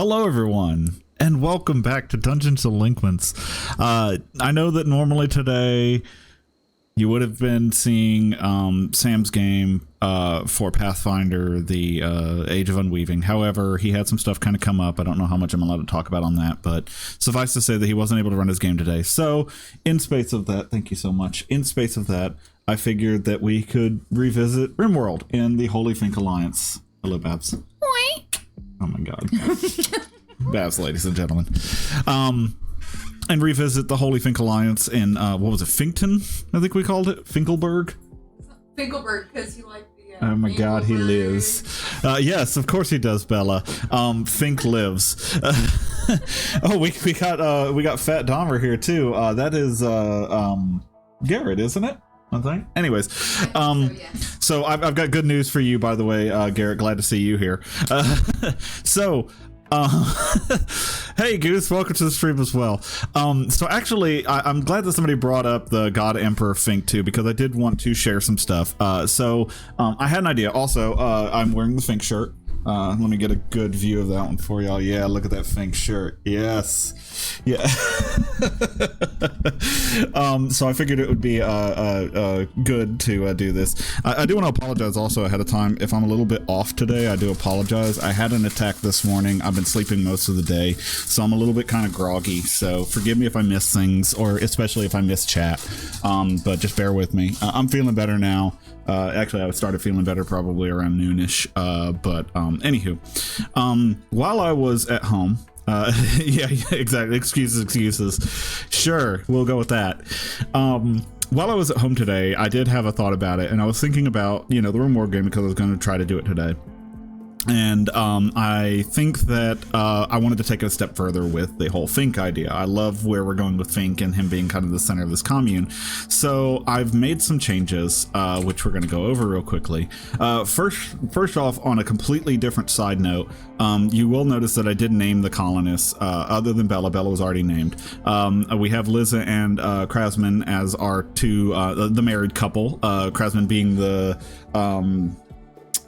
Hello, everyone, and welcome back to Dungeons Delinquents. I know that normally today you would have been seeing Sam's game for Pathfinder, the Age of Unweaving. However, he had some stuff kind of come up. I don't know how much I'm allowed to talk about on that, but suffice to say that he wasn't able to run his game today. So, in space of that, thank you so much. In space of that, I figured that we could revisit Rimworld in the Holy Fink Alliance. Hello, Babs. Oink. Oh my god. Babs, ladies and gentlemen. And revisit the Holy Fink Alliance in, what was it, Finkton? I think we called it? Finkelberg? Finkelberg, because you like the... oh my god, he lives. Yes, of course he does, Bella. Fink lives. Oh, we got Fat Dahmer here, too. That is, Garrett, isn't it? I think. Anyways, so I've got good news for you, by the way, Garrett. Glad to see you here. Hey Goose, welcome to the stream as well. So actually, I'm glad that somebody brought up the God Emperor Fink too, because I did want to share some stuff. I had an idea. Also, I'm wearing the Fink shirt. Let me get a good view of that one for y'all. Yeah, look at that Fink shirt. Yes. Yeah. So I figured it would be good to do this. I do want to apologize also ahead of time. If I'm a little bit off today, I do apologize. I had an attack this morning. I've been sleeping most of the day, so I'm a little bit kind of groggy. So forgive me if I miss things, or especially if I miss chat. But just bear with me. I'm feeling better now. Actually, I started feeling better probably around noonish. Anywho, while I was at home, yeah, exactly. Excuses. Sure, we'll go with that. While I was at home today, I did have a thought about it, and I was thinking about, the Rimworld game because I was going to try to do it today. And I think that I wanted to take it a step further with the whole Fink idea. I love where we're going with Fink and him being kind of the center of this commune. So I've made some changes, which we're going to go over real quickly. First off, on a completely different side note, you will notice that I did name the colonists, other than Bella. Bella was already named. We have Liza and Krasman as our two, the married couple. Krasman being the...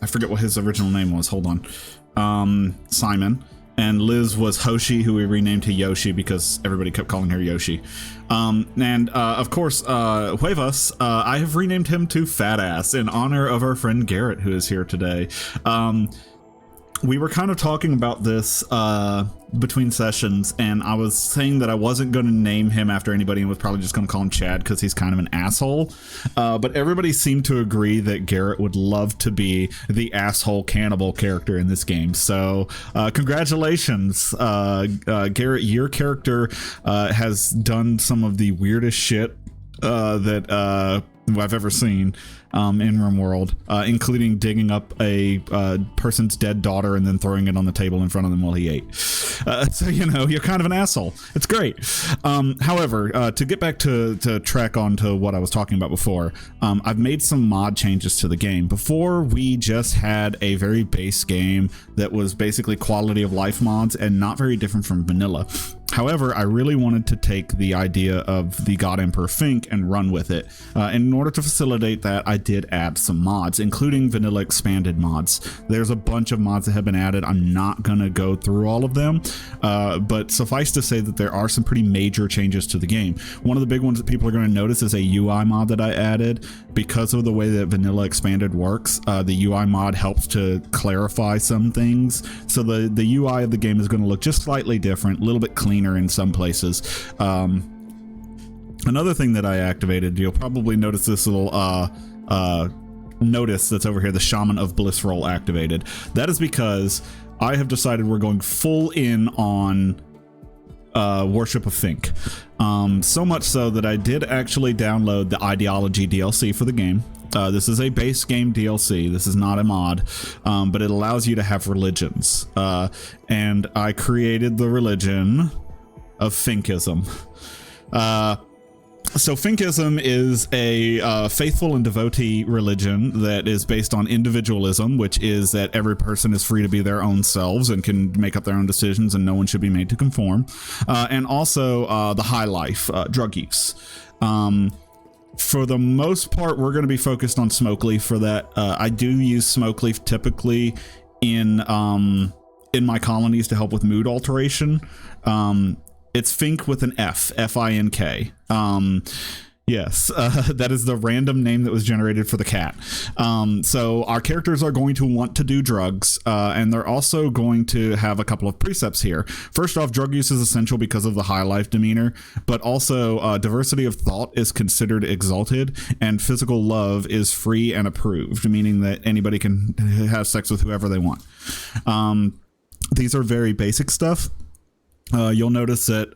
I forget what his original name was. Hold on. Simon. And Liz was Hoshi, who we renamed to Yoshi because everybody kept calling her Yoshi. Of course, Huevas, I have renamed him to Fat Ass in honor of our friend Garrett, who is here today. We were kind of talking about this between sessions, and I was saying that I wasn't going to name him after anybody and was probably just going to call him Chad because he's kind of an asshole. But everybody seemed to agree that Garrett would love to be the asshole cannibal character in this game. So congratulations, Garrett. Your character has done some of the weirdest shit that I've ever seen in Rimworld, including digging up a person's dead daughter and then throwing it on the table in front of them while he ate. So, you're kind of an asshole. It's great. However, to get back to track on to what I was talking about before, I've made some mod changes to the game. Before, we just had a very base game that was basically quality of life mods and not very different from vanilla. However, I really wanted to take the idea of the God Emperor Fink and run with it. And in order to facilitate that, I did add some mods, including vanilla expanded mods. There's a bunch of mods that have been added. I'm not going to go through all of them, but suffice to say that there are some pretty major changes to the game. One of the big ones that people are going to notice is a UI mod that I added. Because of the way that vanilla expanded works, the UI mod helps to clarify some things. So the UI of the game is going to look just slightly different, a little bit cleaner in some places. Another thing that I activated, you'll probably notice this little notice that's over here, the Shaman of Bliss role activated. That is because I have decided we're going full in on Worship of Fink. So much so that I did actually download the Ideology DLC for the game. This is a base game DLC. This is not a mod, but it allows you to have religions. And I created the religion of Finkism. So Finkism is a faithful and devotee religion that is based on individualism, which is that every person is free to be their own selves and can make up their own decisions and no one should be made to conform. And also the high life, drug use. For the most part, we're going to be focused on Smoke Leaf for that. I do use Smoke Leaf typically in in my colonies to help with mood alteration. It's Fink with an F, F-I-N-K. Yes, that is the random name that was generated for the cat. So our characters are going to want to do drugs, and they're also going to have a couple of precepts here. First off, drug use is essential because of the high life demeanor, but also diversity of thought is considered exalted, and physical love is free and approved, meaning that anybody can have sex with whoever they want. These are very basic stuff. You'll notice that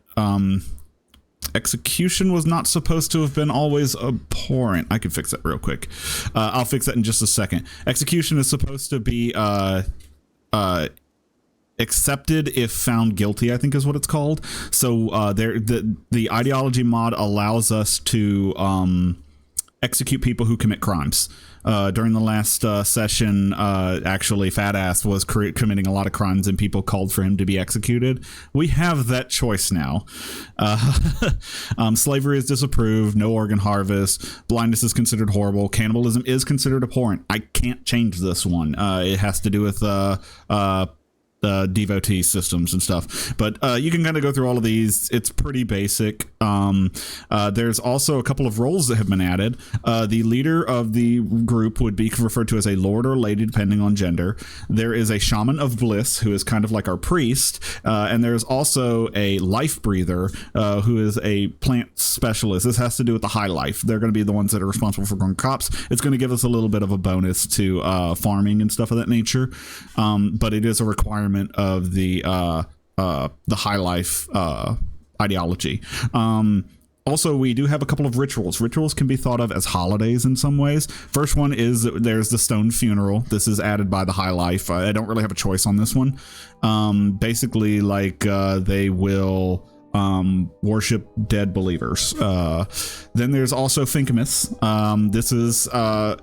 execution was not supposed to have been always abhorrent. I can fix that real quick. I'll fix that in just a second. Execution is supposed to be accepted if found guilty, I think is what it's called. So the ideology mod allows us to execute people who commit crimes. During the last session, actually, Fat Ass was committing a lot of crimes and people called for him to be executed. We have that choice now. Slavery is disapproved, no organ harvest, blindness is considered horrible, cannibalism is considered abhorrent. I can't change this one. It has to do with devotee systems and stuff, but you can kind of go through all of these. It's pretty basic. There's also a couple of roles that have been added. The leader of the group would be referred to as a lord or lady depending on gender. There is a shaman of bliss who is kind of like our priest, and there's also a life breather who is a plant specialist. This has to do with the high life. They're going to be the ones that are responsible for growing crops. It's going to give us a little bit of a bonus to farming and stuff of that nature, but it is a requirement of the high life ideology. Also, we do have a couple of rituals. Rituals can be thought of as holidays in some ways. First one is there's the stone funeral. This is added by the high life. I don't really have a choice on this one. Basically, like they will worship dead believers. Then there's also Finkmas. This is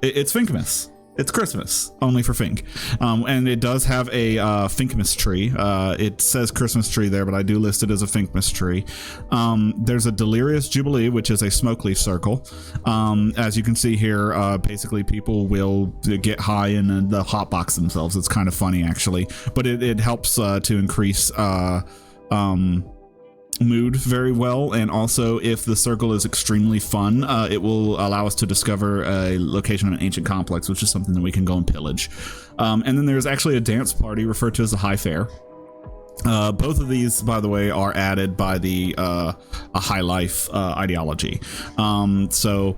it's Finkmas. It's Christmas, only for Fink. And it does have a Finkmas tree. It says Christmas tree there, but I do list it as a Finkmas tree. There's a Delirious Jubilee, which is a smoke leaf circle. As you can see here, basically people will get high and the hot box themselves. It's kind of funny, actually. But it helps to increase mood very well, and also if the circle is extremely fun, it will allow us to discover a location of an ancient complex, which is something that we can go and pillage. And then there's actually a dance party referred to as a high fair. Both of these, by the way, are added by the a high life ideology. So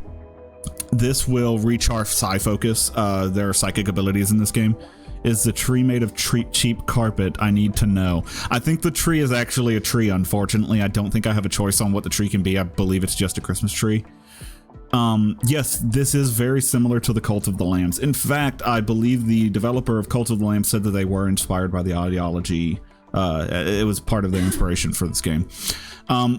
this will reach our Fyrekoiss. There are psychic abilities in this game. Is the tree made of cheap carpet? I need to know. I think the tree is actually a tree, unfortunately. I don't think I have a choice on what the tree can be. I believe it's just a Christmas tree. Yes, this is very similar to the Cult of the Lambs. In fact, I believe the developer of Cult of the Lambs said that they were inspired by the ideology. It was part of their inspiration for this game.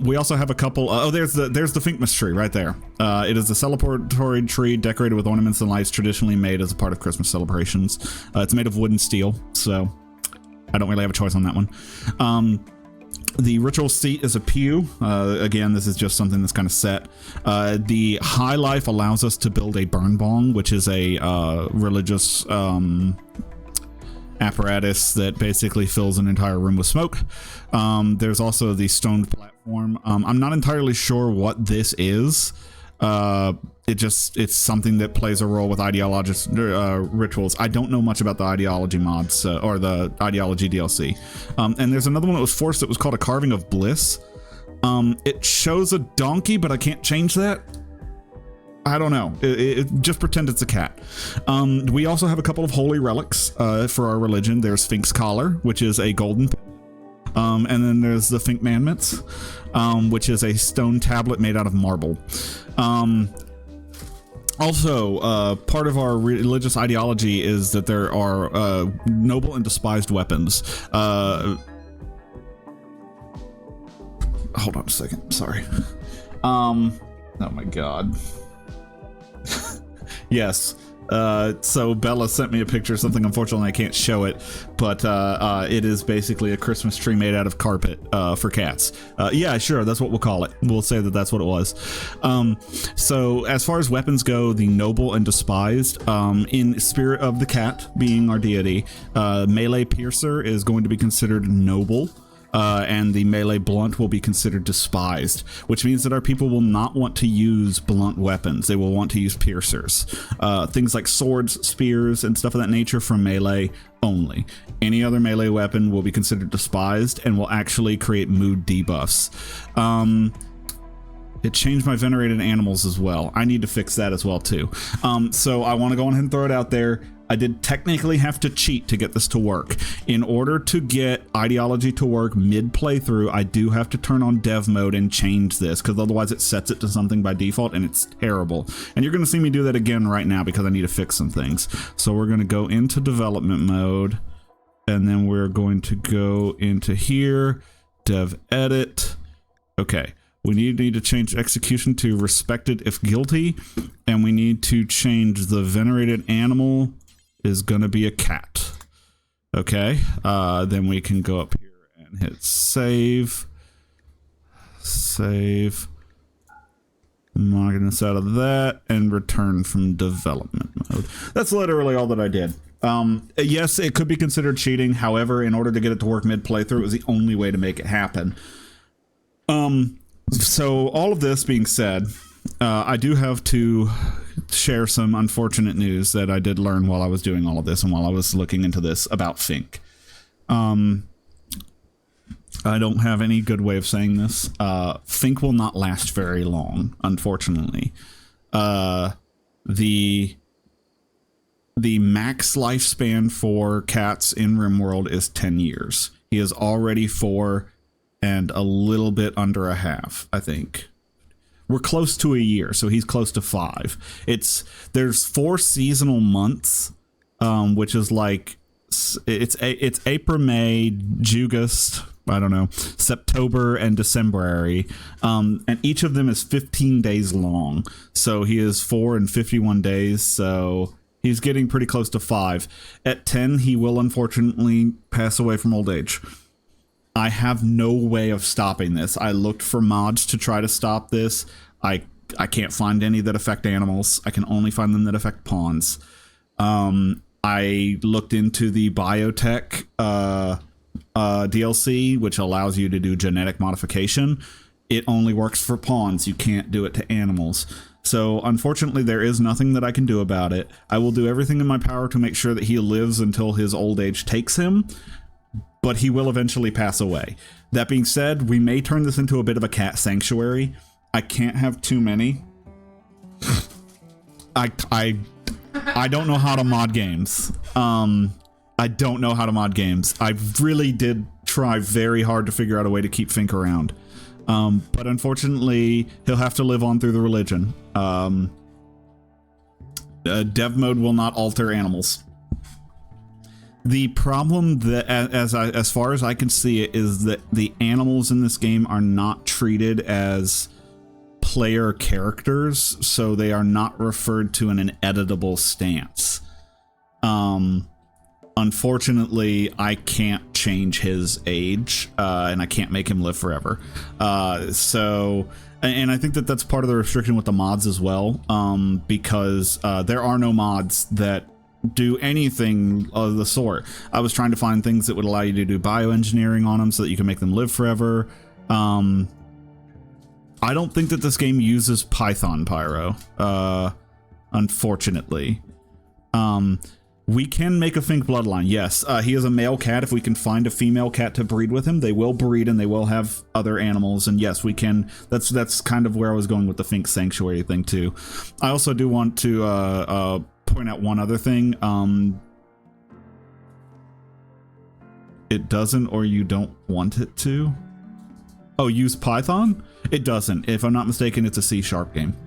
We also have a couple. There's the Finkmas tree right there. It is a celebratory tree decorated with ornaments and lights, traditionally made as a part of Christmas celebrations. It's made of wood and steel, so I don't really have a choice on that one. The ritual seat is a pew. Again, this is just something that's kind of set. The high life allows us to build a burn bong, which is a religious apparatus that basically fills an entire room with smoke. There's also the stoned platform. I'm not entirely sure what this is. It's something that plays a role with rituals. I don't know much about the ideology mods or the ideology DLC. And there's another one that was forced that was called a carving of bliss. It shows a donkey, but I can't change that. I don't know. Just pretend it's a cat. We also have a couple of holy relics for our religion. There's Fink's collar, which is a golden. And then there's the Fink Manments, which is a stone tablet made out of marble. Also, part of our religious ideology is that there are noble and despised weapons. Hold on a second. Sorry. Oh my god. Yes. So Bella sent me a picture of something. Unfortunately, I can't show it, but it is basically a Christmas tree made out of carpet for cats. Yeah, sure, that's what we'll call it. We'll say that that's what it was. So as far as weapons go, the noble and despised, in spirit of the cat being our deity, melee piercer is going to be considered noble. And the melee blunt will be considered despised, which means that our people will not want to use blunt weapons. They will want to use piercers. Things like swords, spears, and stuff of that nature from melee only. Any other melee weapon will be considered despised and will actually create mood debuffs. It changed my venerated animals as well. I need to fix that as well too. So I want to go ahead and throw it out there. I did technically have to cheat to get this to work. In order to get ideology to work mid playthrough, I do have to turn on dev mode and change this, because otherwise it sets it to something by default and it's terrible. And you're going to see me do that again right now because I need to fix some things. So we're going to go into development mode, and then we're going to go into here, dev edit. Okay. We need to change execution to respected if guilty, and we need to change the venerated animal is going to be a cat. Okay, then we can go up here and hit save. Save. Knocking this out of that and return from development mode. That's literally all that I did. Yes, it could be considered cheating. However, in order to get it to work mid playthrough, it was the only way to make it happen. So all of this being said, I do have to share some unfortunate news that I did learn while I was doing all of this and while I was looking into this about Fink. I don't have any good way of saying this. Fink will not last very long, unfortunately. The max lifespan for cats in Rimworld is 10 years. He is already 4 and a little bit under a half, I think. We're close to a year, so he's close to 5. There's 4 seasonal months, which is like it's April, May, August, I don't know, September, and Decemberary, and each of them is 15 days long. So he is 4 and 51 days. So he's getting pretty close to 5. At 10, he will unfortunately pass away from old age. I have no way of stopping this. I looked for mods to try to stop this. I can't find any that affect animals. I can only find them that affect pawns. I looked into the biotech DLC, which allows you to do genetic modification. It only works for pawns. You can't do it to animals. So unfortunately, there is nothing that I can do about it. I will do everything in my power to make sure that he lives until his old age takes him, but he will eventually pass away. That being said, we may turn this into a bit of a cat sanctuary. I can't have too many. I don't know how to mod games. I don't know how to mod games. I really did try very hard to figure out a way to keep Fink around. But unfortunately, he'll have to live on through the religion. Dev mode will not alter animals. The problem that, as far as I can see it, is that the animals in this game are not treated as player characters, so they are not referred to in an editable stance. Unfortunately, I can't change his age, and I can't make him live forever. So, and I think that that's part of the restriction with the mods as well, because there are no mods that do anything of the sort. I was trying to find things that would allow you to do bioengineering on them so that you can make them live forever. I don't think that this game uses Python Pyro, unfortunately. We can make a Fink bloodline, yes. He is a male cat. If we can find a female cat to breed with him, they will breed and they will have other animals. And yes, we can. That's kind of where I was going with the Fink sanctuary thing too. I also do want to point out one other thing. It doesn't, or you don't want it to. Oh, use Python? It doesn't. If I'm not mistaken, it's a C# game.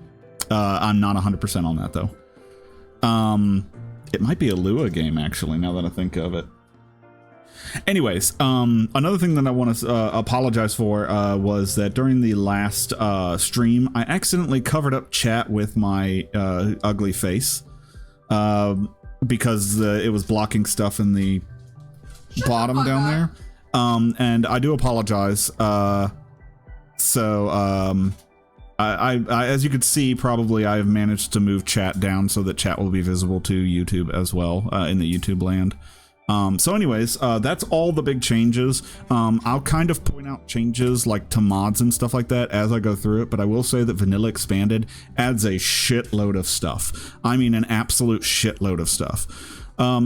I'm not 100% on that though. It might be a Lua game, actually, now that I think of it. Anyways, another thing that I want to apologize for was that during the last stream, I accidentally covered up chat with my ugly face. because it was blocking stuff in the bottom down there. And I do apologize. I as you could see, probably I have managed to move chat down so that chat will be visible to YouTube as well, in the YouTube land. So anyways, that's all the big changes. I'll kind of point out changes like to mods and stuff like that as I go through it, but I will say that Vanilla Expanded adds a shitload of stuff. I mean, an absolute shitload of stuff.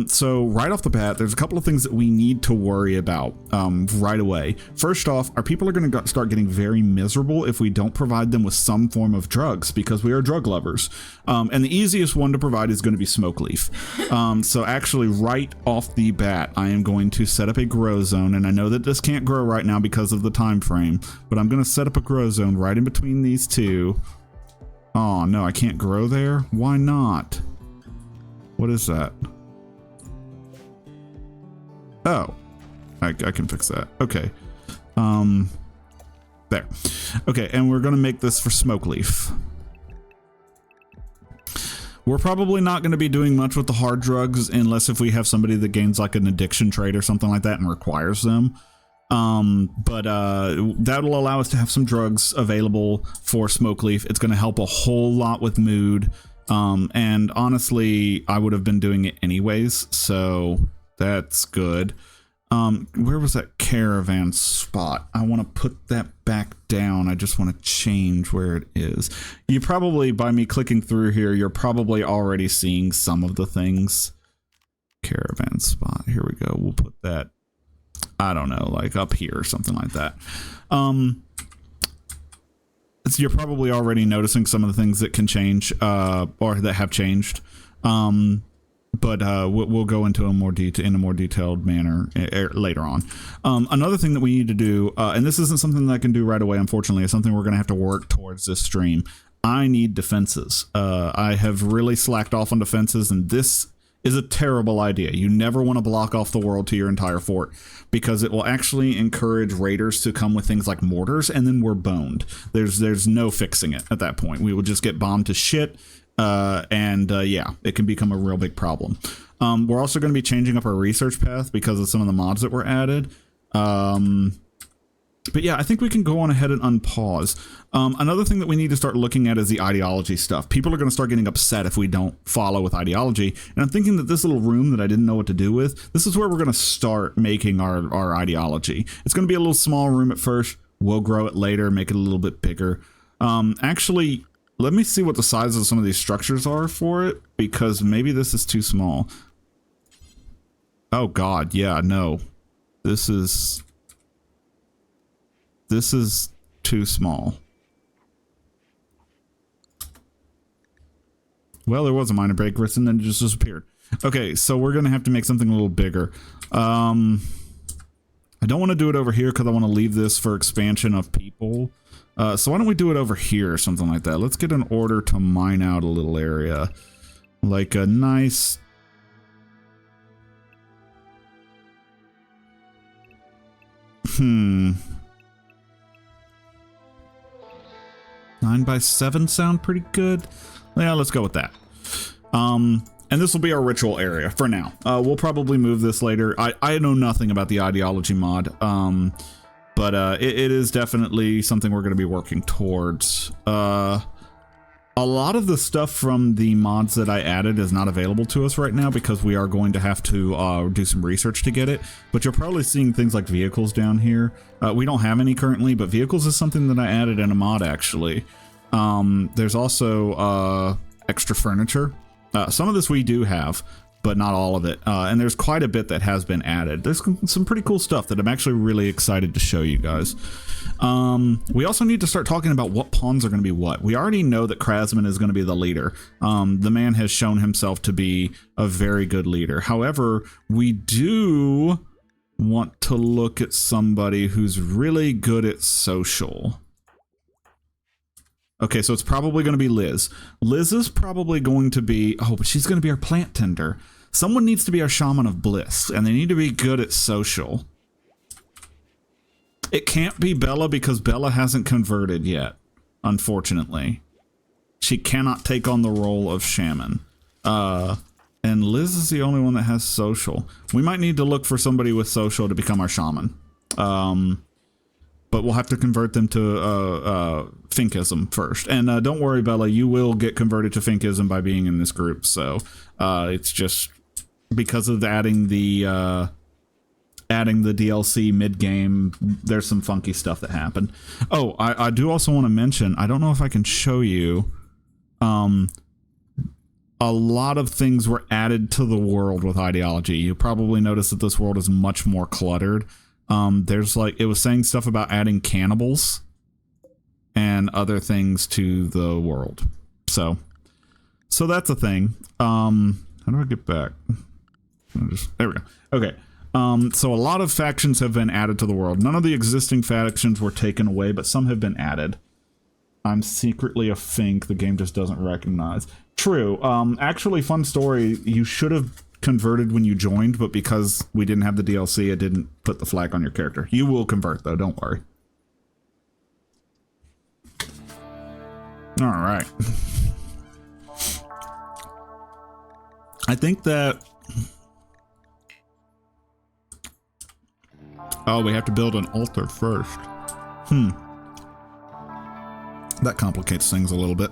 So right off the bat, there's a couple of things that we need to worry about right away. First off, our people are going to start getting very miserable if we don't provide them with some form of drugs, because we are drug lovers. And the easiest one to provide is going to be smoke leaf. So actually right off the bat, I am going to set up a grow zone, and I know that this can't grow right now because of the time frame, but I'm going to set up a grow zone right in between these two. Oh no, I can't grow there. Why not? What is that? Oh, I can fix that. Okay. There. Okay, and we're going to make this for smoke leaf. We're probably not going to be doing much with the hard drugs unless if we have somebody that gains like an addiction trait or something like that and requires them. But that'll allow us to have some drugs available for smoke leaf. It's going to help a whole lot with mood. And honestly, I would have been doing it anyways, so that's good. Where was that caravan spot? I want to put that back down. I just want to change where it is. You probably, by me clicking through here, you're probably already seeing some of the things. Caravan spot. Here we go. We'll put that, I don't know, like up here or something like that. So you're probably already noticing some of the things that can change, or that have changed. But we'll go into a more detailed manner later on. Another thing that we need to do, and this isn't something that I can do right away, unfortunately, it's something we're going to have to work towards this stream. I need defenses. I have really slacked off on defenses, and this is a terrible idea. You never want to block off the world to your entire fort, because it will actually encourage raiders to come with things like mortars, and then we're boned. There's no fixing it at that point. We will just get bombed to shit. Yeah, it can become a real big problem. We're also going to be changing up our research path because of some of the mods that were added. But yeah, I think we can go on ahead and unpause. Another thing that we need to start looking at is the ideology stuff. People are going to start getting upset if we don't follow with ideology. And I'm thinking that this little room that I didn't know what to do with, this is where we're going to start making our ideology. It's going to be a little small room at first. We'll grow it later, make it a little bit bigger. Actually, let me see what the size of some of these structures are for it, because maybe this is too small. Oh God, yeah, no. This is too small. Well, there was a minor break, and then it just disappeared. Okay, so we're gonna have to make something a little bigger. I don't want to do it over here because I want to leave this for expansion of people. So why don't we do it over here or something like that? Let's get an order to mine out a little area. Like a nice... Hmm. 9x7 sound pretty good. Yeah, let's go with that. And this will be our ritual area for now. We'll probably move this later. I know nothing about the ideology mod. But it is definitely something we're going to be working towards. A lot of the stuff from the mods that I added is not available to us right now because we are going to have to do some research to get it. But you're probably seeing things like vehicles down here. We don't have any currently, but vehicles is something that I added in a mod actually. There's also extra furniture. Some of this we do have, but not all of it. And there's quite a bit that has been added. There's some pretty cool stuff that I'm actually really excited to show you guys. We also need to start talking about what pawns are going to be what. We already know that Krasman is going to be the leader. The man has shown himself to be a very good leader. However, we do want to look at somebody who's really good at social. Okay, so it's probably going to be Liz. Liz is probably going to be... Oh, but she's going to be our plant tender. Someone needs to be our shaman of bliss, and they need to be good at social. It can't be Bella because Bella hasn't converted yet, unfortunately. She cannot take on the role of shaman. And Liz is the only one that has social. We might need to look for somebody with social to become our shaman. But we'll have to convert them to Finkism first. And don't worry, Bella, you will get converted to Finkism by being in this group. So it's just because of adding the DLC mid-game, there's some funky stuff that happened. Oh, I do also want to mention, I don't know if I can show you, a lot of things were added to the world with ideology. You probably noticed that this world is much more cluttered. There's like, it was saying stuff about adding cannibals and other things to the world. So that's a thing. How do I get back? There we go. Okay. So a lot of factions have been added to the world. None of the existing factions were taken away, but some have been added. I'm secretly a Fink. The game just doesn't recognize. True. Actually, fun story. You should have converted when you joined, but because we didn't have the DLC, it didn't put the flag on your character. You will convert, though. Don't worry. All right. I think that... Oh, we have to build an altar first. That complicates things a little bit.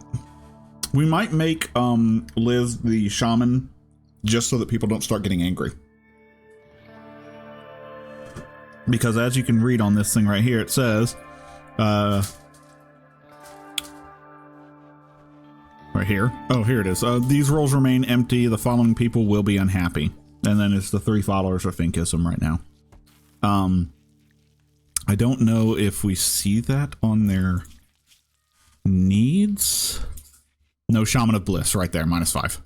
We might make Liz the shaman just so that people don't start getting angry. Because as you can read on this thing right here, it says, right here. Oh, here it is. These roles remain empty. The following people will be unhappy. And then it's the 3 followers of Finkism right now. I don't know if we see that on their needs. No, Shaman of Bliss right there, -5.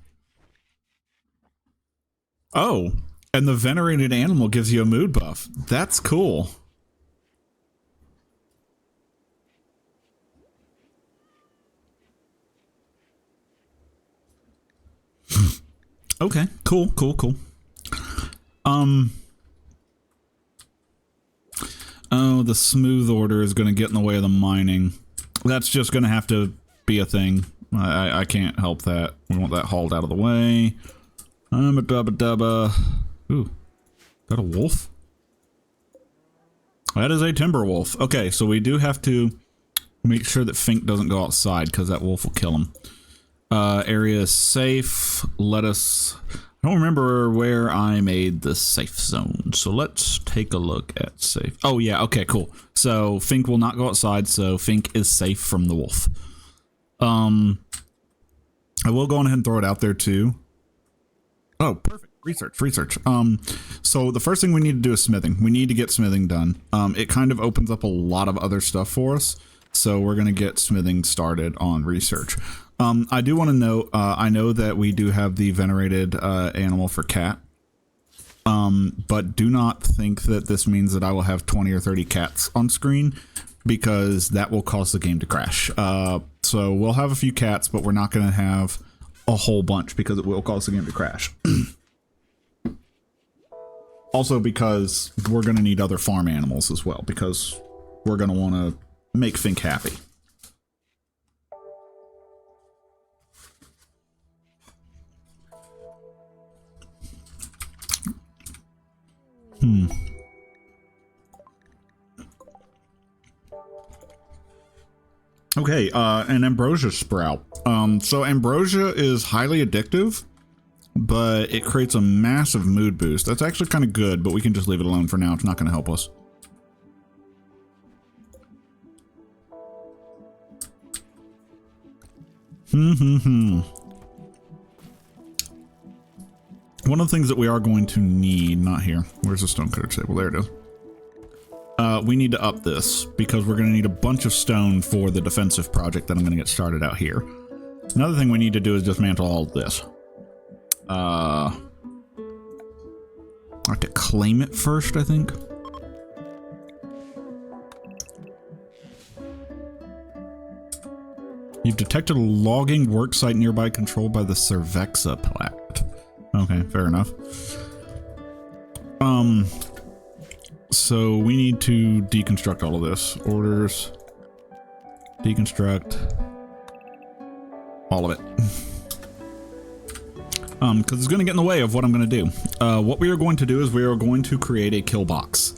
Oh, and the venerated animal gives you a mood buff. That's cool. Okay, cool. Oh, the smooth order is going to get in the way of the mining. That's just going to have to be a thing. I can't help that. We want that hauled out of the way. I'm a dubba. Ooh, that a wolf? That is a timber wolf. Okay, so we do have to make sure that Fink doesn't go outside because that wolf will kill him. Area is safe. I don't remember where I made the safe zone, so let's take a look at safe. Oh yeah, okay, cool. So Fink will not go outside, so Fink is safe from the wolf. I will go on ahead and throw it out there too. Oh, perfect. Research. So the first thing we need to do is smithing. We need to get smithing done. It kind of opens up a lot of other stuff for us, so we're going to get smithing started on research. I do want to note, I know that we do have the venerated animal for cat, but do not think that this means that I will have 20 or 30 cats on screen, because that will cause the game to crash. So we'll have a few cats, but we're not going to have a whole bunch because it will cause the game to crash. Also because we're going to need other farm animals as well, because we're going to want to make Fink happy. Okay, an ambrosia sprout. So ambrosia is highly addictive, but it creates a massive mood boost. That's actually kind of good, but we can just leave it alone for now. It's not going to help us. One of the things that we are going to need, not here. Where's the stone cutter table? There it is. We need to up this because we're going to need a bunch of stone for the defensive project that I'm going to get started out here. Another thing we need to do is dismantle all of this. I have to claim it first, I think. You've detected a logging worksite nearby controlled by the Cervexa plat. Okay, fair enough. So we need to deconstruct all of this. Orders. Deconstruct. All of it. because it's going to get in the way of what I'm going to do. What we are going to do is we are going to create a kill box.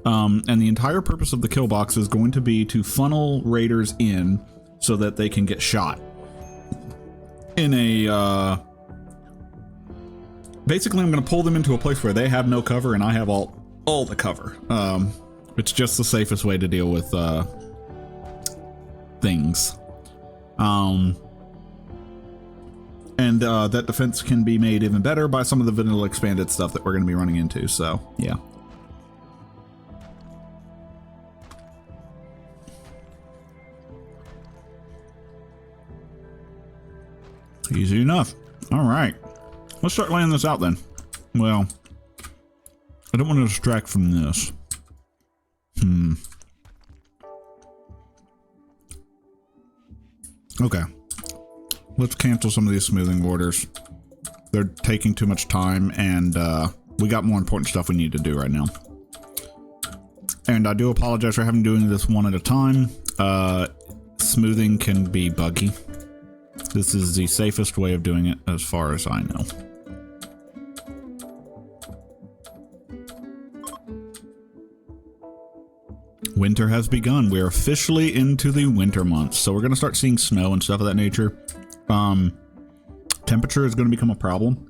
And the entire purpose of the kill box is going to be to funnel raiders in so that they can get shot. In a, basically I'm going to pull them into a place where they have no cover and I have all the cover. It's just the safest way to deal with, things. And that defense can be made even better by some of the vanilla expanded stuff that we're going to be running into. So, yeah. Easy enough. All right. Let's start laying this out then. Well, I don't want to distract from this. Okay. Let's cancel some of these smoothing borders. They're taking too much time, and we got more important stuff we need to do right now. And I do apologize for having doing this one at a time. Smoothing can be buggy. This is the safest way of doing it as far as I know. Winter has begun. We're officially into the winter months, so we're going to start seeing snow and stuff of that nature. Temperature is going to become a problem.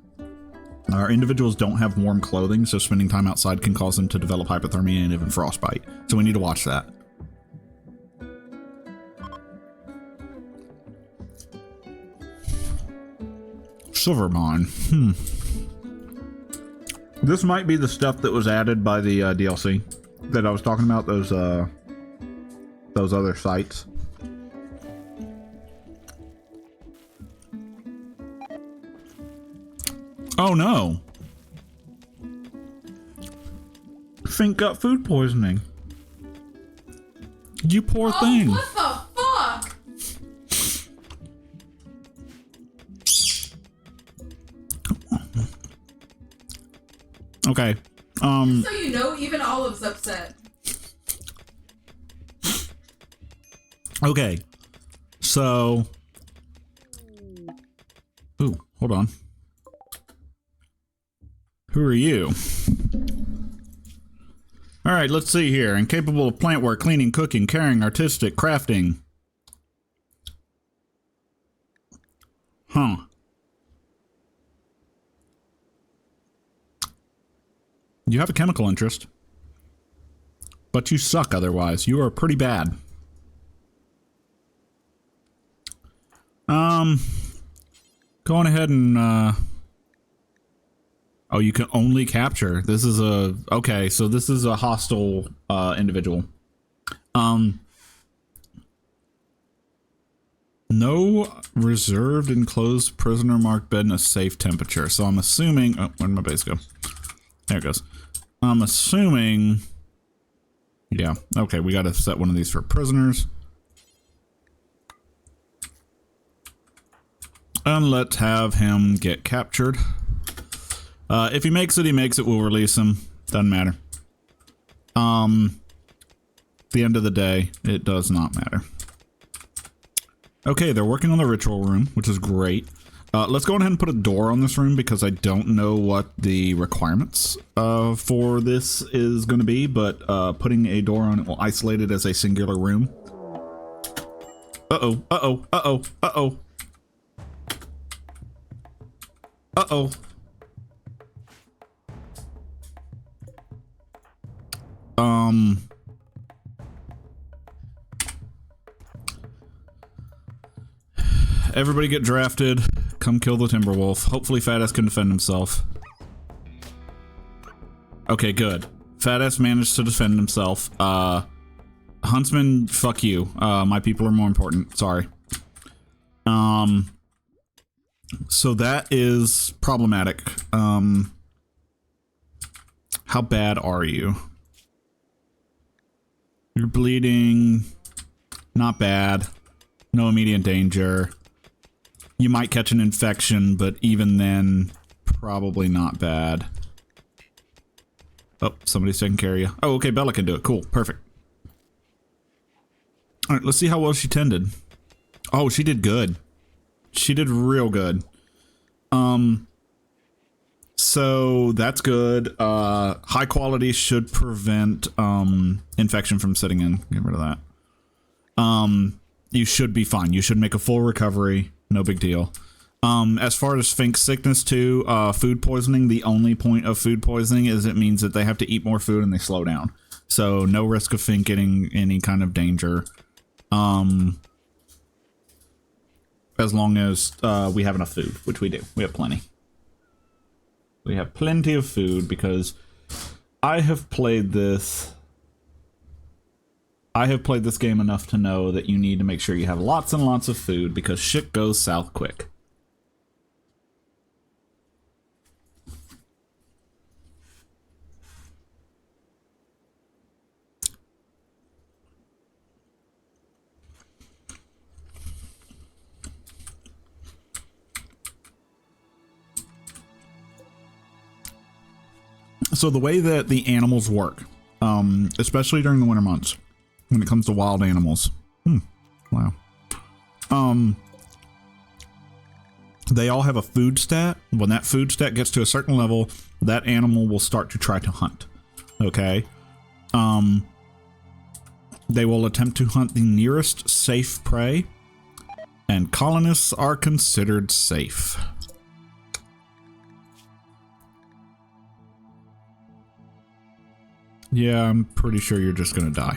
Our individuals don't have warm clothing, so spending time outside can cause them to develop hypothermia and even frostbite. So we need to watch that. Silver mine. This might be the stuff that was added by the DLC that I was talking about. Those other sites. Oh no! Fink got food poisoning. You poor thing. What the fuck? Okay. So you know, even Olive's upset. Okay. So. Ooh, hold on. Who are you? All right, let's see here. Incapable of plant work, cleaning, cooking, caring, artistic, crafting. Huh. You have a chemical interest, but you suck otherwise. You are pretty bad. Going ahead and, oh, you can only capture. This is a, okay, so this is a hostile, individual. No reserved enclosed prisoner marked bed in a safe temperature. So I'm assuming, oh, where'd my base go? There it goes. I'm assuming, yeah, okay, we got to set one of these for prisoners. And let's have him get captured. If he makes it, he makes it. We'll release him. Doesn't matter. At the end of the day, it does not matter. Okay, they're working on the ritual room, which is great. Let's go ahead and put a door on this room because I don't know what the requirements for this is going to be, but putting a door on it will isolate it as a singular room. Uh-oh, uh-oh, uh-oh, uh-oh. Uh-oh. Everybody get drafted. Come kill the Timberwolf. Hopefully Fatass can defend himself. Okay, good. Fatass managed to defend himself. Huntsman, fuck you. My people are more important. Sorry. So that is problematic. How bad are you? You're bleeding. Not bad. No immediate danger. You might catch an infection, but even then, probably not bad. Oh, somebody's taking care of you. Oh, okay, Bella can do it. Cool, perfect. All right, let's see how well she tended. Oh, she did good. She did real good. So that's good. High quality should prevent infection from setting in. Get rid of that. You should be fine. You should make a full recovery. No big deal. As far as Fink sickness too, food poisoning, the only point of food poisoning is it means that they have to eat more food and they slow down. So no risk of Fink getting any kind of danger. As long as we have enough food, which we do. We have plenty. We have plenty of food because I have played this game enough to know that you need to make sure you have lots and lots of food because shit goes south quick. So the way that the animals work, especially during the winter months, when it comes to wild animals, wow, they all have a food stat. When that food stat gets to a certain level, that animal will start to try to hunt. Okay, they will attempt to hunt the nearest safe prey, and colonists are considered safe. Yeah, I'm pretty sure you're just gonna die.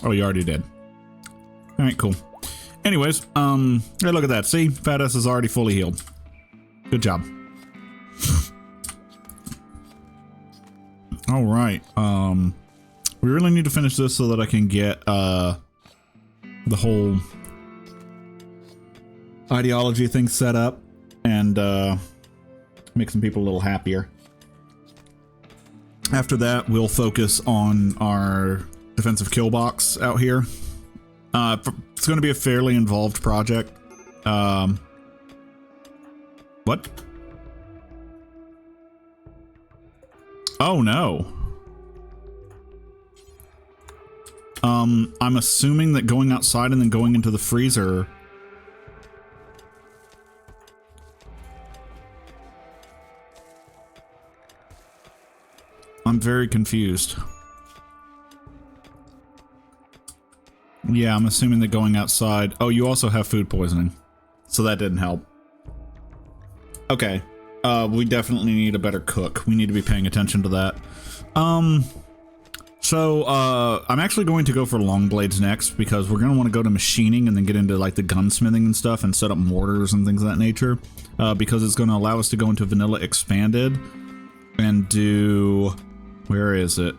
Oh, you already did. Alright, cool. Anyways, hey, look at that. See? Fat ass is already fully healed. Good job. Alright, we really need to finish this so that I can get, the whole ideology thing set up and, make some people a little happier. After that, we'll focus on our defensive kill box out here. It's going to be a fairly involved project. What? Oh no. I'm assuming that going outside and then going into the freezer. I'm very confused. Yeah, I'm assuming that going outside... Oh, you also have food poisoning. So that didn't help. Okay. We definitely need a better cook. We need to be paying attention to that. So, I'm actually going to go for long blades next because we're going to want to go to machining and then get into like the gunsmithing and stuff and set up mortars and things of that nature. Because it's going to allow us to go into vanilla expanded and do... Where is it?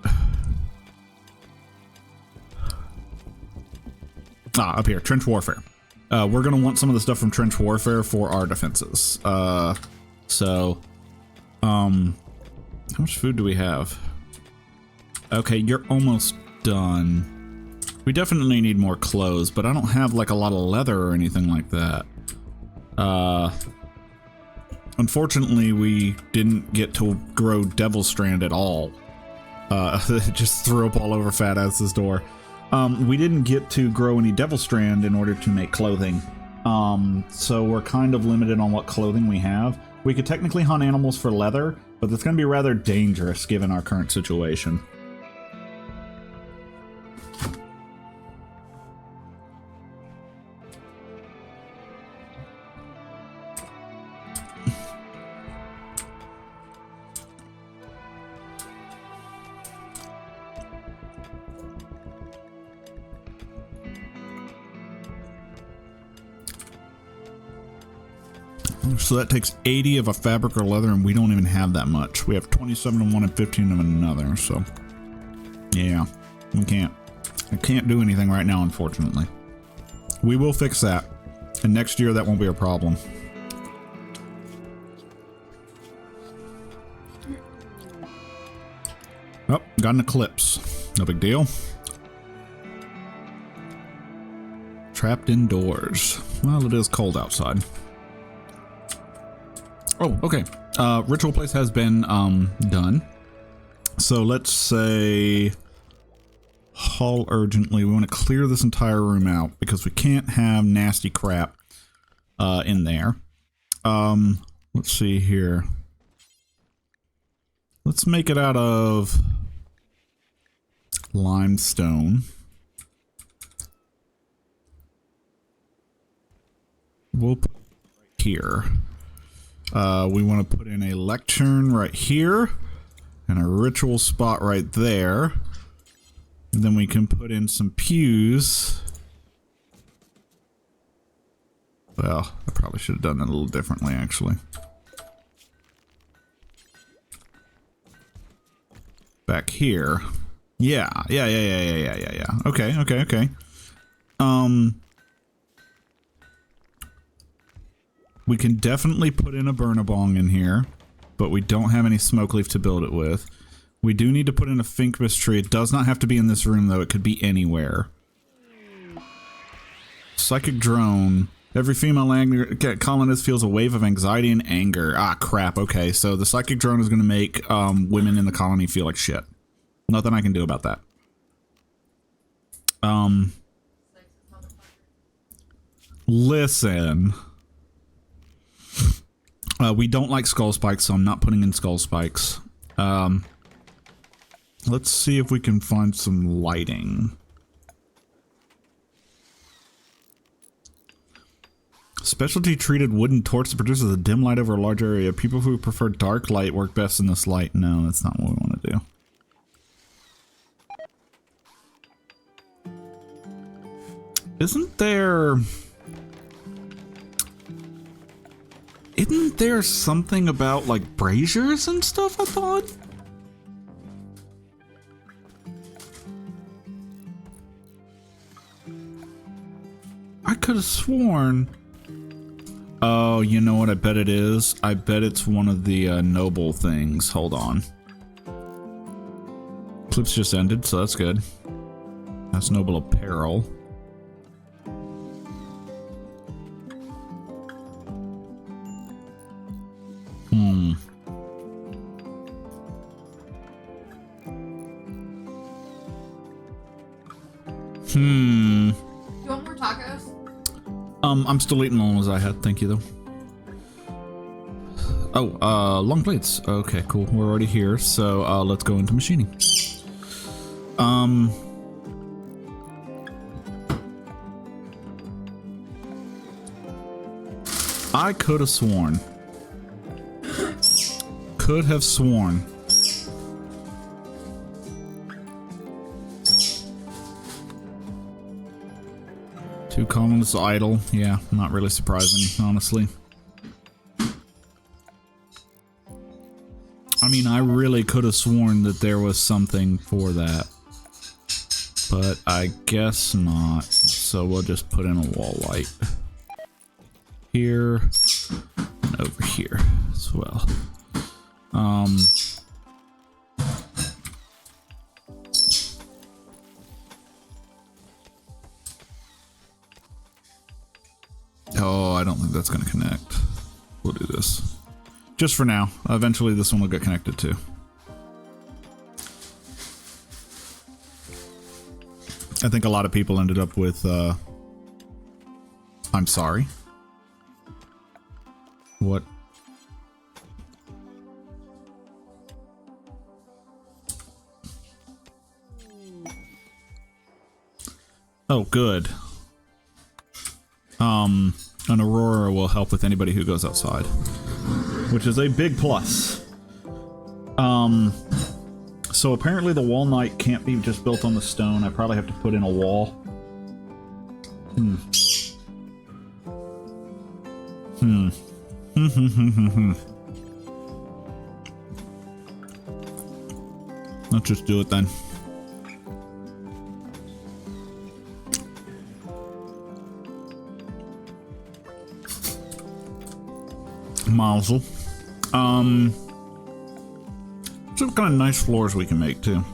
Up here, trench warfare. We're gonna want some of the stuff from trench warfare for our defenses. How much food do we have? Okay, you're almost done. We definitely need more clothes, but I don't have like a lot of leather or anything like that. Unfortunately, we didn't get to grow Devil Strand at all. It just threw up all over Fat Ass's door. We didn't get to grow any Devil Strand in order to make clothing. So we're kind of limited on what clothing we have. We could technically hunt animals for leather, but that's going to be rather dangerous given our current situation. So that takes 80 of a fabric or leather, and we don't even have that much. We have 27 of one and 15 of another, so... Yeah, we can't. I can't do anything right now, unfortunately. We will fix that, and next year that won't be a problem. Oh, got an eclipse. No big deal. Trapped indoors. Well, it is cold outside. Oh, okay. Ritual place has been done. So let's say haul urgently. We want to clear this entire room out because we can't have nasty crap in there. Let's see here. Let's make it out of limestone. We'll put it right here. We want to put in a lectern right here and a ritual spot right there. And then we can put in some pews. Well, I probably should have done it a little differently, actually. Back here. Yeah. Okay. We can definitely put in a burn-a-bong in here, but we don't have any smoke leaf to build it with. We do need to put in a Fyrekoiss tree. It does not have to be in this room, though. It could be anywhere. Psychic drone. Every female colonist feels a wave of anxiety and anger. Ah, crap. Okay, so the psychic drone is going to make women in the colony feel like shit. Nothing I can do about that. Listen. We don't like skull spikes, so I'm not putting in skull spikes. Let's see if we can find some lighting. Specialty treated wooden torch that produces a dim light over a large area. People who prefer dark light work best in this light. No, that's not what we want to do. Isn't there something about like braziers and stuff, I thought? I could have sworn. Oh, you know what I bet it is? I bet it's one of the noble things. Hold on. Clips just ended, so that's good. That's noble apparel. You want more tacos? I'm still eating the ones I had. Thank you, though. Oh, long plates. Okay, cool. We're already here, so let's go into machining. I could have sworn. Could have sworn. Two columns idle. Yeah, not really surprising, honestly. I mean, I really could have sworn that there was something for that. But I guess not. So we'll just put in a wall light. Here. And over here as well. Oh, I don't think that's going to connect. We'll do this. Just for now. Eventually this one will get connected too. I think a lot of people ended up with, I'm sorry. What? Oh, good. An aurora will help with anybody who goes outside, which is a big plus. So apparently the wall knight can't be just built on the stone. I probably have to put in a wall. Let's just do it then. Mazel. Some kind of nice floors we can make too.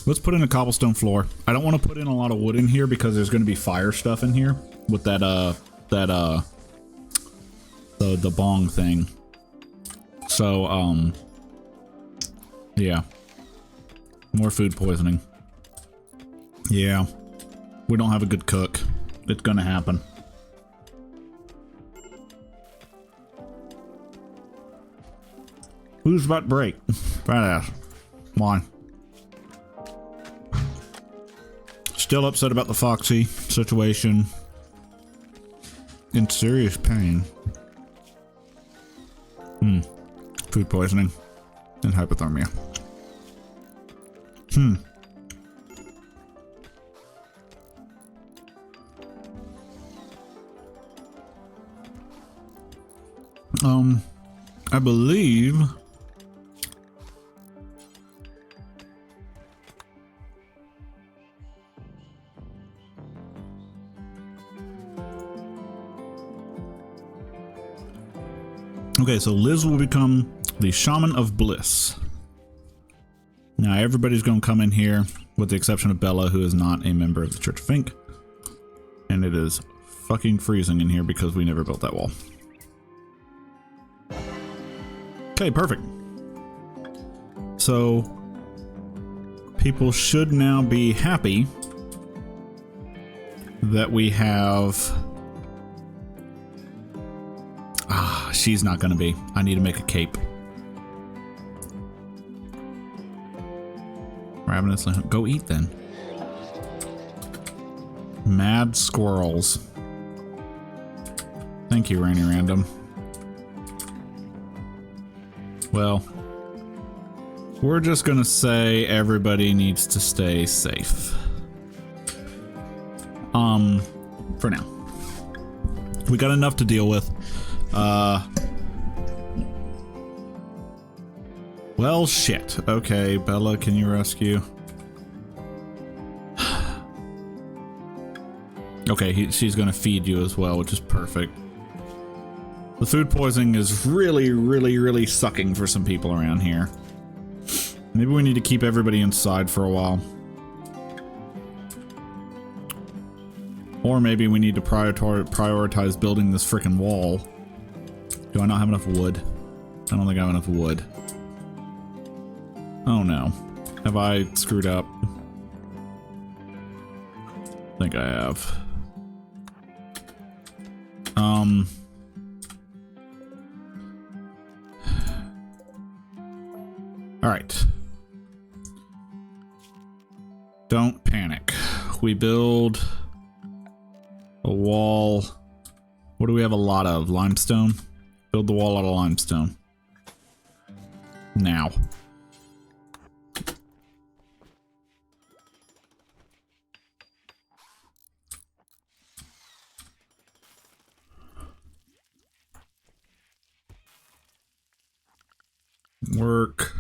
Let's put in a cobblestone floor. I don't want to put in a lot of wood in here because there's going to be fire stuff in here with the bong thing. So, yeah. More food poisoning. Yeah. We don't have a good cook. It's gonna happen. Who's about to break? Badass. Come on. Still upset about the Foxy situation. In serious pain. Food poisoning and hypothermia. I believe okay, so Liz will become the Shaman of Bliss. Now everybody's going to come in here with the exception of Bella, who is not a member of the Church of Fink. And it is fucking freezing in here because we never built that wall. Okay, perfect. So people should now be happy that we have... she's not gonna be. I need to make a cape. Ravenously. Go eat then. Mad squirrels. Thank you, Rainy Random. Well, we're just gonna say everybody needs to stay safe. For now. We got enough to deal with. Well, shit. Okay, Bella, can you rescue? Okay, she's gonna feed you as well, which is perfect. The food poisoning is really sucking for some people around here. Maybe we need to keep everybody inside for a while. Or maybe we need to prioritize building this frickin' wall. Do I not have enough wood? I don't think I have enough wood. Oh no. Have I screwed up? I think I have. Alright. Don't panic. We build a wall. What do we have a lot of? Limestone? Build the wall out of limestone. Now. Work.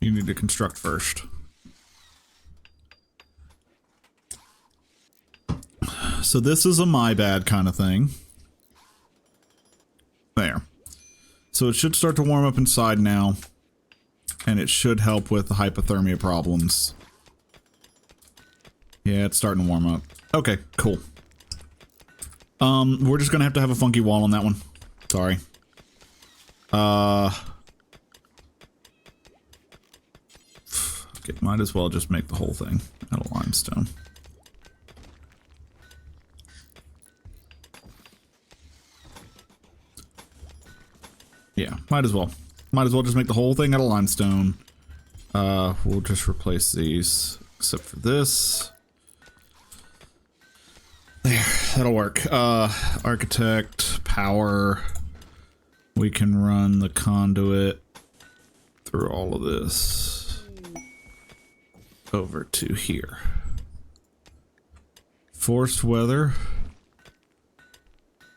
You need to construct first. So this is a my bad kind of thing. There. So it should start to warm up inside now. And it should help with the hypothermia problems. Yeah, it's starting to warm up. Okay, cool. We're just gonna have to have a funky wall on that one. Sorry. Okay, might as well just make the whole thing out of limestone. Yeah, might as well. Might as well just make the whole thing out of limestone. We'll just replace these, except for this. There, that'll work. Architect, power. We can run the conduit through all of this over to here. Forced weather.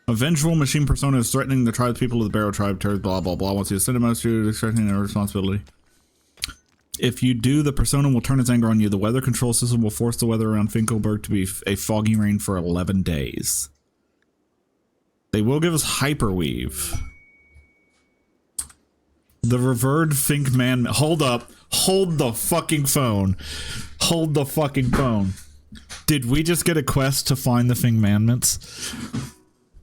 A vengeful machine persona is threatening the tribespeople of the Barrow tribe, blah blah blah. Once you ascend a master, expecting their responsibility. If you do, the persona will turn its anger on you. The weather control system will force the weather around Finkelberg to be a foggy rain for 11 days. They will give us hyperweave. The revered Fink man. Hold up. Hold the fucking phone. Hold the fucking phone. Did we just get a quest to find the Fink manments?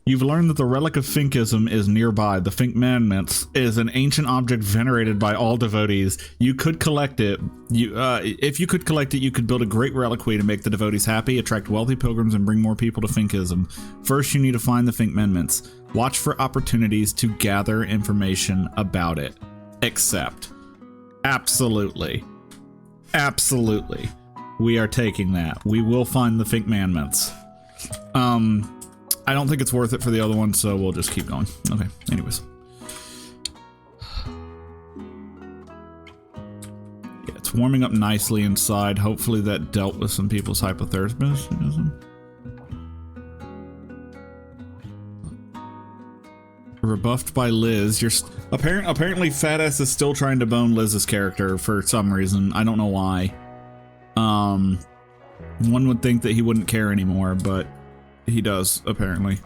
You've learned that the relic of Finkism is nearby. The Fink Manments is an ancient object venerated by all devotees. You could collect it. If you could collect it, you could build a great reliquary to make the devotees happy, attract wealthy pilgrims, and bring more people to Finkism. First, you need to find the Fink Manments. Watch for opportunities to gather information about it. Accept. Absolutely. Absolutely. We are taking that. We will find the Fink Manments. I don't think it's worth it for the other one, so we'll just keep going. Okay, anyways. Yeah, it's warming up nicely inside. Hopefully that dealt with some people's hypothermism. Rebuffed by Liz. You're apparently Fat Ass is still trying to bone Liz's character for some reason. I don't know why. One would think that he wouldn't care anymore, but he does, apparently.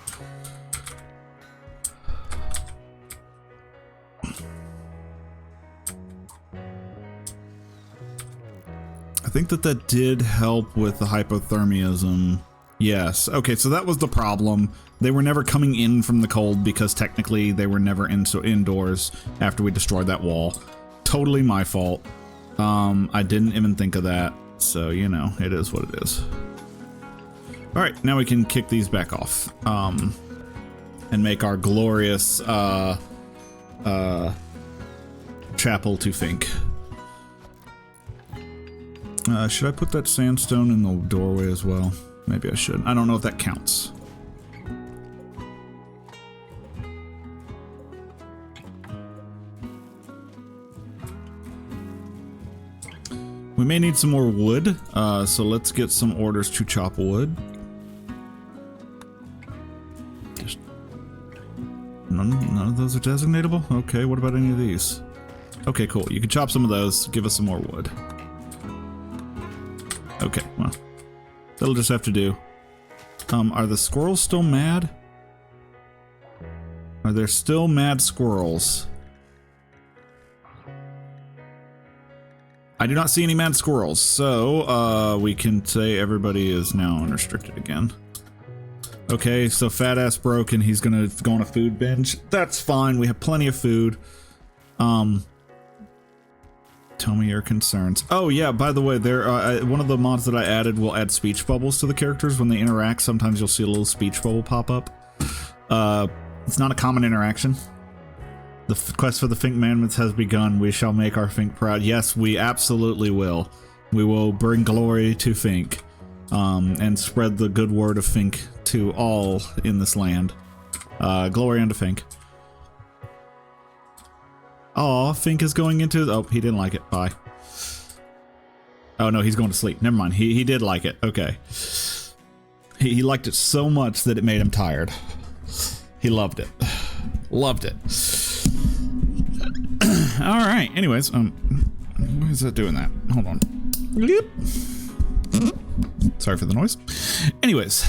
I think that did help with the hypothermism. Yes. Okay, so that was the problem. They were never coming in from the cold because technically they were never indoors after we destroyed that wall. Totally my fault. I didn't even think of that. So, you know, it is what it is. All right, now we can kick these back off, and make our glorious, chapel to Fink. Should I put that sandstone in the doorway as well? Maybe I should. I don't know if that counts. We may need some more wood, so let's get some orders to chop wood. None of those are designatable? Okay, what about any of these? Okay, cool. You can chop some of those. Give us some more wood. Okay, well, that'll just have to do. Are the squirrels still mad? Are there still mad squirrels? I do not see any mad squirrels, so we can say everybody is now unrestricted again. Okay, so Fat Ass broke and he's gonna go on a food binge. That's fine, we have plenty of food. Tell me your concerns. Oh yeah, by the way, there one of the mods that I added will add speech bubbles to the characters when they interact. Sometimes you'll see a little speech bubble pop up. It's not a common interaction. The quest for the Fink Manments has begun. We shall make our Fink proud. Yes, we absolutely will. We will bring glory to Fink, and spread the good word of Fink to all in this land. Glory unto Fink. Aw, Fink is going into... Oh, he didn't like it. Bye. Oh, no, he's going to sleep. Never mind. He did like it. Okay. He liked it so much that it made him tired. He loved it. Loved it. All right. Anyways, why is that doing that? Hold on. Sorry for the noise. Anyways.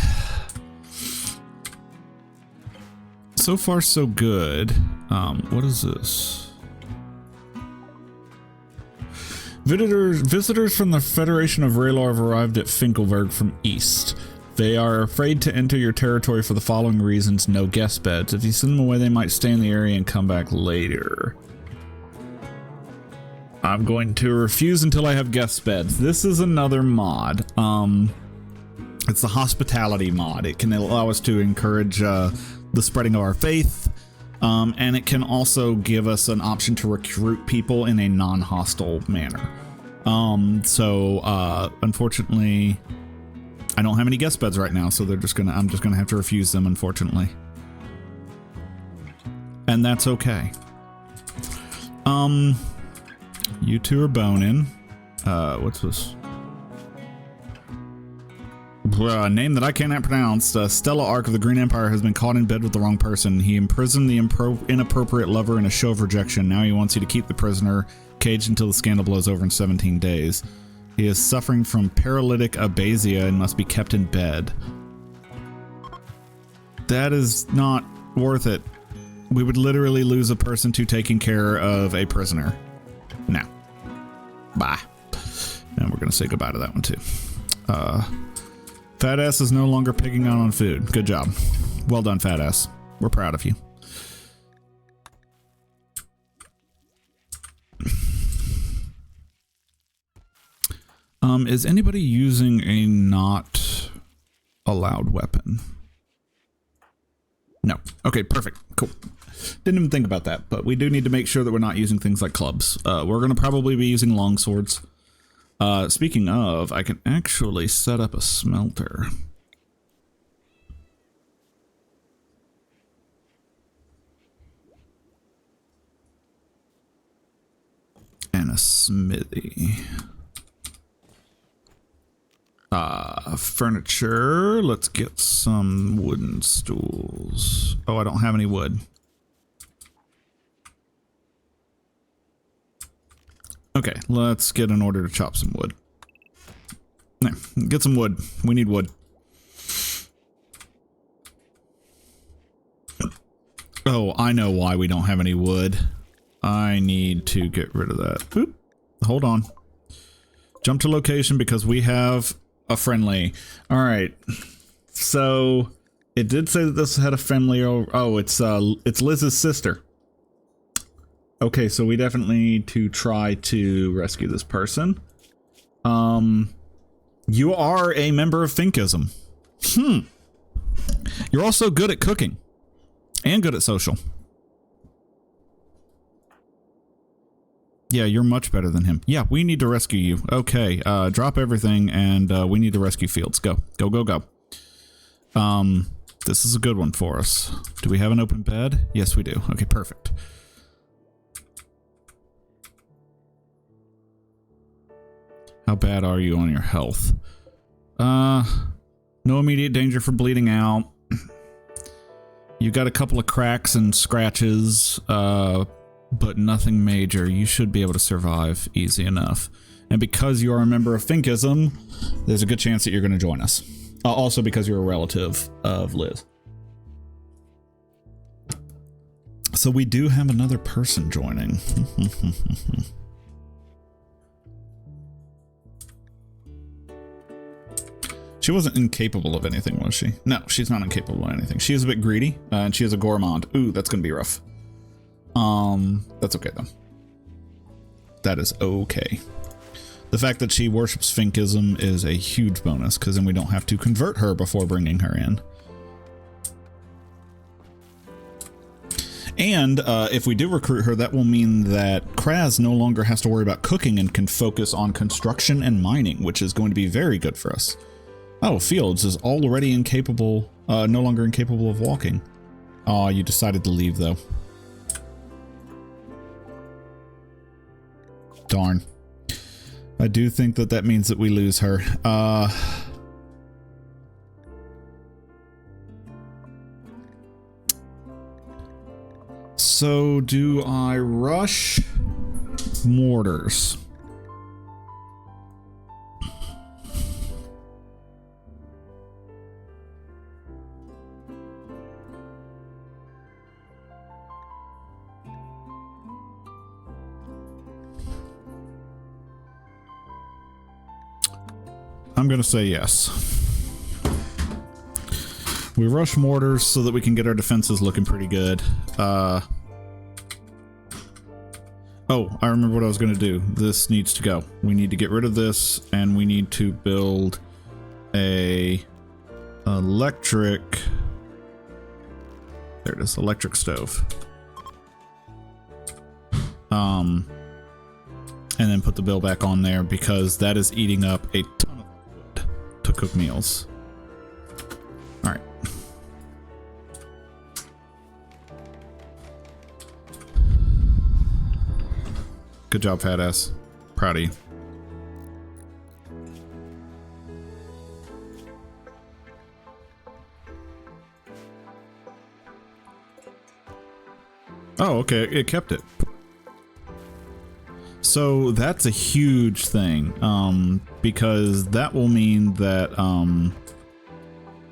So far, so good. What is this? Visitors from the Federation of Raylor have arrived at Finkelberg from east. They are afraid to enter your territory for the following reasons: no guest beds. If you send them away, they might stay in the area and come back later. I'm going to refuse until I have guest beds. This is another mod. It's the hospitality mod. It can allow us to encourage the spreading of our faith. And it can also give us an option to recruit people in a non-hostile manner. Unfortunately, I don't have any guest beds right now, so I'm just gonna have to refuse them, unfortunately. And that's okay. You two are boning. What's this? Name that I cannot pronounce. Stella Arc of the Green Empire has been caught in bed with the wrong person. He imprisoned the inappropriate lover in a show of rejection. Now he wants you to keep the prisoner caged until the scandal blows over in 17 days. He is suffering from paralytic abasia and must be kept in bed. That is not worth it. We would literally lose a person to taking care of a prisoner. No. Bye. And we're going to say goodbye to that one too. Fat Ass is no longer picking on food. Good job. Well done, fat ass. We're proud of you. Is anybody using a not allowed weapon? No. Okay, perfect. Cool. Didn't even think about that, but we do need to make sure that we're not using things like clubs. We're going to probably be using long swords. Speaking of, I can actually set up a smelter. And a smithy. Furniture. Let's get some wooden stools. Oh, I don't have any wood. Okay, let's get an order to chop some wood. No, get some wood. We need wood. Oh, I know why we don't have any wood. I need to get rid of that. Oop. Hold on. Jump to location because we have a friendly. All right. So it did say that this had a friendly. Oh, it's Liz's sister. Okay, so we definitely need to try to rescue this person. You are a member of Finkism. You're also good at cooking and good at social. Yeah, you're much better than him. Yeah, we need to rescue you. Okay, drop everything and we need to rescue Fields. Go, go, go, go. This is a good one for us. Do we have an open bed? Yes, we do. Okay, perfect. How bad are you on your health? No immediate danger for bleeding out. You got a couple of cracks and scratches, but nothing major. You should be able to survive easy enough. And because you are a member of Finkism, there's a good chance that you're going to join us. Also because you're a relative of Liz. So we do have another person joining. She wasn't incapable of anything, was she? No, she's not incapable of anything. She is a bit greedy, and she is a gourmand. Ooh, that's going to be rough. That's okay, though. That is okay. The fact that she worships Finkism is a huge bonus, because then we don't have to convert her before bringing her in. And if we do recruit her, that will mean that Kraz no longer has to worry about cooking and can focus on construction and mining, which is going to be very good for us. Oh, Fields is already incapable, no longer incapable of walking. Oh, you decided to leave, though. Darn. I do think that that means that we lose her. So do I rush mortars? I'm going to say yes. We rush mortars so that we can get our defenses looking pretty good. Oh, I remember what I was going to do. This needs to go. We need to get rid of this, and we need to build a electric... There it is, electric stove. And then put the bill back on there because that is eating up a ton of wood to cook meals. All right. Good job, fat ass. Proud of you. Oh, okay. It kept it. So that's a huge thing, because that will mean that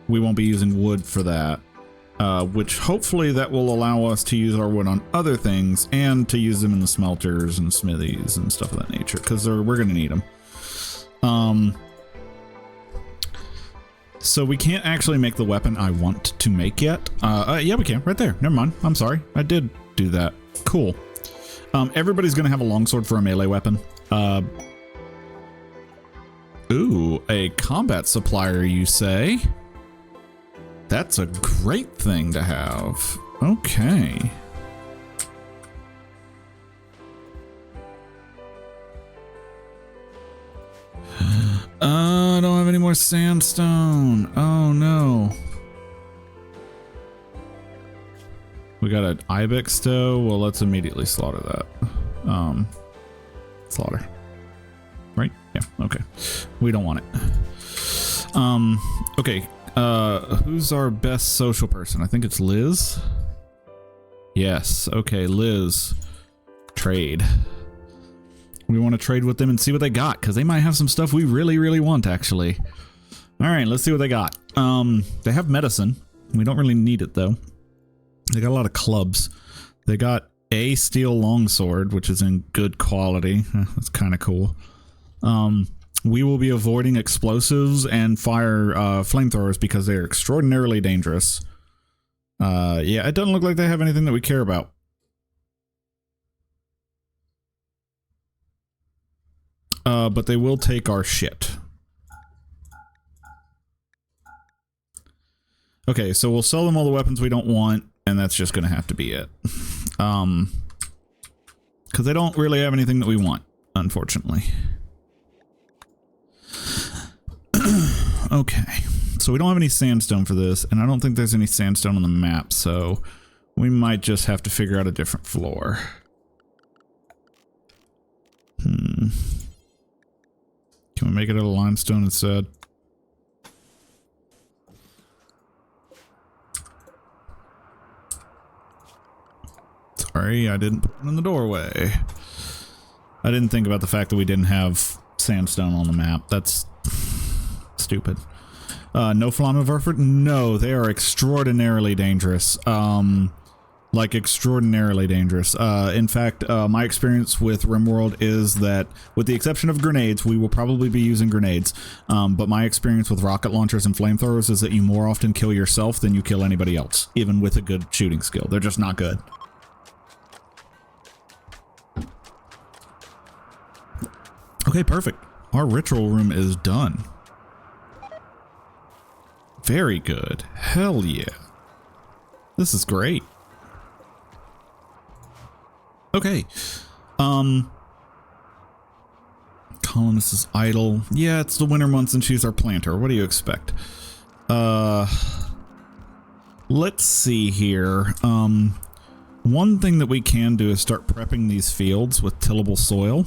we won't be using wood for that, which hopefully that will allow us to use our wood on other things and to use them in the smelters and smithies and stuff of that nature, because we're going to need them. So we can't actually make the weapon I want to make yet. Yeah, we can. Right there. Never mind. I'm sorry. I did do that. Cool. Everybody's going to have a longsword for a melee weapon. Ooh, a combat supplier, you say? That's a great thing to have. Okay. I don't have any more sandstone. Oh no. We got an ibex toe. Well, let's immediately slaughter that. Slaughter. Right? Yeah, okay. We don't want it. Okay. Who's our best social person? I think it's Liz. Yes. Okay, Liz. Trade. We want to trade with them and see what they got, because they might have some stuff we really, really want, actually. All right, let's see what they got. They have medicine. We don't really need it, though. They got a lot of clubs. They got a steel longsword, which is in good quality. That's kind of cool. We will be avoiding explosives and fire flamethrowers because they're extraordinarily dangerous. Yeah, it doesn't look like they have anything that we care about. But they will take our shit. Okay, so we'll sell them all the weapons we don't want, and that's just gonna have to be it. Because they don't really have anything that we want, unfortunately. Okay, so we don't have any sandstone for this, and I don't think there's any sandstone on the map, so we might just have to figure out a different floor. Can we make it out of limestone instead? Sorry, I didn't put it in the doorway. I didn't think about the fact that we didn't have sandstone on the map. That's stupid. No Flammenwerfer? No, they are extraordinarily dangerous. Like extraordinarily dangerous. In fact, my experience with Rimworld is that, with the exception of grenades, we will probably be using grenades. But my experience with rocket launchers and flamethrowers is that you more often kill yourself than you kill anybody else, even with a good shooting skill. They're just not good. Okay, perfect. Our ritual room is done. Very good. Hell yeah. This is great. Okay. Colonist is idle. Yeah, it's the winter months and she's our planter. What do you expect? Let's see here. One thing that we can do is start prepping these fields with tillable soil.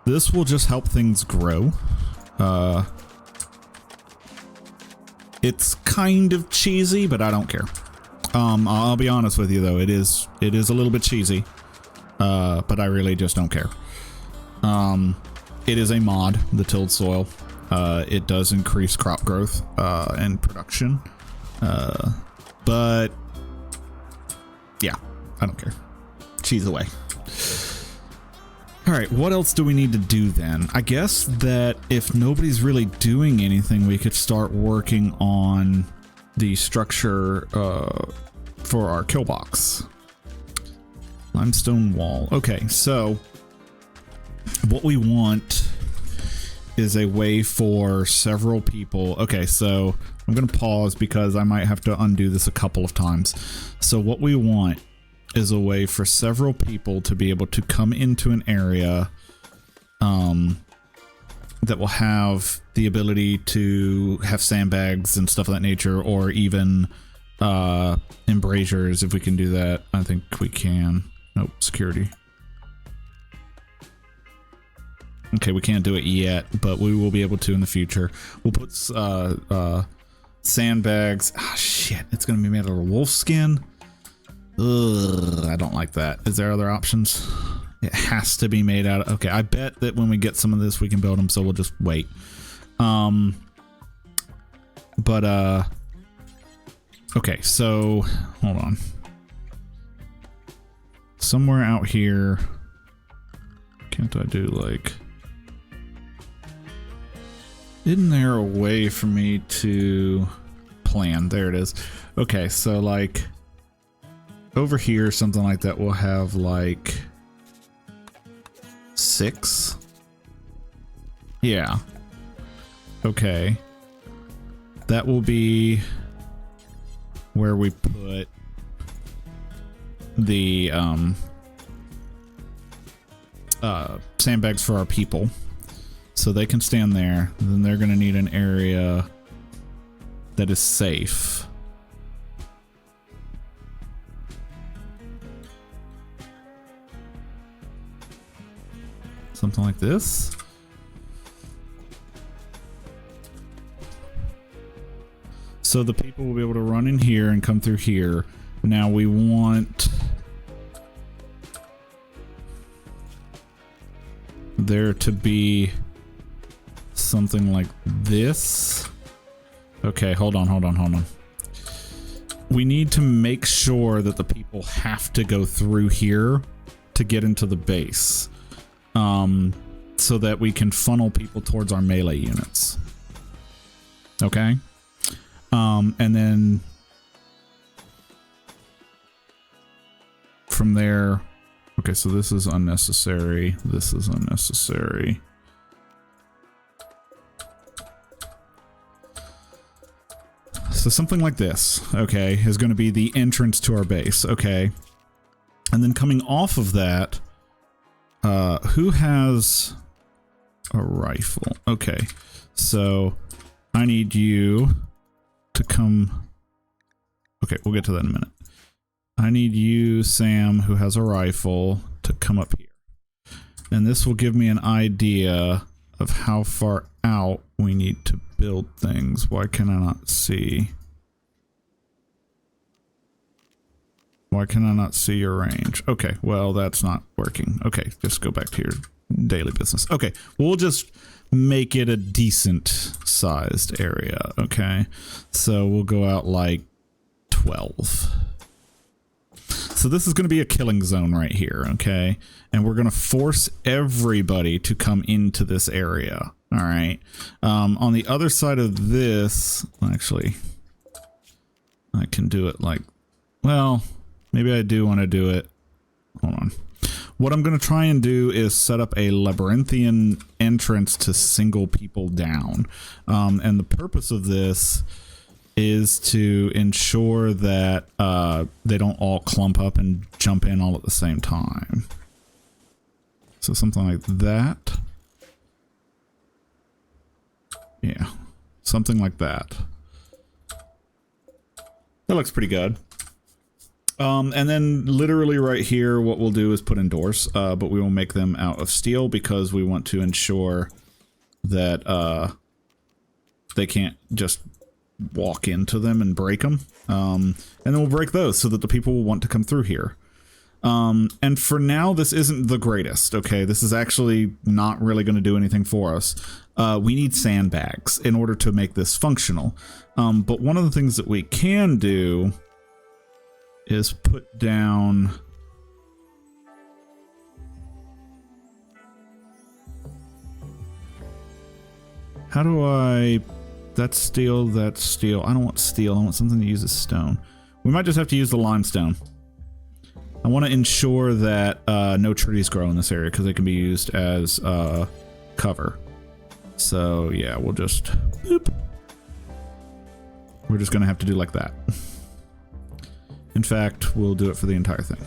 This will just help things grow. It's kind of cheesy, but I don't care. I'll be honest with you though, it is a little bit cheesy, but I really just don't care. It is a mod, the tilled soil. It does increase crop growth and production, but yeah, I don't care. Cheese away. All right, what else do we need to do then? I guess that if nobody's really doing anything, we could start working on the structure for our kill box. Limestone wall. Okay, so what we want is a way for several people. Okay, so I'm going to pause because I might have to undo this a couple of times. So what we want is a way for several people to be able to come into an area that will have the ability to have sandbags and stuff of that nature, or even embrasures, if we can do that. I think we can. Nope, security. Okay, we can't do it yet, but we will be able to in the future. We'll put sandbags. Ah, shit, it's gonna be made out of wolf skin. Ugh, I don't like that. Is there other options? It has to be made out of... Okay, I bet that when we get some of this, we can build them, so we'll just wait. Okay, so... Hold on. Somewhere out here... Can't I do, like... Isn't there a way for me to plan? There it is. Okay, so like over here, something like that will have like 6. Yeah. Okay. That will be where we put the sandbags for our people. So they can stand there. Then they're going to need an area that is safe. Something like this. So the people will be able to run in here and come through here. Now we want there to be something like this. Okay, hold on. We need to make sure that the people have to go through here to get into the base. So that we can funnel people towards our melee units. Okay? And then from there, okay, so this is unnecessary. This is unnecessary. So something like this, okay, is going to be the entrance to our base, okay? And then coming off of that, who has a rifle? Okay, so I need you to come. Okay, we'll get to that in a minute. I need you, Sam, who has a rifle, to come up here. And this will give me an idea of how far out we need to build things. Why can I not see? Why can I not see your range? Okay, well, that's not working. Okay, just go back to your daily business. Okay, we'll just make it a decent sized area, okay? So we'll go out like 12. So this is going to be a killing zone right here, okay? And we're going to force everybody to come into this area, all right? On the other side of this, actually, I can do it like, well, maybe I do want to do it. Hold on. What I'm going to try and do is set up a labyrinthian entrance to single people down. And the purpose of this is to ensure that they don't all clump up and jump in all at the same time. So something like that. Yeah, something like that. That looks pretty good. And then literally right here, what we'll do is put in doors, but we will make them out of steel because we want to ensure that they can't just walk into them and break them. And then we'll break those so that the people will want to come through here. And for now, this isn't the greatest, okay? This is actually not really going to do anything for us. We need sandbags in order to make this functional. But one of the things that we can do is put down how do I that's steel. I don't want steel. I want something that uses stone. We might just have to use the limestone. I want to ensure that no trees grow in this area because they can be used as cover. So yeah, we'll just boop. We're just gonna have to do like that. In fact, we'll do it for the entire thing.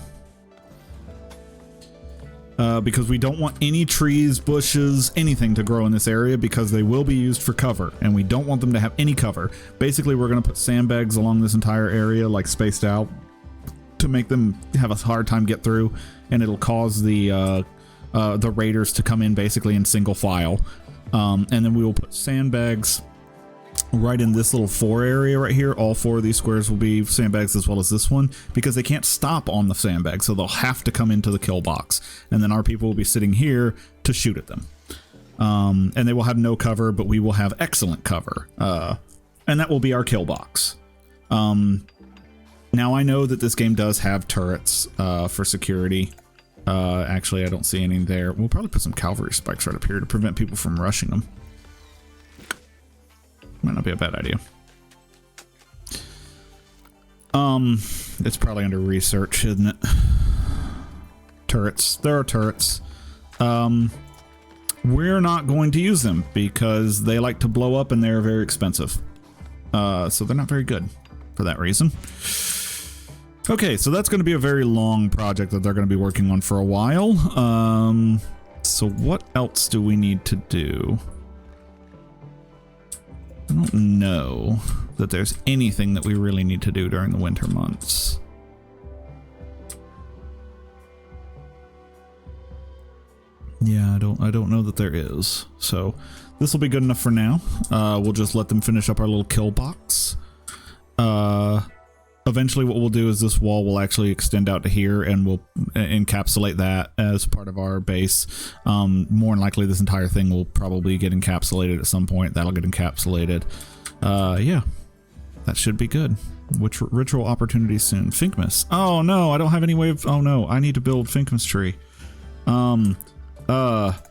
Because we don't want any trees, bushes, anything to grow in this area because they will be used for cover, and we don't want them to have any cover. Basically, we're going to put sandbags along this entire area, like spaced out, to make them have a hard time get through, and it'll cause the raiders to come in basically in single file. And then we will put sandbags right in this little 4 area right here. All 4 of these squares will be sandbags as well as this one because they can't stop on the sandbag, so they'll have to come into the kill box, and then our people will be sitting here to shoot at them. And they will have no cover, but we will have excellent cover, and that will be our kill box. Now I know that this game does have turrets for security. Actually, I don't see any there. We'll probably put some cavalry spikes right up here to prevent people from rushing them. Might not be a bad idea. It's probably under research, isn't it? Turrets. There are turrets. We're not going to use them because they like to blow up and they're very expensive. So they're not very good for that reason. Okay, so that's going to be a very long project that they're going to be working on for a while. So what else do we need to do? I don't know that there's anything that we really need to do during the winter months. Yeah, I don't know that there is. So this will be good enough for now. We'll just let them finish up our little kill box. Eventually what we'll do is this wall will actually extend out to here and we'll encapsulate that as part of our base. More than likely this entire thing will probably get encapsulated at some point. That'll get encapsulated. Yeah, that should be good. Which ritual opportunities soon? Fyrekoiss. Oh no, I don't have any way of, oh no, I need to build Fyrekoiss tree.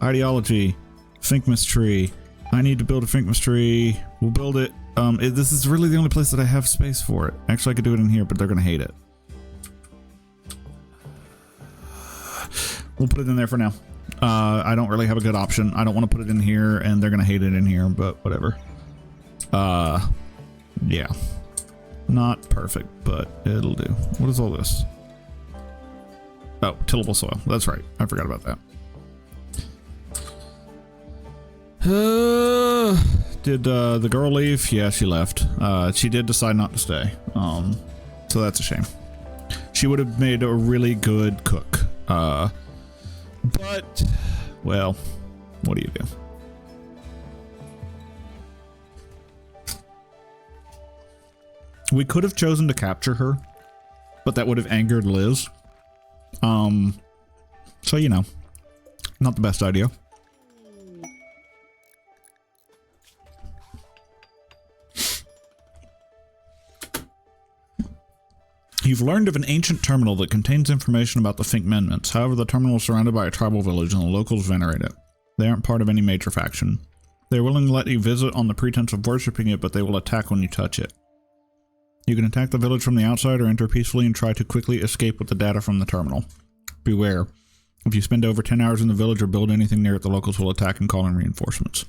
Ideology, Fyrekoiss tree. I need to build a Fyrekoiss tree. We'll build it. This is really the only place that I have space for it. Actually, I could do it in here, but they're gonna hate it. We'll put it in there for now. I don't really have a good option. I don't want to put it in here, and they're gonna hate it in here, but whatever. Yeah. Not perfect, but it'll do. What is all this? Oh, tillable soil. That's right. I forgot about that. Did the girl leave? Yeah, she left. She did decide not to stay. So that's a shame. She would have made a really good cook. But, well, what do you do? We could have chosen to capture her, but that would have angered Liz. So, you know, not the best idea. You've learned of an ancient terminal that contains information about the Fink amendments. However, the terminal is surrounded by a tribal village and the locals venerate it. They aren't part of any major faction. They're willing to let you visit on the pretense of worshipping it, but they will attack when you touch it. You can attack the village from the outside or enter peacefully and try to quickly escape with the data from the terminal. Beware. If you spend over 10 hours in the village or build anything near it, the locals will attack and call in reinforcements.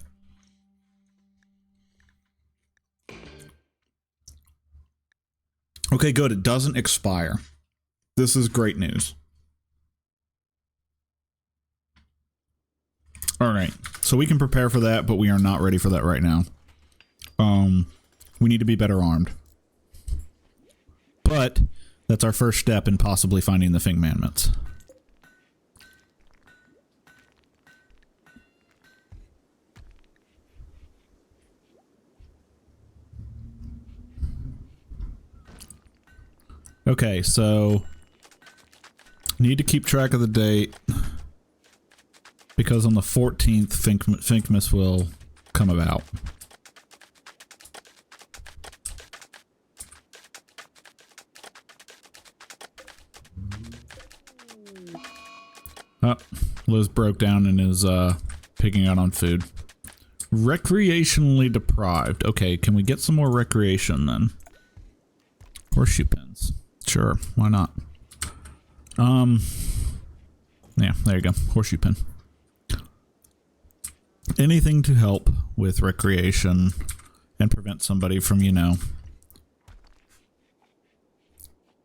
Okay, good. It doesn't expire. This is great news. All right. So we can prepare for that, but we are not ready for that right now. We need to be better armed. But that's our first step in possibly finding the Fink Commandments. Okay, so need to keep track of the date because on the 14th, Fyrekoiss will come about. Oh, Liz broke down and is picking out on food. Recreationally deprived. Okay, can we get some more recreation then? Horseshoe pins. Sure, why not? Yeah, there you go. Horseshoe pin. Anything to help with recreation and prevent somebody from, you know,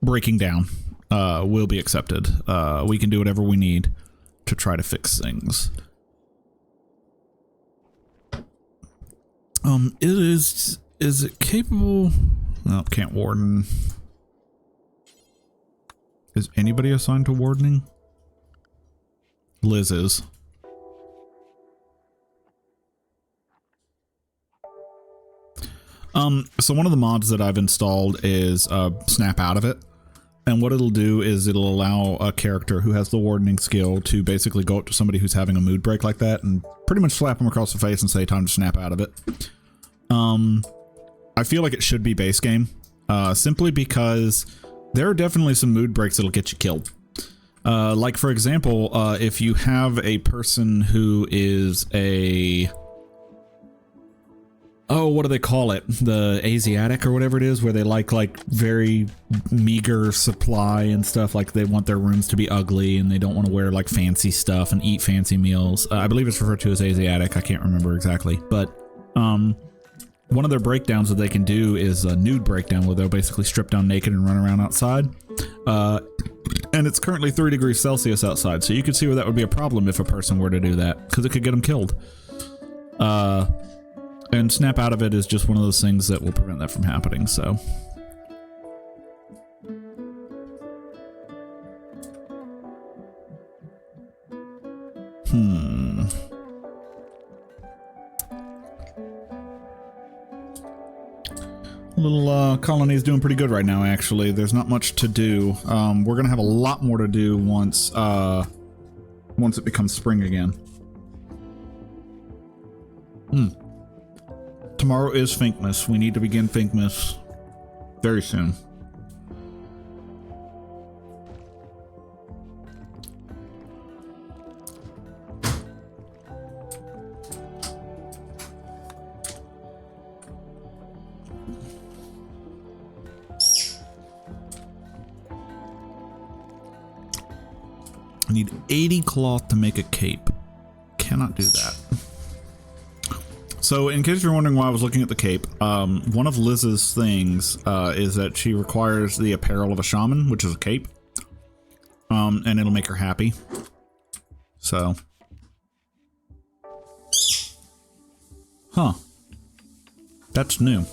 breaking down will be accepted. We can do whatever we need to try to fix things. Is it capable? No, can't warden. Is anybody assigned to wardening? Liz is. So one of the mods that I've installed is snap out of it. And what it'll do is it'll allow a character who has the wardening skill to basically go up to somebody who's having a mood break like that and pretty much slap them across the face and say time to snap out of it. I feel like it should be base game, simply because there are definitely some mood breaks that'll get you killed. Like for example, if you have a person who is a oh, what do they call it? The Asiatic or whatever it is, where they like very meager supply and stuff. Like they want their rooms to be ugly and they don't want to wear like fancy stuff and eat fancy meals. I believe it's referred to as Asiatic. I can't remember exactly, but one of their breakdowns that they can do is a nude breakdown where they'll basically strip down naked and run around outside. And it's currently 3 degrees Celsius outside, so you could see where that would be a problem if a person were to do that, because it could get them killed. And snap out of it is just one of those things that will prevent that from happening, so. Little colony's doing pretty good right now, actually. There's not much to do. We're gonna have a lot more to do once it becomes spring again. Tomorrow is Finkmas. We need to begin Finkmas very soon. I need 80 cloth to make a cape. Cannot do that. So, in case you're wondering why I was looking at the cape, one of Liz's things is that she requires the apparel of a shaman, which is a cape, and it'll make her happy. So, huh? That's new.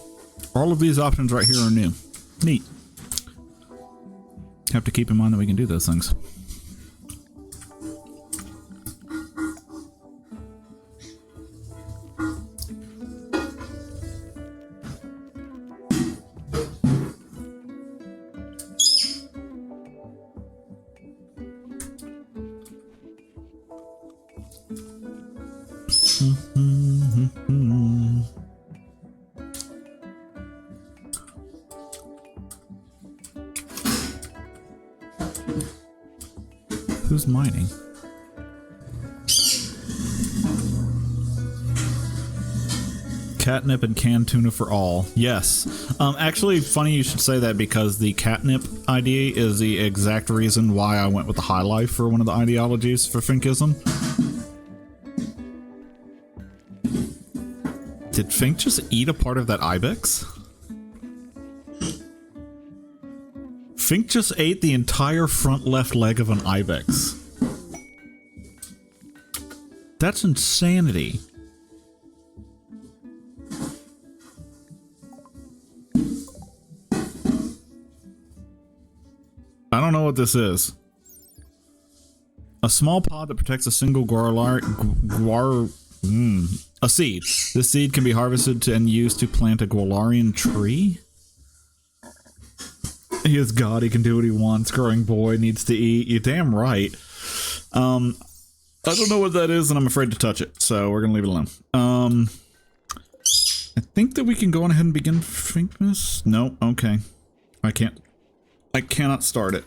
All of these options right here are new. Neat. Have to keep in mind that we can do those things. Who's mining? Catnip and canned tuna for all. Yes. Actually, funny you should say that, because the catnip idea is the exact reason why I went with the high life for one of the ideologies for Finkism. Did Fink just eat a part of that ibex? Fink just ate the entire front left leg of an ibex. That's insanity. I don't know what this is. A small pod that protects a single a seed. This seed can be harvested and used to plant a Gualarian tree. He is God, he can do what he wants. Growing boy needs to eat. You're damn right. I don't know what that is, and I'm afraid to touch it, so we're gonna leave it alone. I think that we can go on ahead and begin Finkmas. No, okay. I cannot start it.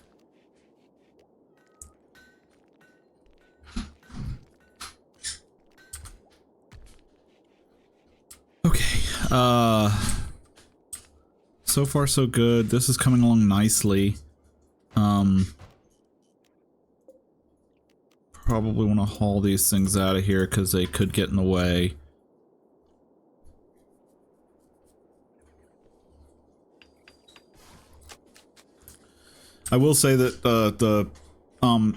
Okay, so far so good. This is coming along nicely. Probably want to haul these things out of here because they could get in the way. I will say that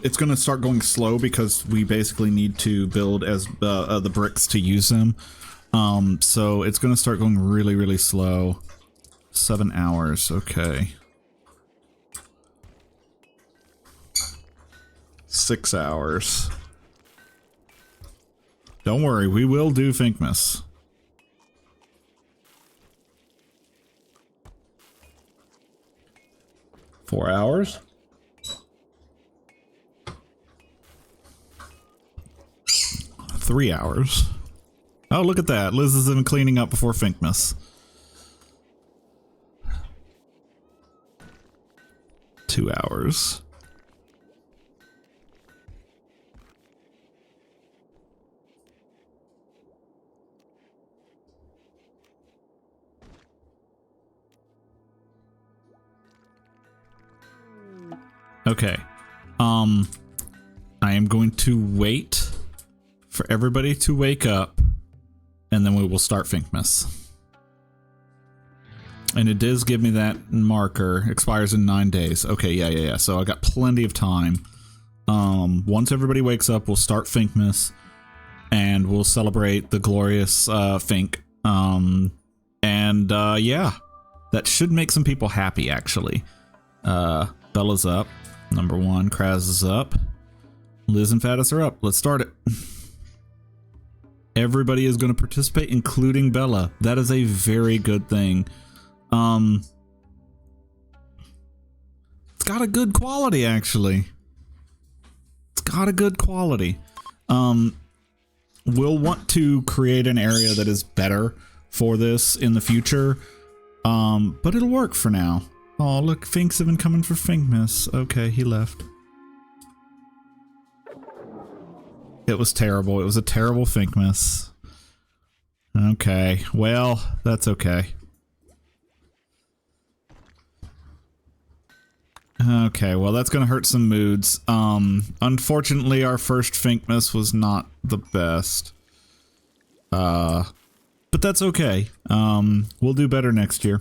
it's going to start going slow because we basically need to build as the bricks to use them. So it's going to start going really, really slow. 7 hours, okay. 6 hours. Don't worry, we will do Finkmas. Four hours? 3 hours. Oh, look at that. Liz is even cleaning up before Finkmas. 2 hours. Okay. I am going to wait for everybody to wake up, and then we will start Finkmas. And it does give me that marker. Expires in 9 days. Okay, yeah. So I got plenty of time. Once everybody wakes up, we'll start Finkmas, and we'll celebrate the glorious Fink. Yeah, that should make some people happy, actually. Bella's up. Number 1. Kraz is up. Liz and Faddis are up. Let's start it. Everybody is going to participate, including Bella. That is a very good thing. It's got a good quality, actually. It's got a good quality. We'll want to create an area that is better for this in the future. But it'll work for now. Oh, look, Fink's have been coming for Finkmas. Okay, he left. It was terrible. It was a terrible Finkmas. Okay, well, that's okay. Okay, well, that's gonna hurt some moods. Unfortunately, our first Finkmas was not the best. But that's okay. We'll do better next year.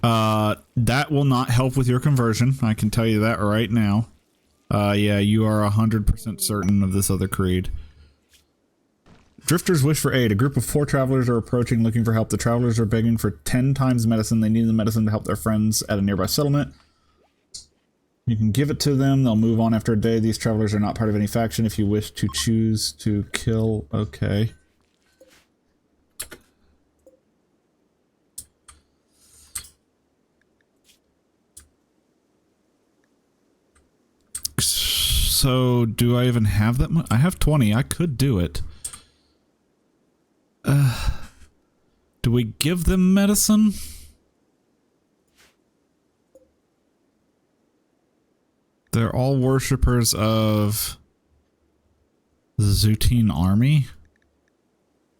That will not help with your conversion. I can tell you that right now. Yeah, you are 100% certain of this other creed. Drifters wish for aid. A group of 4 travelers are approaching looking for help. The travelers are begging for 10 times medicine. They need the medicine to help their friends at a nearby settlement. You can give it to them. They'll move on after a day. These travelers are not part of any faction. If you wish to choose to kill... Okay. So, do I even have that much? I have 20. I could do it. Do we give them medicine? They're all worshippers of the Zutine army.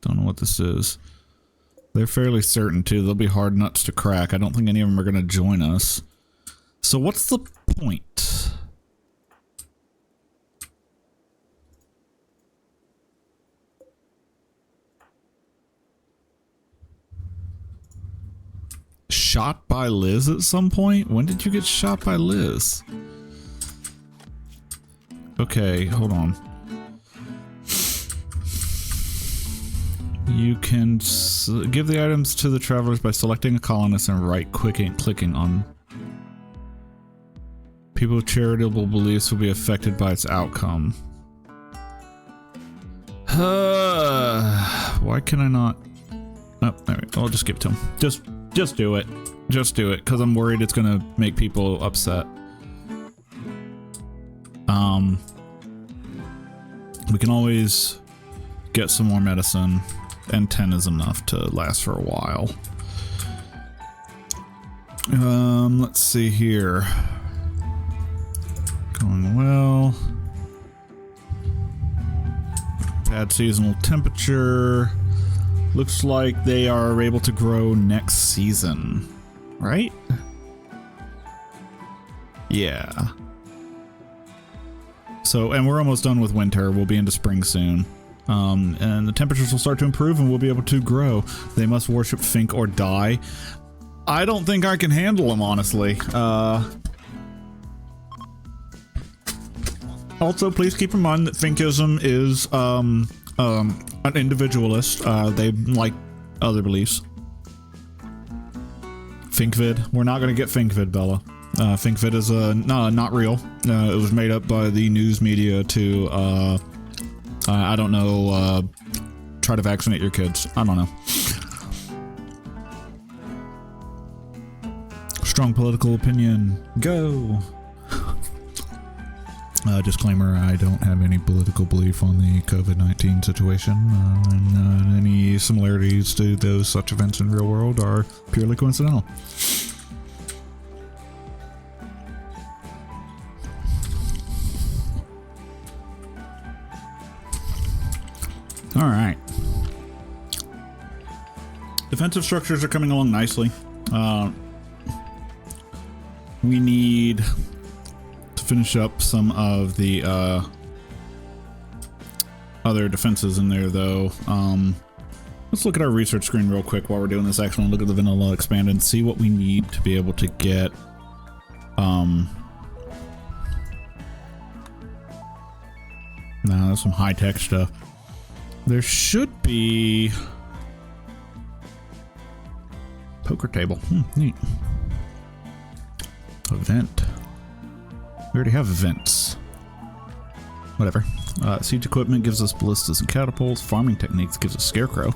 Don't know what this is. They're fairly certain too. They'll be hard nuts to crack. I don't think any of them are going to join us. So what's the point? Shot by Liz at some point? When did you get shot by Liz? Okay, hold on. You can give the items to the travelers by selecting a colonist and clicking on. People with charitable beliefs will be affected by its outcome. Why can I not? Oh, there we go. I'll just give it to him. Just do it. Just do it, because I'm worried it's gonna make people upset. We can always get some more medicine, and 10 is enough to last for a while. Let's see here. Going well. Bad seasonal temperature. Looks like they are able to grow next season, right? Yeah. So, and we're almost done with winter. We'll be into spring soon. And the temperatures will start to improve and we'll be able to grow. They must worship Fink or die. I don't think I can handle them, honestly. Also, please keep in mind that Finkism is an individualist. They like other beliefs. Finkvid. We're not going to get Finkvid, Bella. Finkvid is not real. It was made up by the news media to, I don't know, try to vaccinate your kids. I don't know. Strong political opinion. Go! Disclaimer, I don't have any political belief on the COVID-19 situation, and any similarities to those such events in real world are purely coincidental. Alright. Defensive structures are coming along nicely. We need to finish up some of the other defenses in there, though. Let's look at our research screen real quick while we're doing this. Actually, look at the vanilla expanded and see what we need to be able to get. No, that's some high-tech stuff. There should be poker table. Neat. Event. We already have events. Whatever. Siege equipment gives us ballistas and catapults. Farming techniques gives us scarecrow.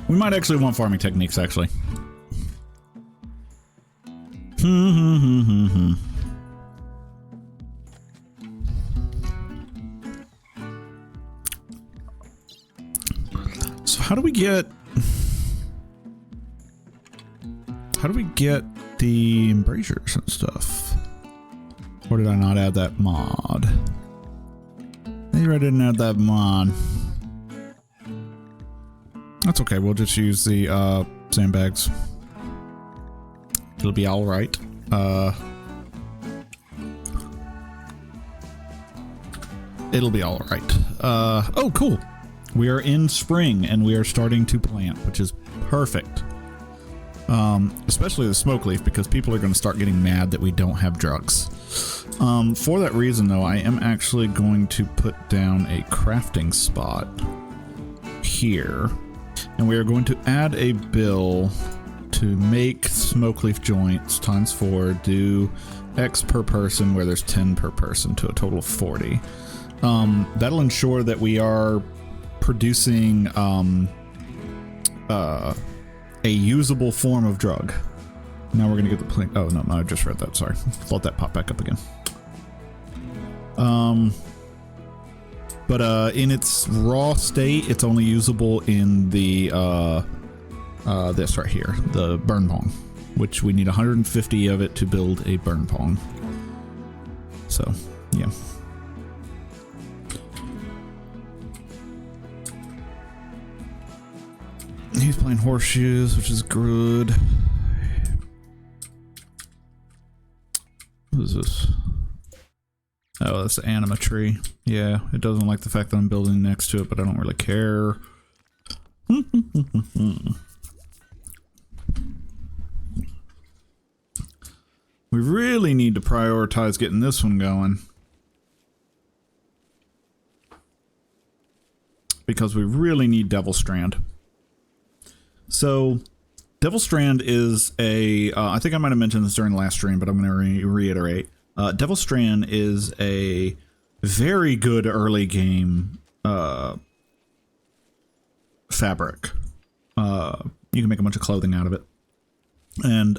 We might actually want farming techniques, actually. So how do we get the embrasures and stuff? Or did I not add that mod? Maybe I didn't add that mod. That's okay, we'll just use the sandbags. It'll be alright. It'll be alright. Oh, cool. We are in spring and we are starting to plant, which is perfect. Especially the smoke leaf, because people are going to start getting mad that we don't have drugs. For that reason, though, I am actually going to put down a crafting spot here. And we are going to add a bill to make smoke leaf joints times 4 do X per person, where there's 10 per person, to a total of 40. That'll ensure that we are producing a usable form of drug. Now we're gonna get the plane. Oh no, I just read that. Sorry, let that pop back up again. But in its raw state, it's only usable in the this right here, the burn pong, which we need 150 of it to build a burn pong. So yeah. He's playing horseshoes, which is good. What is this? Oh, that's the anima tree. Yeah, it doesn't like the fact that I'm building next to it, but I don't really care. We really need to prioritize getting this one going, because we really need Devil Strand. So, Devil Strand is a, I think I might have mentioned this during the last stream, but I'm going to reiterate. Devil Strand is a very good early game fabric. You can make a bunch of clothing out of it. And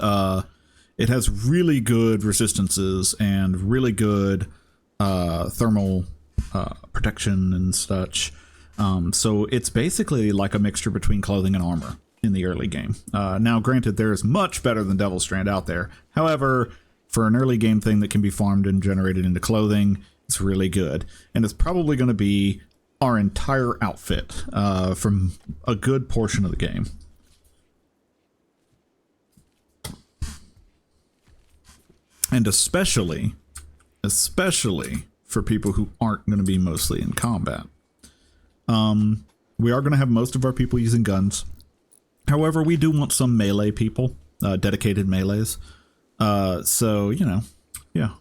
it has really good resistances and really good thermal protection and such. So it's basically like a mixture between clothing and armor in the early game. Now, granted, there is much better than Devil Strand out there. However, for an early game thing that can be farmed and generated into clothing, it's really good. And it's probably going to be our entire outfit from a good portion of the game. And especially for people who aren't going to be mostly in combat. We are going to have most of our people using guns. However, we do want some melee people, dedicated melees. So, you know, yeah,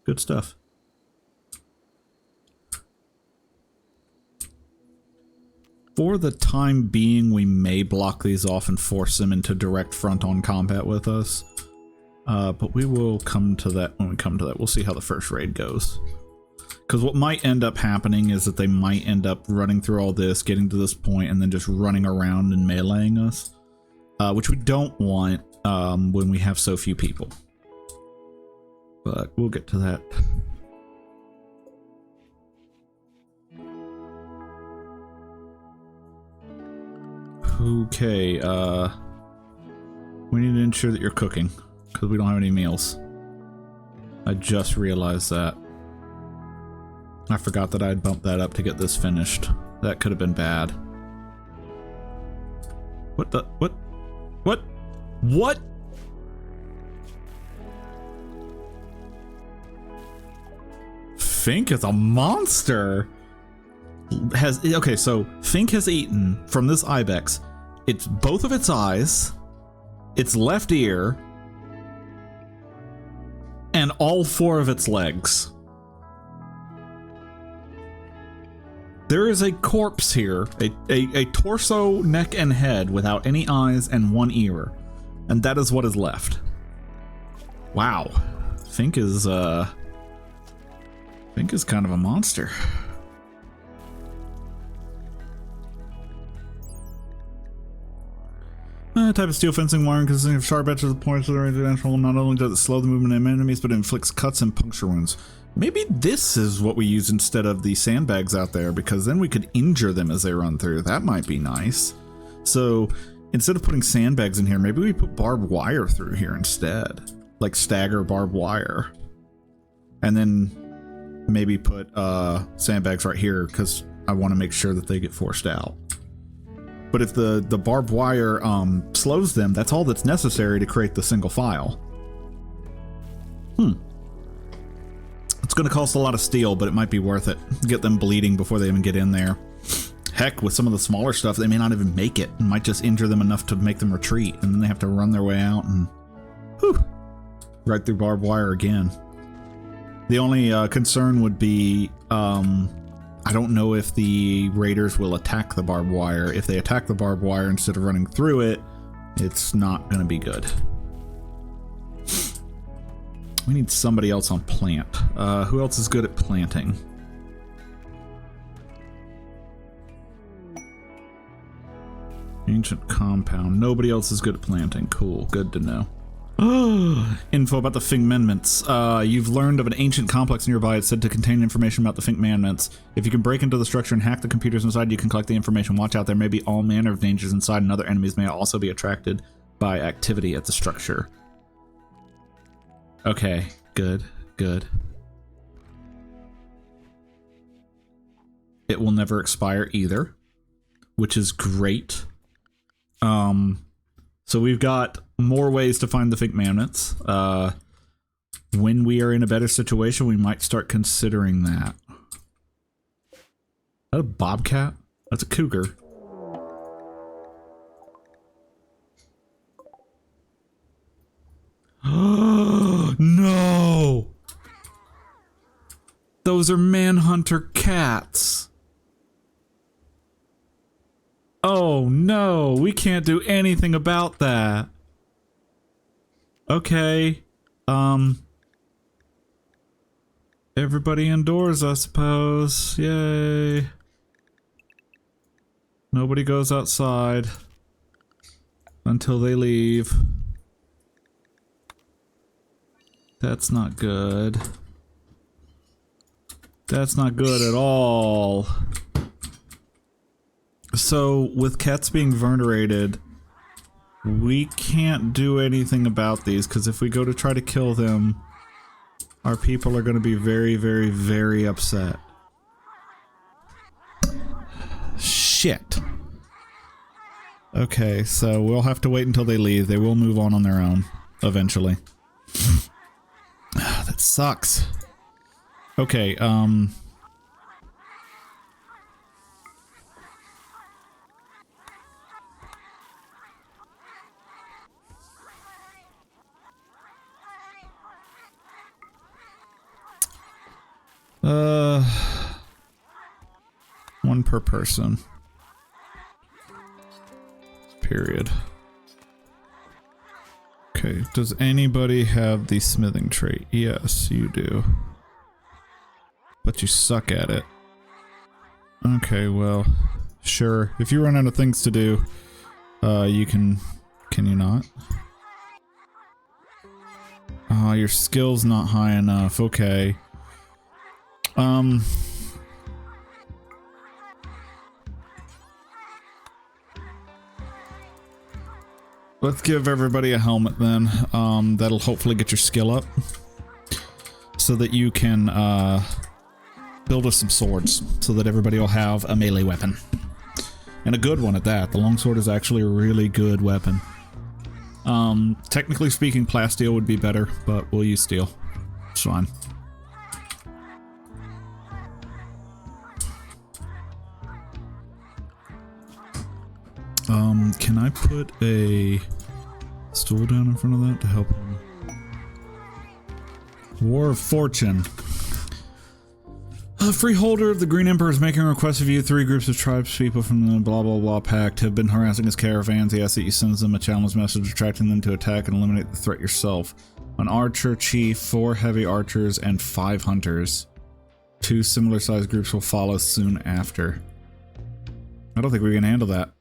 good stuff. For the time being, we may block these off and force them into direct front-on combat with us. But we will come to that when we come to that. We'll see how the first raid goes. Because what might end up happening is that they might end up running through all this, getting to this point, and then just running around and meleeing us. Which we don't want when we have so few people. But we'll get to that. Okay, we need to ensure that you're cooking, because we don't have any meals. I just realized that. I forgot that I'd bumped that up to get this finished. That could have been bad. What the? What? What? What? Fink is a monster. Okay, so Fink has eaten from this ibex. It's both of its eyes, its left ear, and all 4 of its legs. There is a corpse here, a torso, neck, and head without any eyes and 1 ear. And that is what is left. Wow. Fink is kind of a monster. Type of steel fencing wiring consisting of sharp edges of points of the residential. Not only does it slow the movement of enemies, but it inflicts cuts and puncture wounds. Maybe this is what we use instead of the sandbags out there, because then we could injure them as they run through. That might be nice. So instead of putting sandbags in here, maybe we put barbed wire through here instead. Like stagger barbed wire. And then maybe put sandbags right here, because I want to make sure that they get forced out. But if the barbed wire slows them, that's all that's necessary to create the single file. It's going to cost a lot of steel, but it might be worth it. Get them bleeding before they even get in there. Heck, with some of the smaller stuff, they may not even make it. It might just injure them enough to make them retreat, and then they have to run their way out and right through barbed wire again. The only concern would be I don't know if the raiders will attack the barbed wire. If they attack the barbed wire instead of running through it, it's not going to be good. We need somebody else on plant. Who else is good at planting? Ancient compound. Nobody else is good at planting. Cool. Good to know. Info about the Fink Manments. You've learned of an ancient complex nearby. It's said to contain information about the Fink Manments. If you can break into the structure and hack the computers inside, you can collect the information. Watch out, there may be all manner of dangers inside, and other enemies may also be attracted by activity at the structure. Okay, good. It will never expire either, which is great. So we've got more ways to find the Fink Manments. When we are in a better situation, we might start considering that. Is that a bobcat? That's a cougar. No! Those are manhunter cats. Oh no, we can't do anything about that. Okay. Everybody indoors, I suppose. Yay. Nobody goes outside until they leave. That's not good. That's not good at all. So, with cats being venerated, we can't do anything about these, because if we go to try to kill them, our people are going to be very, very, very upset. Shit. Okay, so we'll have to wait until they leave. They will move on their own, eventually. That sucks. Okay, one per person. Period. Okay, does anybody have the smithing trait? Yes, you do. But you suck at it. Okay, well, sure. If you run out of things to do, you can you not? Your skill's not high enough. Okay. Let's give everybody a helmet then. That'll hopefully get your skill up. So that you can, build us some swords. So that everybody will have a melee weapon. And a good one at that. The longsword is actually a really good weapon. Technically speaking, plasteel would be better, but we'll use steel. It's fine. Can I put a stool down in front of that to help him? War of Fortune. A freeholder of the Green Emperor is making a request of you. 3 groups of tribespeople from the blah blah blah pact have been harassing his caravans. He asks that you send them a challenge message attracting them to attack and eliminate the threat yourself. An archer chief, 4 heavy archers, and 5 hunters. 2 similar sized groups will follow soon after. I don't think we can handle that.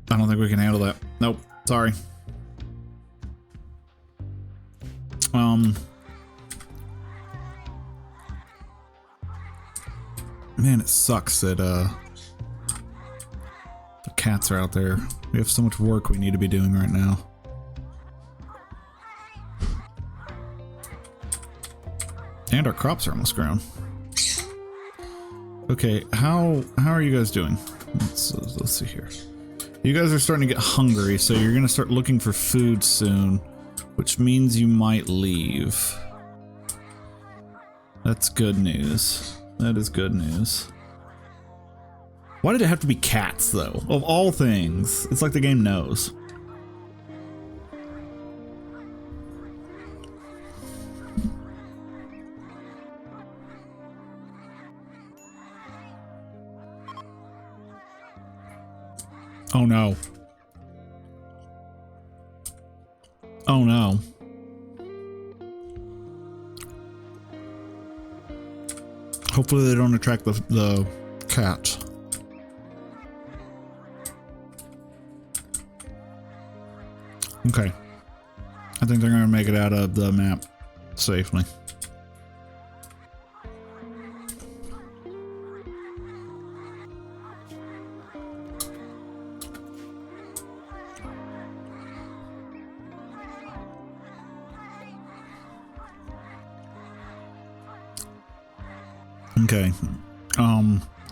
I don't think we can handle that. Nope. Sorry. Man, it sucks that, the cats are out there. We have so much work we need to be doing right now. And our crops are almost grown. Okay, how are you guys doing? Let's see here. You guys are starting to get hungry, so you're gonna start looking for food soon, which means you might leave. That's good news. That is good news. Why did it have to be cats, though? Of all things. It's like the game knows. Oh no. Oh no. Hopefully they don't attract the cat. Okay. I think they're gonna make it out of the map safely. Okay.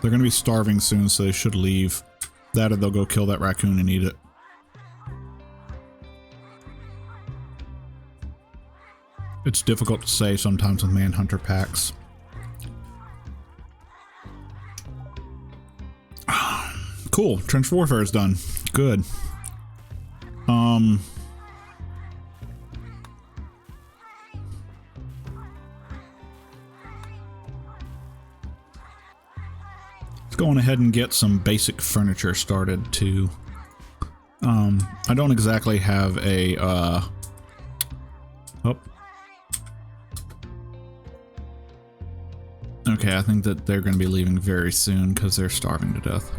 They're gonna be starving soon, so they should leave. That or they'll go kill that raccoon and eat it. It's difficult to say sometimes with manhunter packs. Cool. Trench warfare is done. Good. Let's go on ahead and get some basic furniture started too. I don't exactly have a, oh. Okay, I think that they're going to be leaving very soon because they're starving to death.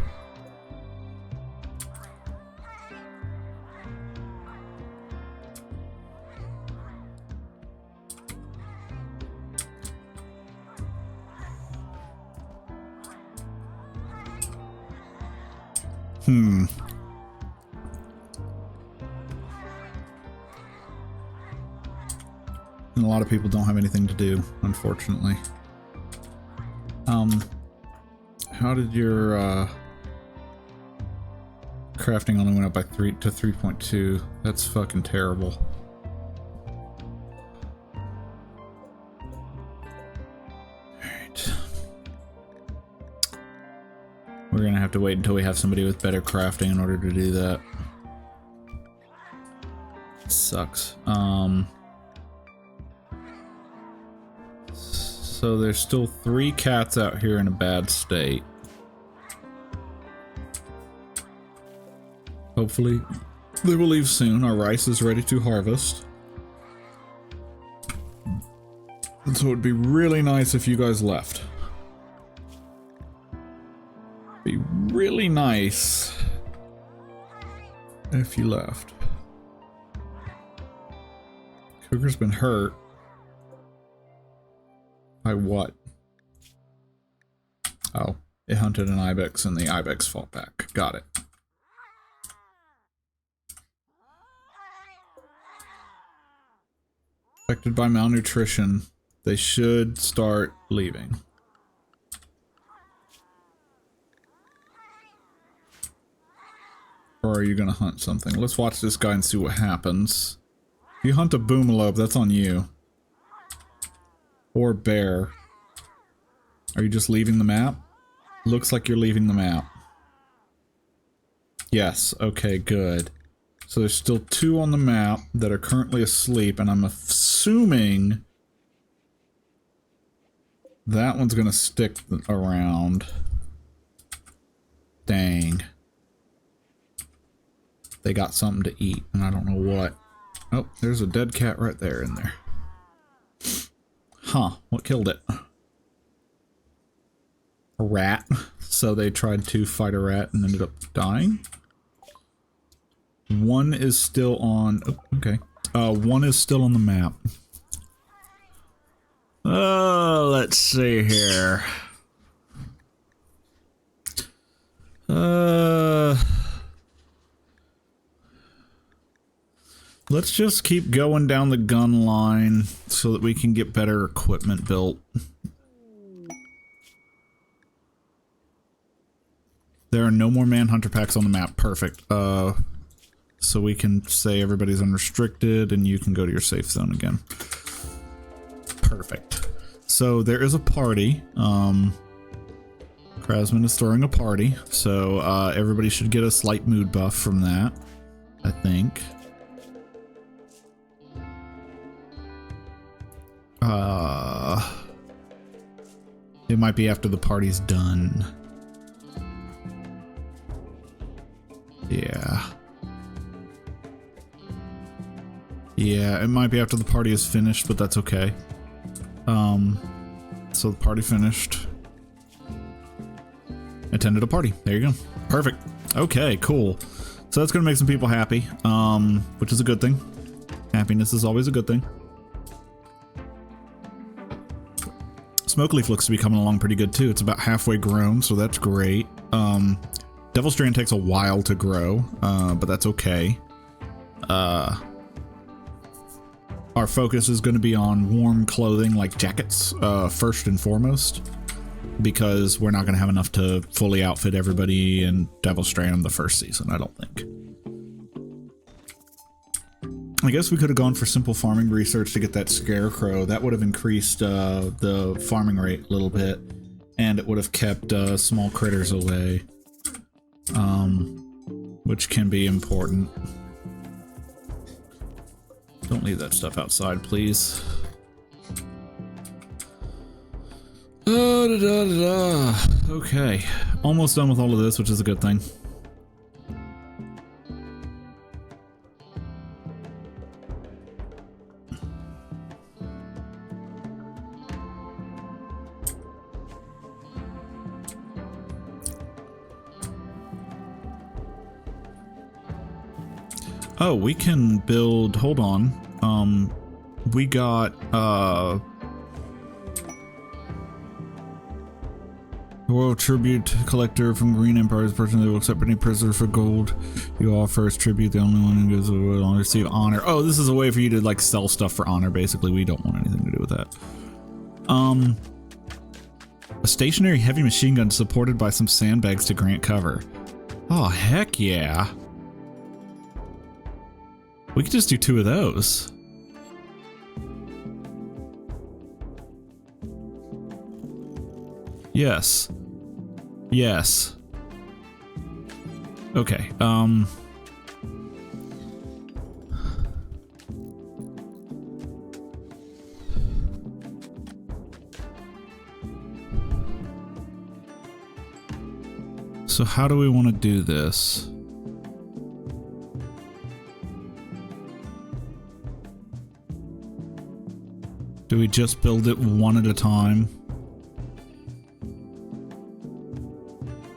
And a lot of people don't have anything to do, unfortunately. How did your crafting only went up by 3 to 3.2? That's fucking terrible. Alright. We're gonna have to wait until we have somebody with better crafting in order to do that. It sucks. So there's still 3 cats out here in a bad state. Hopefully they will leave soon. Our rice is ready to harvest. And so it'd be really nice if you guys left. Be really nice if you left. Cougar's been hurt. By what? Oh, it hunted an ibex and the ibex fought back. Got it. Affected by malnutrition. They should start leaving. Or are you gonna hunt something? Let's watch this guy and see what happens. If you hunt a boomalope, that's on you. Or bear. Are you just leaving the map? Looks like you're leaving the map. Yes, okay, good. So there's still 2 on the map that are currently asleep, and I'm assuming that one's gonna stick around. Dang. They got something to eat, and I don't know what. Oh, there's a dead cat right there in there. Huh, what killed it? A rat. So they tried to fight a rat and ended up dying. One is still on... Oh, okay. One is still on the map. Oh, let's see here. Let's just keep going down the gun line so that we can get better equipment built. There are no more Manhunter packs on the map. Perfect. So we can say everybody's unrestricted and you can go to your safe zone again. Perfect. So there is a party. Krasman is throwing a party, so everybody should get a slight mood buff from that, I think. It might be after the party's done. Yeah. Yeah, it might be after the party is finished, but that's okay. So the party finished. Attended a party. There you go. Perfect. Okay, cool. So that's gonna make some people happy, which is a good thing. Happiness is always a good thing. Smoke Leaf looks to be coming along pretty good too. It's about halfway grown, so that's great. Devil Strand takes a while to grow, but that's okay. Our focus is going to be on warm clothing like jackets, first and foremost, because we're not going to have enough to fully outfit everybody in Devil Strand the first season, I don't think. I guess we could have gone for simple farming research to get that scarecrow. That would have increased the farming rate a little bit, and it would have kept small critters away, which can be important. Don't leave that stuff outside, please. Okay, almost done with all of this, which is a good thing. Oh, we can build, hold on. We got, Royal Tribute Collector from Green Empire's person that will accept any prisoner for gold you offer as tribute. The only one who gives will receive honor. Oh, this is a way for you to, like, sell stuff for honor, basically. We don't want anything to do with that. A stationary heavy machine gun supported by some sandbags to grant cover. Oh, heck yeah. We could just do 2 of those. Yes. Yes. Okay, so how do we want to do this? Do we just build it one at a time?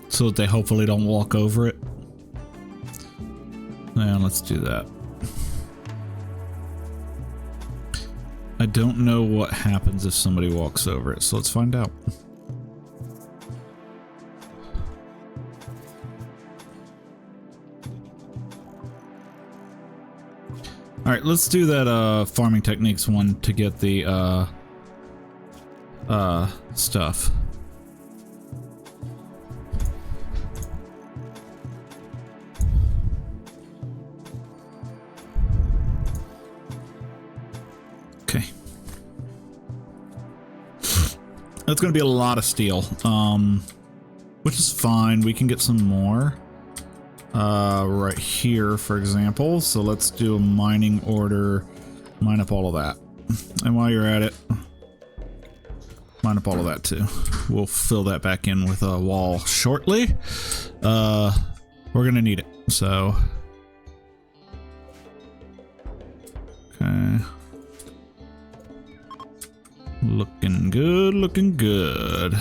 So that they hopefully don't walk over it? Yeah, let's do that. I don't know what happens if somebody walks over it, so let's find out. Alright, let's do that farming techniques one to get the stuff. Okay. That's going to be a lot of steel, which is fine. We can get some more right here, for example. So let's do a mining order. Mine up all of that. And while you're at it, mine up all of that too. We'll fill that back in with a wall shortly. We're going to need it. So, okay. Looking good, looking good.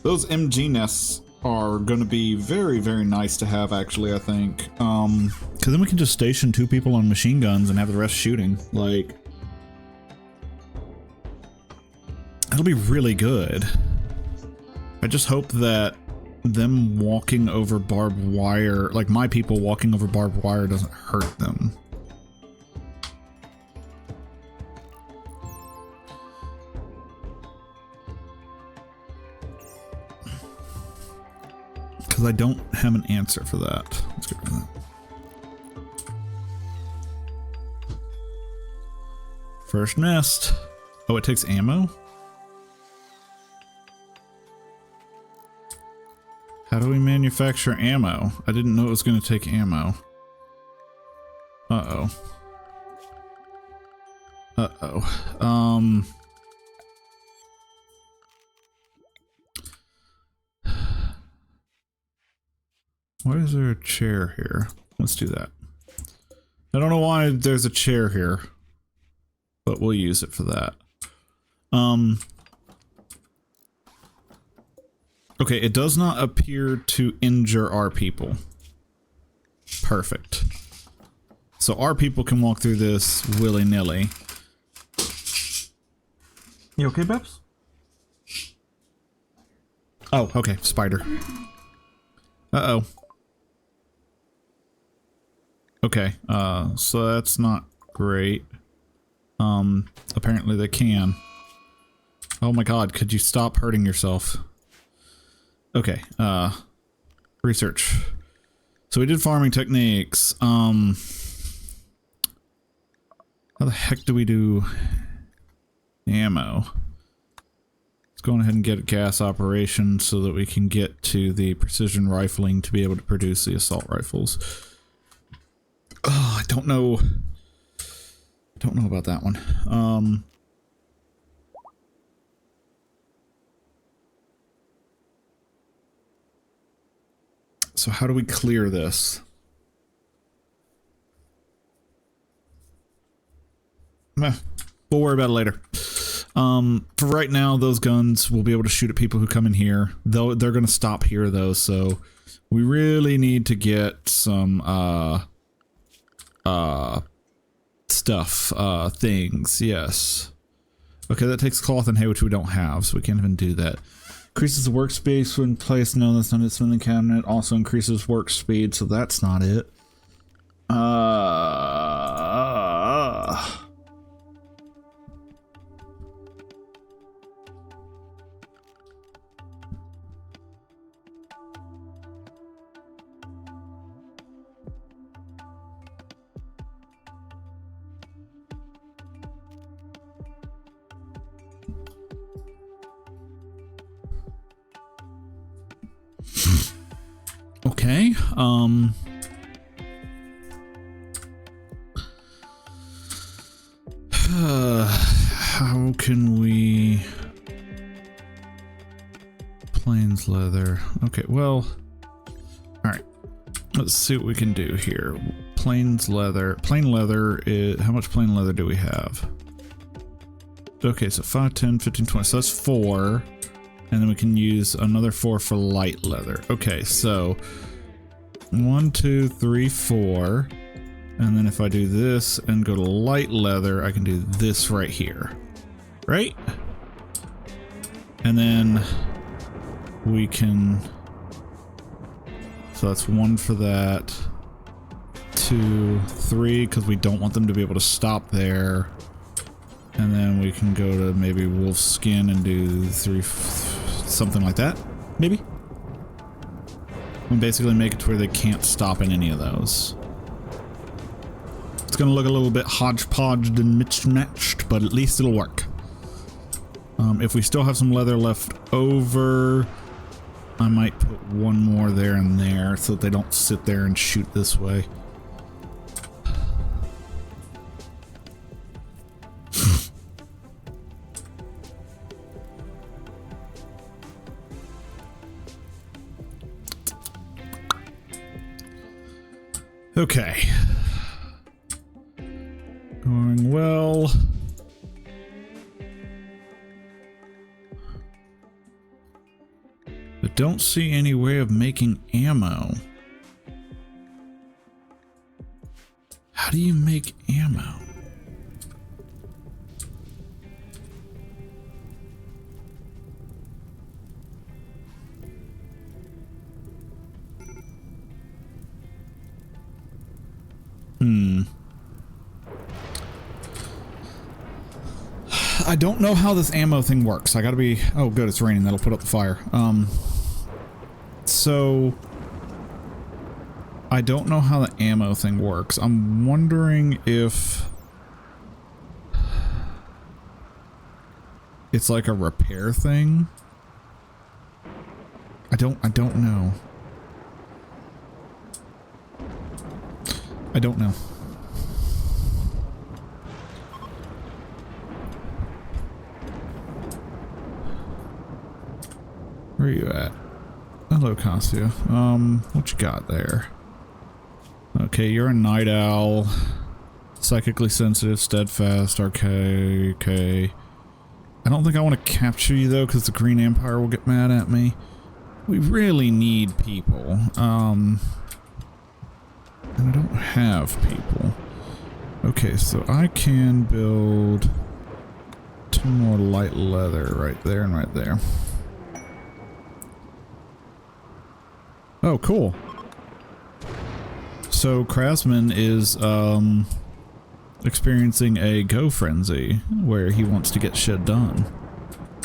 Those MG nests are going to be very, very nice to have, actually, I think. Because then we can just station 2 people on machine guns and have the rest shooting. Like, that'll be really good. I just hope that them walking over barbed wire, like my people walking over barbed wire, doesn't hurt them. Because I don't have an answer for that. Let's get rid of that. First nest. Oh, it takes ammo? How do we manufacture ammo? I didn't know it was going to take ammo. Uh-oh. Uh-oh. Why is there a chair here? Let's do that. I don't know why there's a chair here, but we'll use it for that. Okay, it does not appear to injure our people. Perfect. So our people can walk through this willy-nilly. You okay, Babs? Oh, okay, spider. Uh-oh. Okay, so that's not great. Apparently they can. Oh my god, could you stop hurting yourself? Okay, research. So we did farming techniques. How the heck do we do ammo? Let's go ahead and get a gas operation so that we can get to the precision rifling to be able to produce the assault rifles. Oh, I don't know. I don't know about that one. So how do we clear this? We'll worry about it later. For right now, those guns will be able to shoot at people who come in here. They're going to stop here, though, so we really need to get some things, yes. Okay, that takes cloth and hay, which we don't have, so we can't even do that. Increases the workspace when placed. No, that's not it. Spinning cabinet also increases work speed, so that's not it. Okay, how can we... Plains leather. Okay, well, alright. Let's see what we can do here. Plains leather. Plain leather is... How much plain leather do we have? Okay, so 5, 10, 15, 20. So that's 4. And then we can use another 4 for light leather. Okay, so 1, 2, 3, 4. And then if I do this and go to light leather, I can do this right here. Right? And then we can... So that's 1 for that. 2, 3, because we don't want them to be able to stop there. And then we can go to maybe wolf skin and do 3, something like that, maybe? And basically make it to where they can't stop in any of those. It's gonna look a little bit hodgepodged and mismatched, but at least it'll work. If we still have some leather left over, I might put one more there and there so that they don't sit there and shoot this way. Okay. Going well. I don't see any way of making ammo. How do you make ammo? I don't know how this ammo thing works. I gotta be... Oh, good, it's raining. That'll put up the fire. So... I don't know how the ammo thing works. I'm wondering if... it's like a repair thing? I don't know. I don't know. Where are you at? Hello, Cassia. What you got there? Okay, you're a night owl. Psychically sensitive, steadfast, okay. I don't think I want to capture you, though, because the Green Empire will get mad at me. We really need people. And I don't have people. Okay, so I can build 2 more light leather right there and right there. Oh, cool. So Craftsman is experiencing a go frenzy where he wants to get shit done,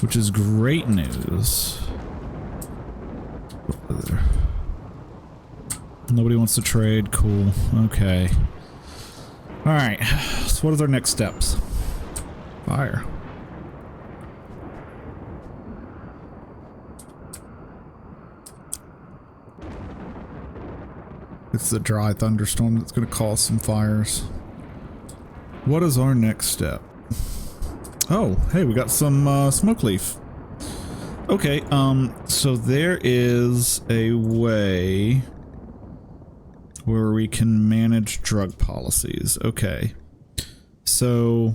which is great news. Nobody wants to trade. Cool. Okay. All right. So what are our next steps? Fire. It's the dry thunderstorm that's going to cause some fires. What is our next step? Oh, hey, we got some smoke leaf. Okay, so there is a way where we can manage drug policies. Okay. So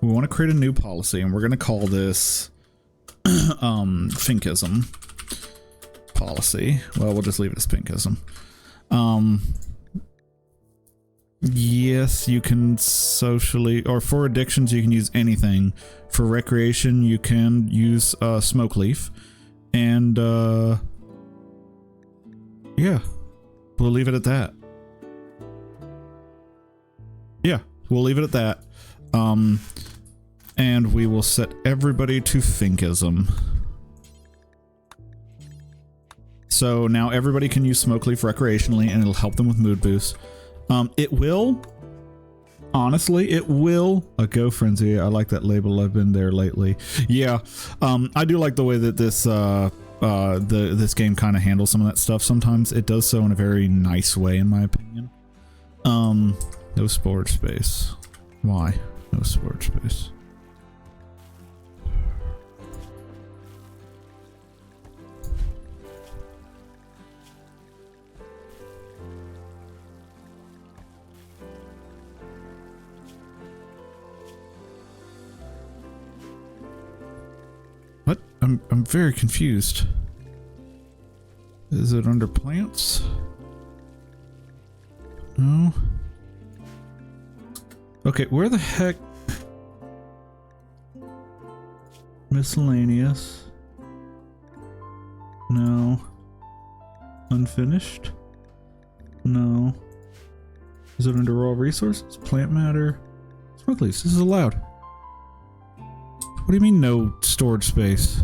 we want to create a new policy, and we're going to call this Finkism policy. Well, we'll just leave it as Finkism. Yes, you can socially, or for addictions, you can use anything. For recreation, you can use smoke leaf, and yeah, we'll leave it at that. Yeah, we'll leave it at that. And we will set everybody to Finkism. So now everybody can use smoke leaf recreationally, and it'll help them with mood boosts. It will, honestly, it will. A go frenzy. I like that label. I've been there lately. Yeah, I do like the way that this this game kind of handles some of that stuff. Sometimes it does so in a very nice way, in my opinion. No storage space. Why? No storage space. What? I'm very confused. Is it under plants? No. Okay, where the heck? Miscellaneous. No. Unfinished? No. Is it under raw resources? Plant matter? Smoke leaves. This is allowed. What do you mean no storage space?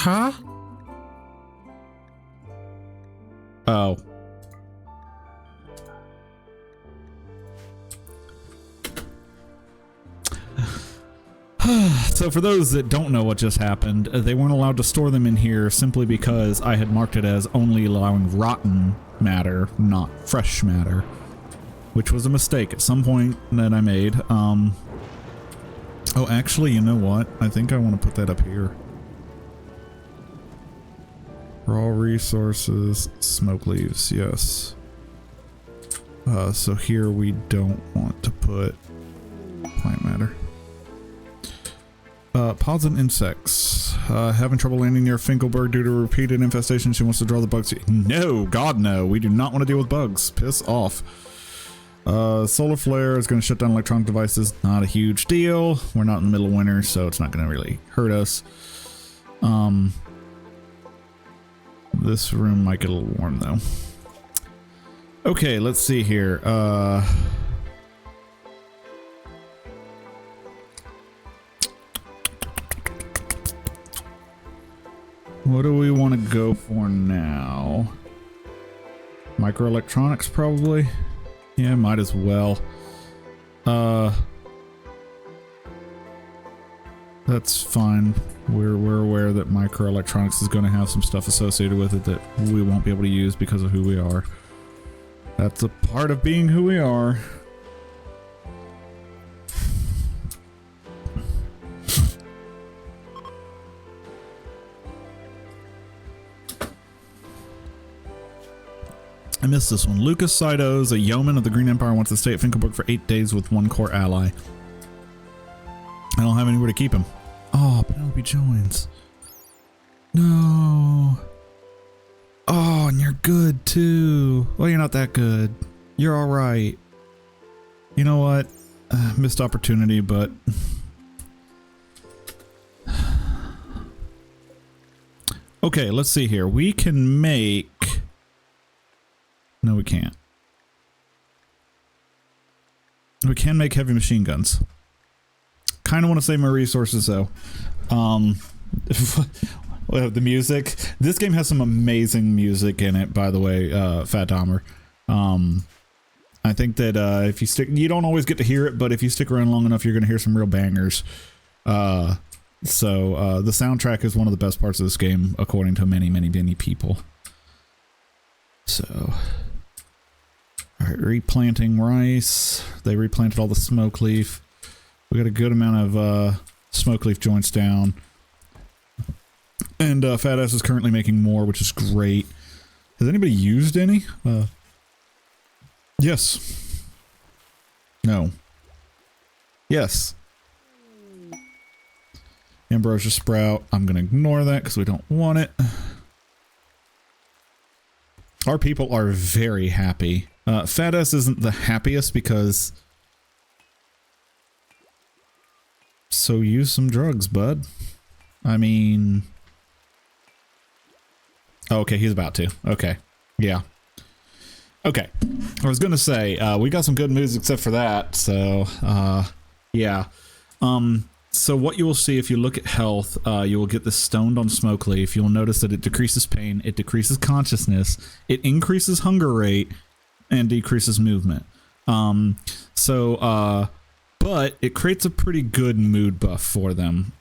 Huh? Oh. So for those that don't know what just happened, they weren't allowed to store them in here simply because I had marked it as only allowing rotten matter, not fresh matter, which was a mistake at some point that I made. Oh, actually, you know what? I think I want to put that up here. Raw resources, smoke leaves, yes. So here we don't want to put plant matter. Pods and insects. Having trouble landing near Finkelberg due to repeated infestation. She wants to draw the bugs. No, God no. We do not want to deal with bugs. Piss off. Solar flare is going to shut down electronic devices. Not a huge deal. We're not in the middle of winter, so it's not going to really hurt us. This room might get a little warm though. Okay, let's see here. What do we want to go for now? Microelectronics, probably. Yeah, might as well. That's fine. We're aware that microelectronics is going to have some stuff associated with it that we won't be able to use because of who we are. That's a part of being who we are. I missed this one. Lucas Sidos, a yeoman of the Green Empire, wants to stay at Finkelberg for 8 days with one core ally. I don't have anywhere to keep him. Oh, Penelope joins. No. Oh, and you're good too. Well, you're not that good. You're all right. You know what? Missed opportunity, but... Okay, let's see here. We can make... No, we can't. We can make heavy machine guns. Kind of want to save my resources though. The music. This game has some amazing music in it, by the way, Fat Dahmer. I think that if you stick, you don't always get to hear it, but if you stick around long enough, you're going to hear some real bangers. The soundtrack is one of the best parts of this game, according to many people. So... Alright, replanting rice. They replanted all the smoke leaf. We got a good amount of smoke leaf joints down. And Fat Ass is currently making more, which is great. Has anybody used any? Yes. No. Yes. Ambrosia sprout. I'm going to ignore that because we don't want it. Our people are very happy. Fat Ass isn't the happiest because... So use some drugs, bud. I mean... Oh, okay, he's about to. Okay. Yeah. Okay. I was gonna say, we got some good moves except for that, so, yeah. So what you will see if you look at health, you will get this stoned on smoke leaf. You'll notice that it decreases pain, it decreases consciousness, it increases hunger rate, and decreases movement. But it creates a pretty good mood buff for them.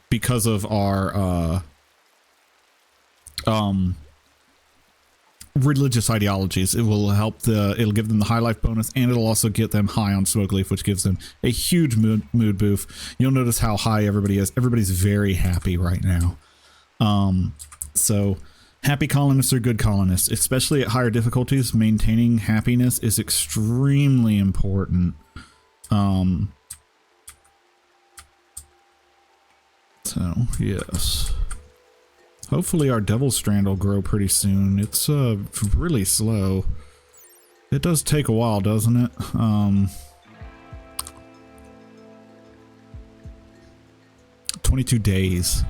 Because of our, religious ideologies. It will help it'll give them the high life bonus, and it'll also get them high on smoke leaf, which gives them a huge mood boost. You'll notice how high everybody is. Everybody's very happy right now. So happy colonists are good colonists, especially at higher difficulties. Maintaining happiness is extremely important. So yes. Hopefully our Devil Strand will grow pretty soon. It's really slow. It does take a while, doesn't it? 22 days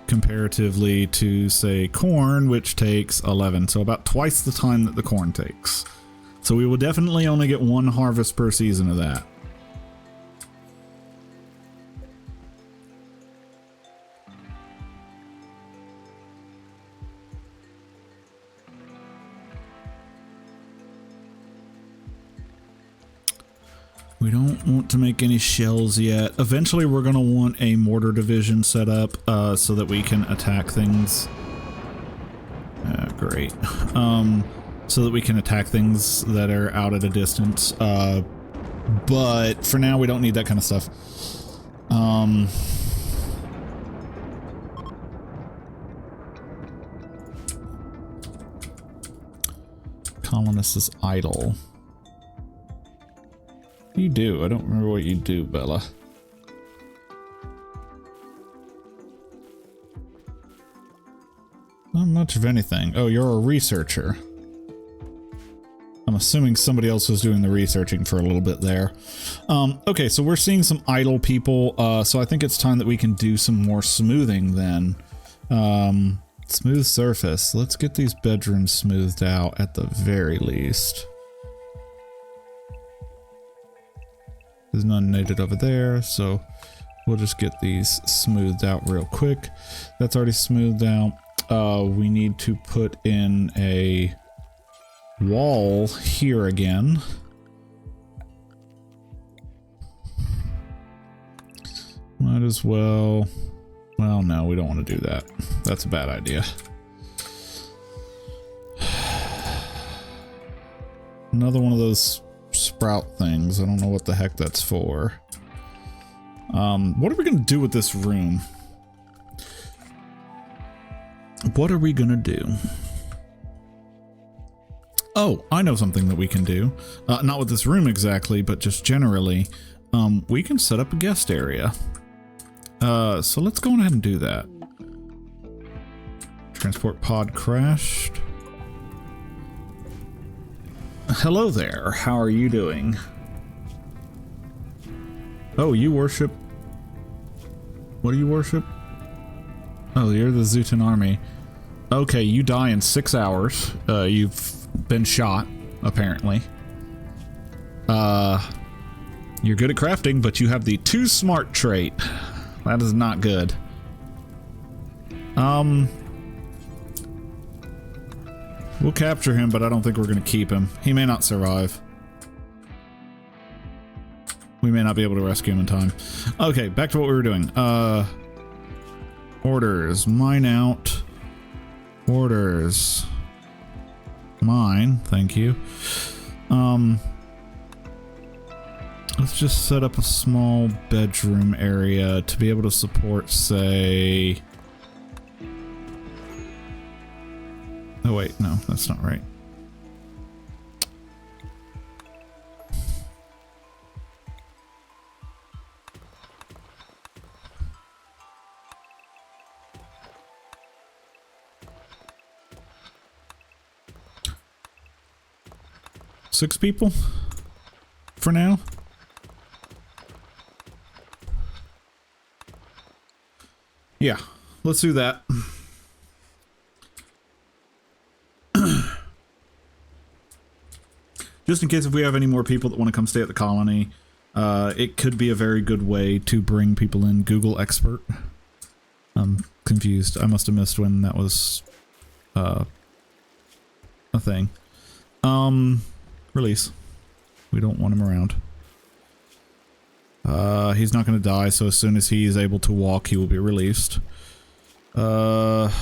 comparatively to, say, corn, which takes 11. So about twice the time that the corn takes. So we will definitely only get one harvest per season of that. We don't want to make any shells yet. Eventually, we're going to want a mortar division set up so that we can attack things. Great. So that we can attack things that are out at a distance. But for now, we don't need that kind of stuff. Colonist is idle. What do you do? I don't remember what you do, Bella. Not much of anything. Oh, you're a researcher. I'm assuming somebody else was doing the researching for a little bit there. Okay, so we're seeing some idle people, so I think it's time that we can do some more smoothing then. Smooth surface. Let's get these bedrooms smoothed out at the very least. There's none needed over there, so we'll just get these smoothed out real quick. That's already smoothed out. We need to put in a wall here again. Might as well. Well, no, we don't want to do that. That's a bad idea. Another one of those sprout things. I don't know what the heck that's for. What are we going to do with this room? What are we going to do? Oh, I know something that we can do. Not with this room exactly, but just generally. We can set up a guest area. So let's go ahead and do that. Transport pod crashed. Hello there. How are you doing? Oh, you worship... What do you worship? Oh, you're the Zutan army. Okay, you die in 6 hours. You've been shot, apparently. You're good at crafting, but you have the too smart trait. That is not good. We'll capture him, but I don't think we're going to keep him. He may not survive. We may not be able to rescue him in time. Okay, back to what we were doing. Orders. Mine out. Orders. Mine. Thank you. Let's just set up a small bedroom area to be able to support, say... Oh wait, no, that's not right. Six people? For now? Yeah, let's do that. Just in case if we have any more people that want to come stay at the colony, it could be a very good way to bring people in. Google expert. I'm confused. I must have missed when that was a thing. Release. We don't want him around. He's not going to die, so as soon as he is able to walk, he will be released.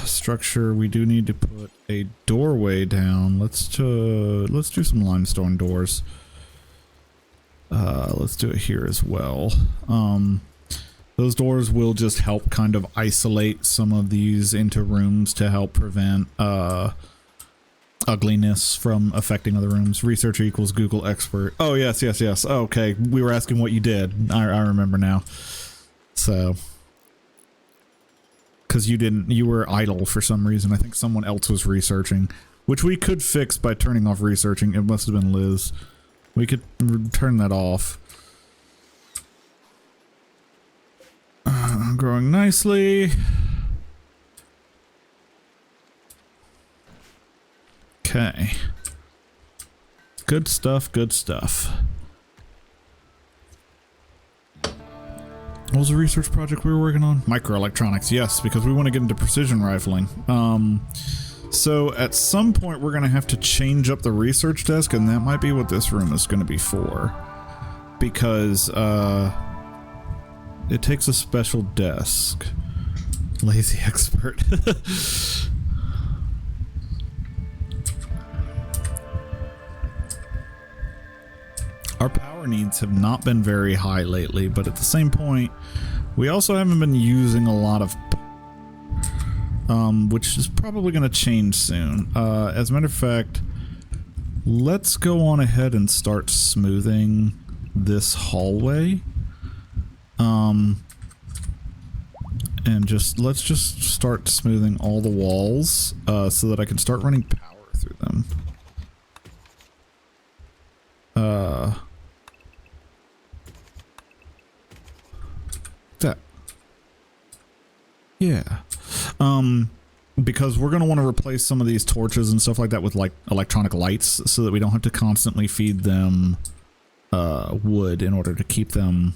Structure, we do need to put a doorway down. Let's do some limestone doors. Let's do it here as well. Those doors will just help kind of isolate some of these into rooms to help prevent ugliness from affecting other rooms. Researcher equals Google expert. Oh, yes. Okay, we were asking what you did. I remember now. So, because you were idle for some reason. I think someone else was researching, which we could fix by turning off researching. It must have been Liz. We could turn that off. Growing nicely. Okay. Good stuff, good stuff. What was the research project we were working on? Microelectronics, yes, because we want to get into precision rifling. So at some point we're going to have to change up the research desk, and that might be what this room is going to be for. because it takes a special desk. Lazy expert. Our power needs have not been very high lately, but at the same point, we also haven't been using a lot of, which is probably going to change soon. As a matter of fact, let's go on ahead and start smoothing this hallway. And let's just start smoothing all the walls, so that I can start running power through them. That. Yeah. Because we're going to want to replace some of these torches and stuff like that with like electronic lights so that we don't have to constantly feed them wood in order to keep them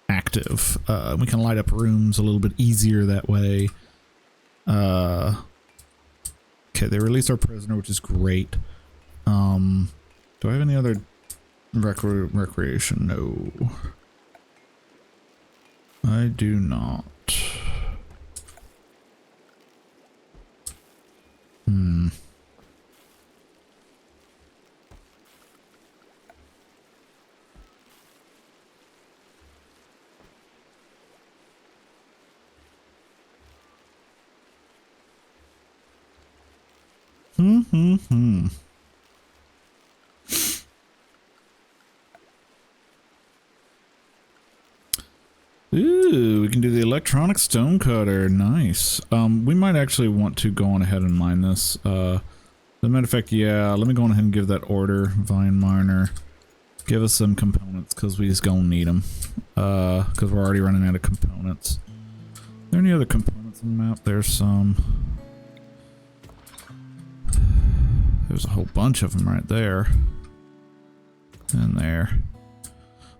active. We can light up rooms a little bit easier that way. Okay, they released our prisoner, which is great. Do I have any other recreation? No. I do not. Ooh, we can do the electronic stone cutter. Nice. We might actually want to go on ahead and mine this. As a matter of fact, yeah, let me go on ahead and give that order. Vine miner. Give us some components, because we just gonna need them. Because we're already running out of components. Are there any other components on the map? There's some. There's a whole bunch of them right there. And there.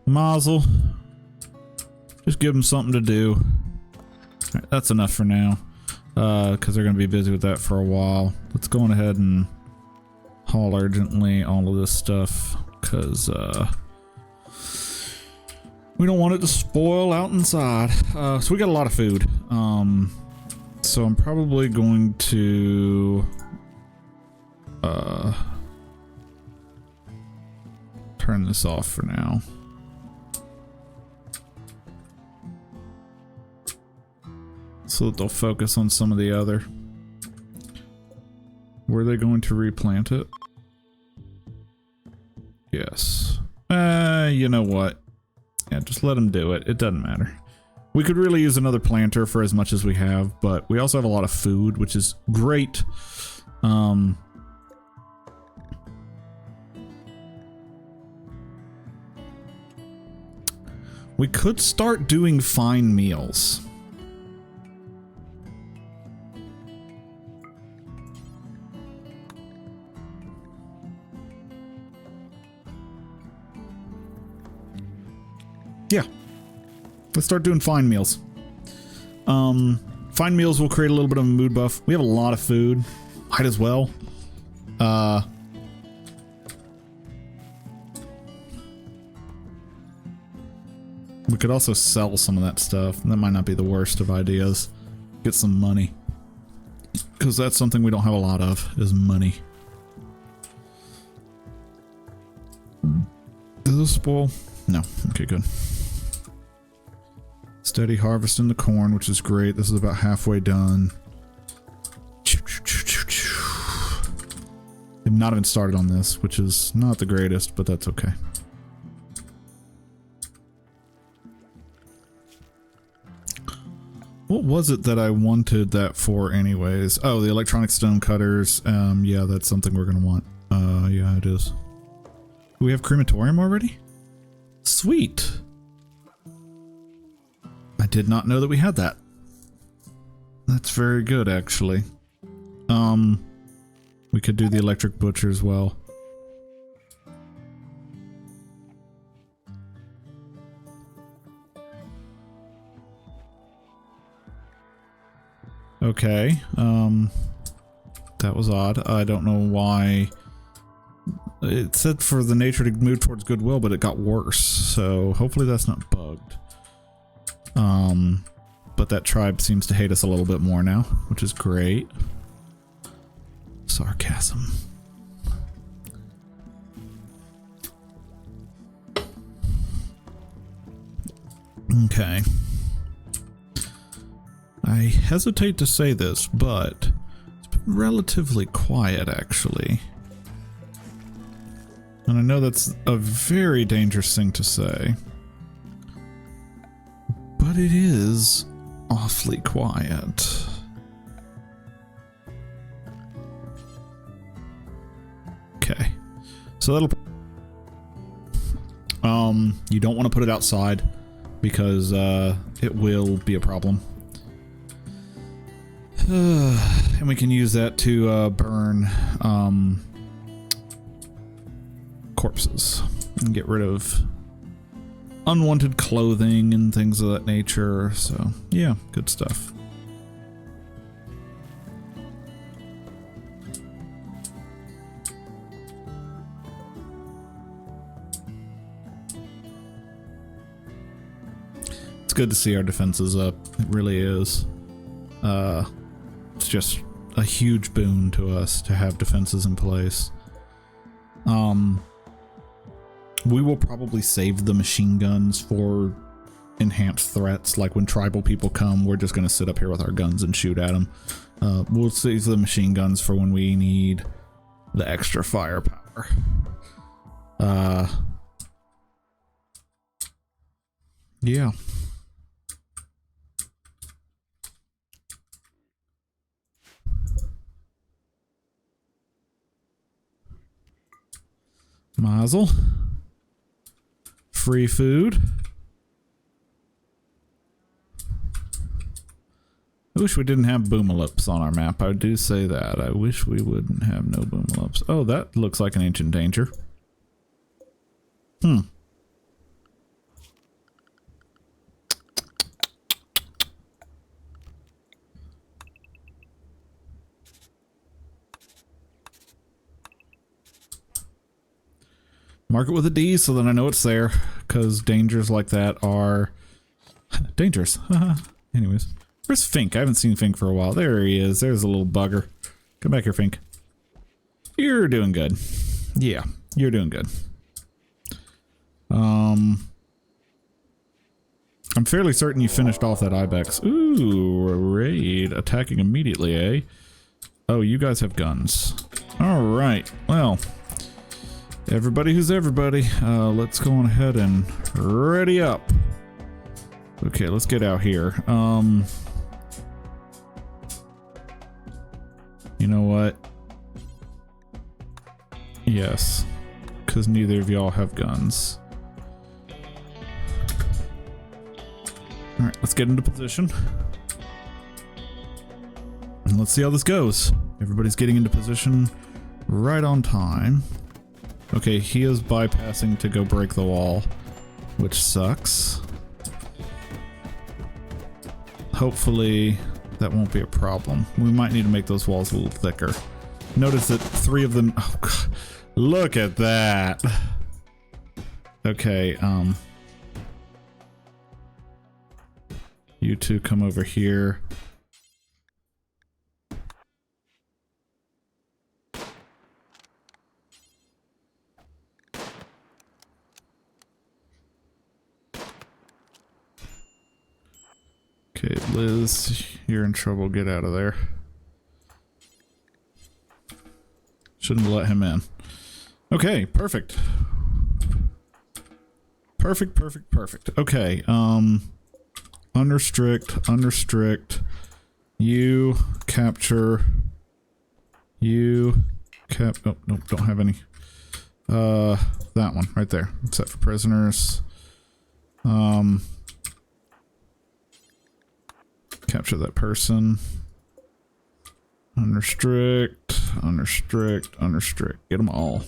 Mazel. Just give them something to do. Right, that's enough for now. Because they're going to be busy with that for a while. Let's go on ahead and haul urgently all of this stuff. Because we don't want it to spoil out inside. So we got a lot of food. So I'm probably going to turn this off for now. So that they'll focus on some of the other. Were they going to replant it? Yes. You know what? Yeah, just let them do it. It doesn't matter. We could really use another planter for as much as we have, but we also have a lot of food, which is great. We could start doing fine meals. Yeah. Let's start doing fine meals. Fine meals will create a little bit of a mood buff. We have a lot of food. Might as well. We could also sell some of that stuff. That might not be the worst of ideas. Get some money. Because that's something we don't have a lot of, is money. Does this spoil? No. Okay, good. Steady harvesting the corn, which is great. This is about halfway done. I've not even started on this, which is not the greatest, but that's okay. What was it that I wanted that for anyways? Oh, the electronic stone cutters. Yeah, that's something we're gonna want. Yeah, it is. Do we have crematorium already? Sweet. I did not know that we had that. That's very good, actually. We could do the electric butcher as well. Okay, that was odd. I don't know why It said for the nature to move towards goodwill, but it got worse. So hopefully that's not bugged. But that tribe seems to hate us a little bit more now, which is great. Sarcasm. Okay. I hesitate to say this, but it's been relatively quiet, actually. And I know that's a very dangerous thing to say. But it is awfully quiet. Okay. So that'll... you don't want to put it outside because it will be a problem. And we can use that to burn corpses and get rid of unwanted clothing and things of that nature. So yeah, good stuff. It's good to see our defenses up. It really is. It's just a huge boon to us to have defenses in place. We will probably save the machine guns for enhanced threats. Like when tribal people come, we're just going to sit up here with our guns and shoot at them. We'll save the machine guns for when we need the extra firepower. Yeah. Mazel. Free food. I wish we didn't have boomalips on our map. I do say that. I wish we wouldn't have no boomalips. Oh, that looks like an ancient danger. Mark it with a D so that I know it's there, because dangers like that are dangerous. Anyways, where's Fink? I haven't seen Fink for a while. There he is. There's a little bugger. Come back here, Fink. You're doing good. Yeah, you're doing good. I'm fairly certain you finished off that ibex. Ooh, a raid. Attacking immediately, eh? Oh, you guys have guns. Alright, well... everybody who's everybody, let's go on ahead and ready up. Okay, let's get out here. You know what? Yes, because neither of y'all have guns. Alright, let's get into position. And let's see how this goes. Everybody's getting into position right on time. Okay, he is bypassing to go break the wall, which sucks. Hopefully that won't be a problem. We might need to make those walls a little thicker. Notice that 3 of them... oh, God. Look at that! Okay, you two come over here. Okay, Liz, you're in trouble. Get out of there. Shouldn't have let him in. Okay, perfect. Perfect, perfect, perfect. Okay, unrestrict. You capture. You oh, nope, don't have any. That one right there. Set for prisoners. Capture that person. Unrestrict. Get them all.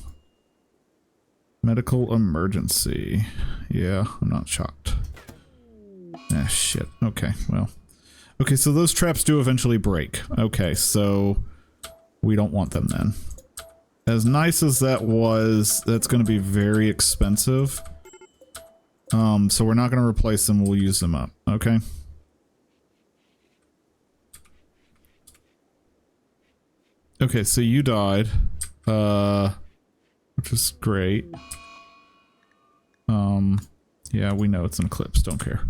Medical emergency. Yeah, I'm not shocked. Ah, shit. Okay, well. Okay, so those traps do eventually break. Okay, so we don't want them then. As nice as that was, that's going to be very expensive. So we're not going to replace them. We'll use them up. Okay. Okay, so you died. Which is great. Yeah, we know it's an eclipse. Don't care.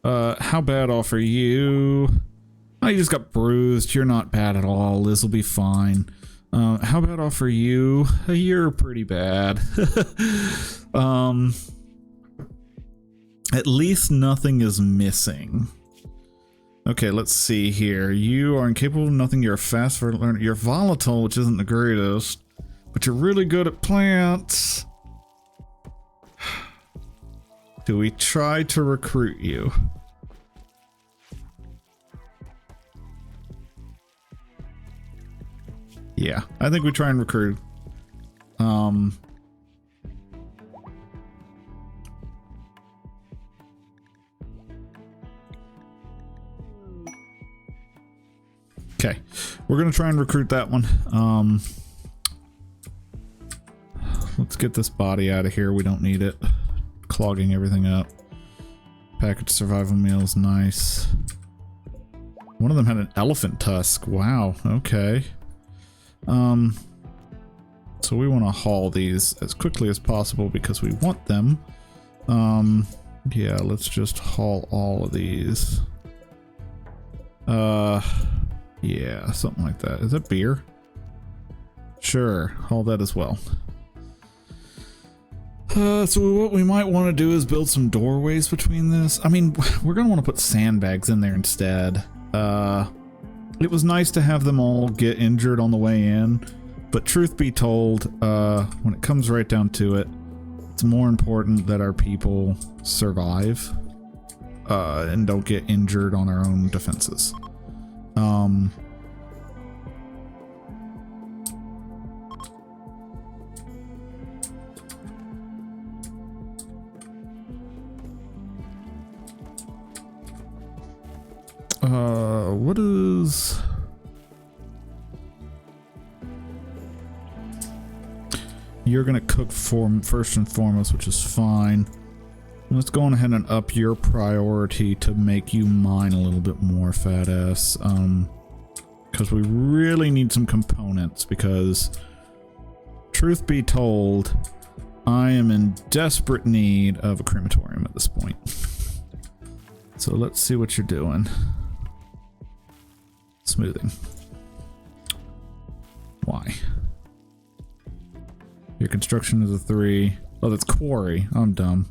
How bad off are you? Oh, you just got bruised. You're not bad at all. Liz will be fine. How bad off are you? You're pretty bad. At least nothing is missing. Okay, let's see here. You are incapable of nothing. You're a fast learner. You're volatile, which isn't the greatest, but you're really good at plants. Do we try to recruit you? Yeah, I think we try and recruit. Okay, we're gonna try and recruit that one. Let's get this body out of here. We don't need it. Clogging everything up. Package survival meals, nice. One of them had an elephant tusk. Wow, okay. So we want to haul these as quickly as possible because we want them. Yeah, let's just haul all of these. Yeah, something like that. Is that beer? Sure, haul that as well. So what we might want to do is build some doorways between this. I mean, we're going to want to put sandbags in there instead. It was nice to have them all get injured on the way in, but truth be told, when it comes right down to it, it's more important that our people survive and don't get injured on our own defenses. What is... You're gonna cook first and foremost, which is fine. Let's go on ahead and up your priority to make you mine a little bit more, fat ass. Because we really need some components, because truth be told, I am in desperate need of a crematorium at this point. So let's see what you're doing. Smoothing. Why? Your construction is a 3. Oh, that's quarry. I'm dumb.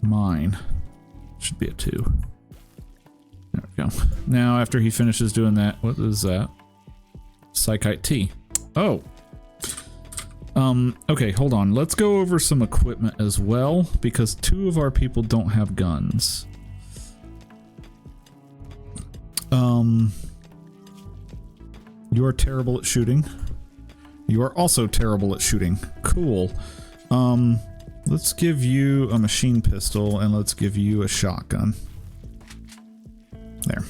Mine should be a 2. There we go. Now, after he finishes doing that, what is that? Psychite T. Oh. Okay, hold on. Let's go over some equipment as well, because 2 of our people don't have guns. You are terrible at shooting. You are also terrible at shooting. Cool. Let's give you a machine pistol and let's give you a shotgun. There.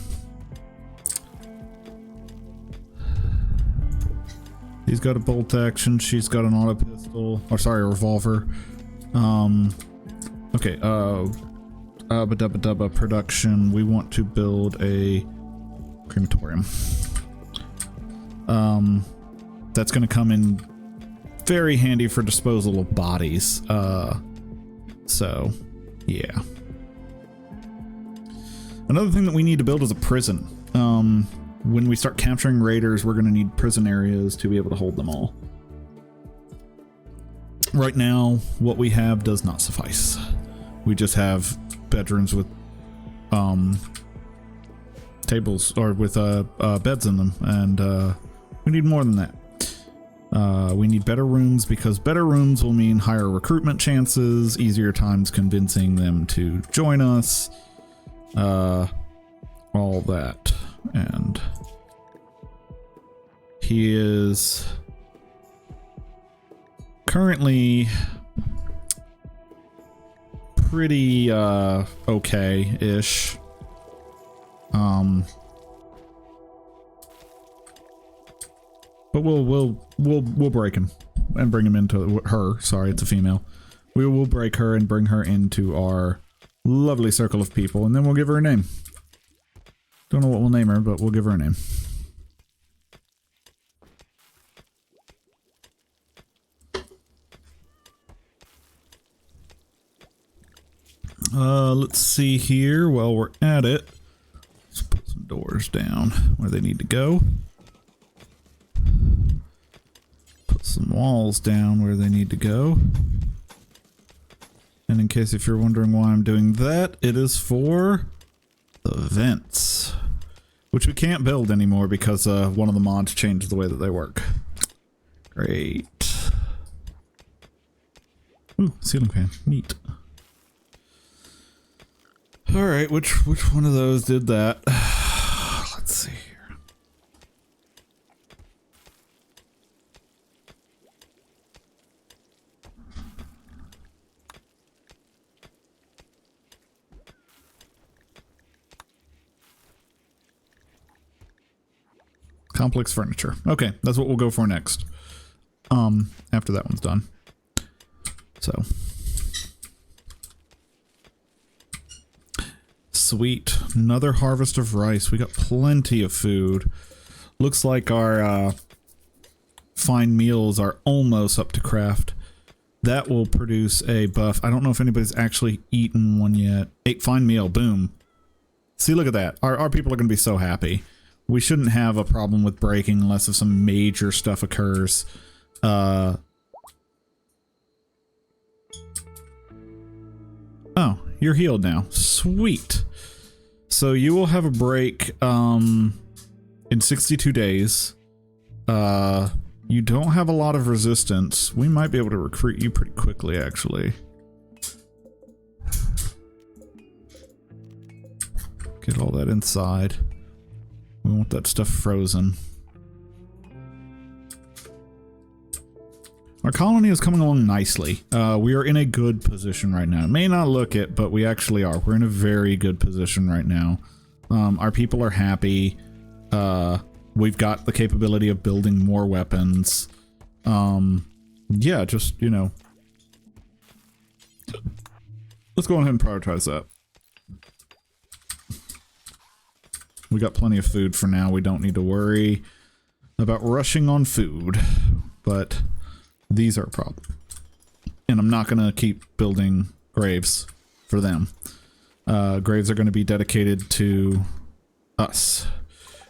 He's got a bolt action. She's got an auto pistol. Or sorry, a revolver. Okay. Ba-dubba-dubba production. We want to build a crematorium. That's going to come in very handy for disposal of bodies. So, yeah. Another thing that we need to build is a prison. When we start capturing raiders, we're going to need prison areas to be able to hold them all. Right now, what we have does not suffice. We just have bedrooms with tables or with beds in them, and we need more than that. We need better rooms, because better rooms will mean higher recruitment chances, easier times convincing them to join us, all that. And he is currently pretty okay-ish. But we'll break him and bring him into her. Sorry, it's a female. We will break her and bring her into our lovely circle of people, and then we'll give her a name. Don't know what we'll name her, but we'll give her a name. Let's see here while we're at it. Let's put some doors down where they need to go. Put some walls down where they need to go. And in case if you're wondering why I'm doing that, it is for the vents, which we can't build anymore because one of the mods changed the way that they work. Great. Ooh, ceiling fan. Neat. Alright, which one of those did that? Let's see here. Complex furniture. Okay, that's what we'll go for next. After that one's done. So. Sweet. Another harvest of rice. We got plenty of food. Looks like our fine meals are almost up to craft. That will produce a buff. I don't know if anybody's actually eaten one yet. 8 fine meal. Boom. See, look at that. Our people are going to be so happy. We shouldn't have a problem with breaking unless if some major stuff occurs. Oh, you're healed now. Sweet. So you will have a break in 62 days. You don't have a lot of resistance. We might be able to recruit you pretty quickly, actually. Get all that inside. We want that stuff frozen. Our colony is coming along nicely. We are in a good position right now. It may not look it, but we actually are. We're in a very good position right now. Our people are happy. We've got the capability of building more weapons. Yeah, just, you know. Let's go ahead and prioritize that. We got plenty of food for now. We don't need to worry about rushing on food. But these are a problem. And I'm not going to keep building graves for them. Graves are going to be dedicated to us.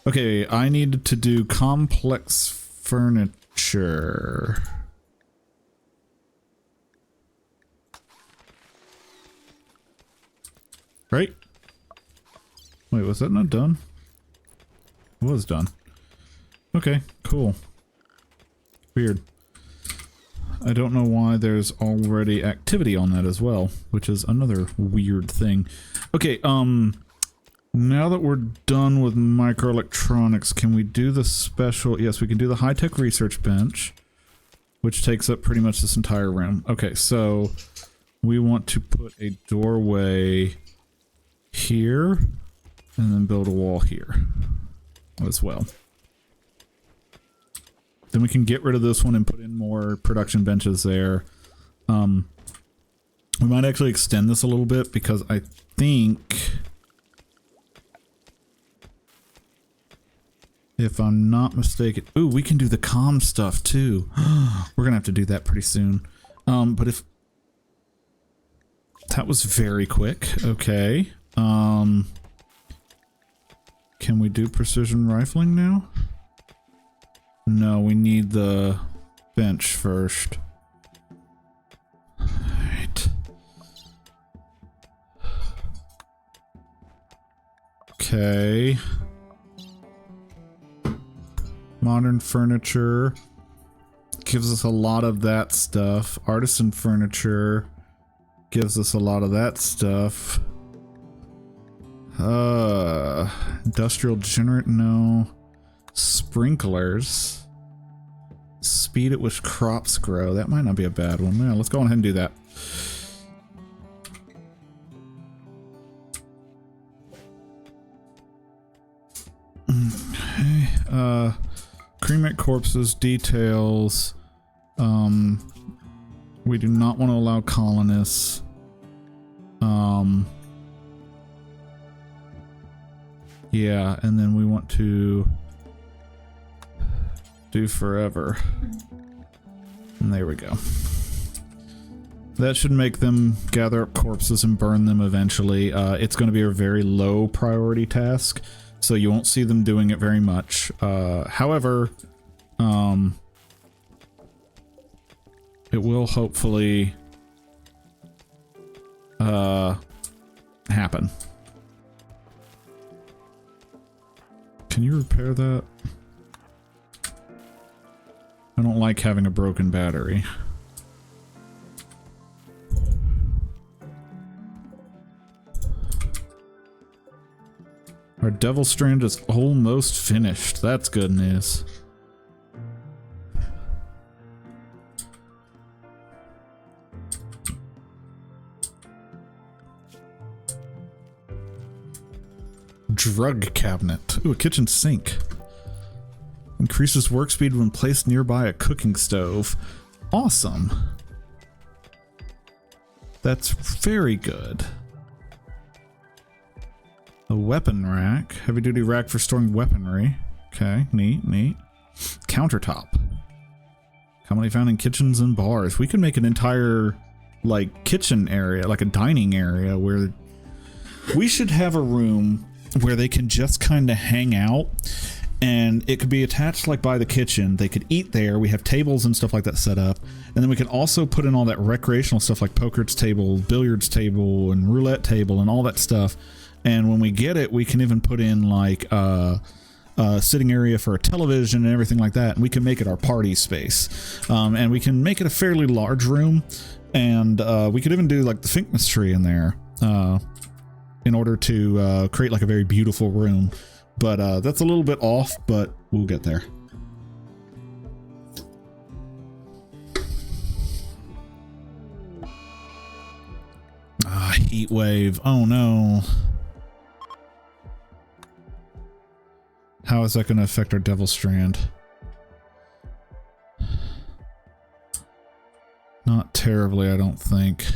Okay, I need to do complex furniture. Right? Wait, was that not done? It was done. Okay, cool. Weird. I don't know why there's already activity on that as well, which is another weird thing. Okay, now that we're done with microelectronics, can we do the special... Yes, we can do the high-tech research bench, which takes up pretty much this entire room. Okay, so we want to put a doorway here, and then build a wall here as well. Then we can get rid of this one and put in more production benches there. We might actually extend this a little bit because I think, if I'm not mistaken, ooh, we can do the comm stuff too. We're gonna have to do that pretty soon. But if that was very quick, okay. Can we do precision rifling now? No, we need the bench first. Alright. Okay. Modern furniture gives us a lot of that stuff. Artisan furniture gives us a lot of that stuff. Industrial generator, no. Sprinklers. Speed at which crops grow. That might not be a bad one. Yeah, let's go ahead and do that. Okay. cremate corpses, details. We do not want to allow colonists. Yeah, and then we want to do forever. And there we go. That should make them gather up corpses and burn them eventually. It's going to be a very low priority task, so you won't see them doing it very much. However, it will hopefully happen. Can you repair that? I don't like having a broken battery. Our Devil Strand is almost finished. That's good news. Drug cabinet. Ooh, a kitchen sink. Increases work speed when placed nearby a cooking stove. Awesome. That's very good. A weapon rack. Heavy duty rack for storing weaponry. Okay, neat, neat. Countertop. Commonly found in kitchens and bars. We could make an entire, like, kitchen area, like a dining area where we should have a room where they can just kind of hang out, and it could be attached like by the kitchen. They could eat there. We have tables and stuff like that set up, and then we can also put in all that recreational stuff like poker's table, billiards table, and roulette table, and all that stuff. And when we get it, we can even put in like a sitting area for a television and everything like that, and we can make it our party space. And we can make it a fairly large room, and we could even do like the Fink tree in there in order to create like a very beautiful room. But that's a little bit off, but we'll get there. Heat wave. Oh no. How is that going to affect our Devil Strand? Not terribly, I don't think.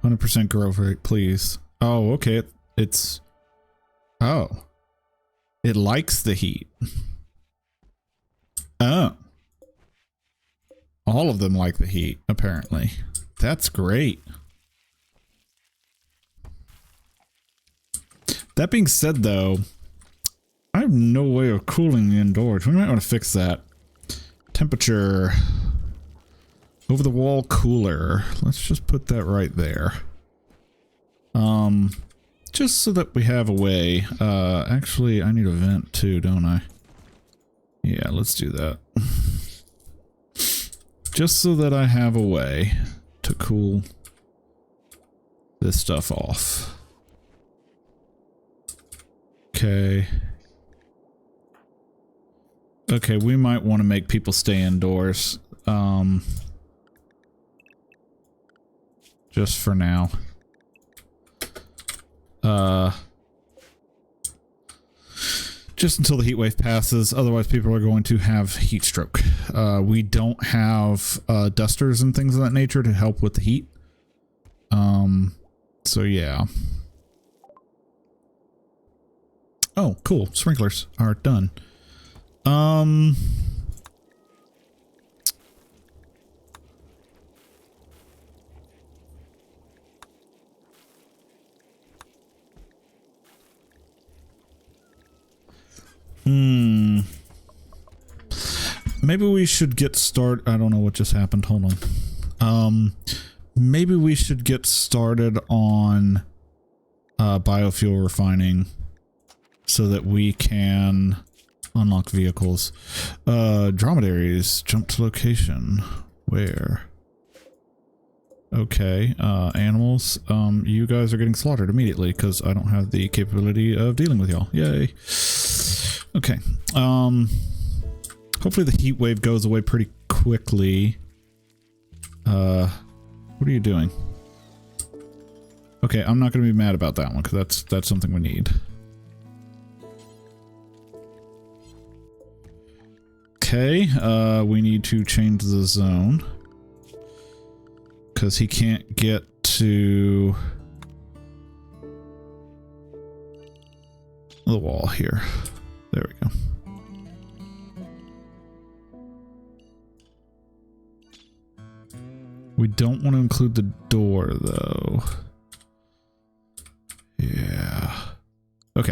%% growth rate, please. Oh, okay. It's... Oh. It likes the heat. Oh. All of them like the heat, apparently. That's great. That being said, though, I have no way of cooling the indoors. We might want to fix that. Temperature. Over the wall cooler. Let's just put that right there. Just so that we have a way. Actually, I need a vent too, don't I? Yeah, let's do that. Just so that I have a way to cool this stuff off. Okay. Okay, we might want to make people stay indoors. Just for now. Just until the heat wave passes, otherwise people are going to have heat stroke. We don't have dusters and things of that nature to help with the heat. So yeah. Oh, cool. Sprinklers are done. Maybe we should get started. I don't know what just happened. Hold on. Maybe we should get started on biofuel refining so that we can unlock vehicles. Dromedaries, jump to location. Where? Okay, animals. You guys are getting slaughtered immediately because I don't have the capability of dealing with y'all. Yay. Okay. Hopefully the heat wave goes away pretty quickly. What are you doing? Okay, I'm not going to be mad about that one because that's something we need. Okay, we need to change the zone because he can't get to the wall here. There we go. We don't want to include the door though. Yeah. Okay.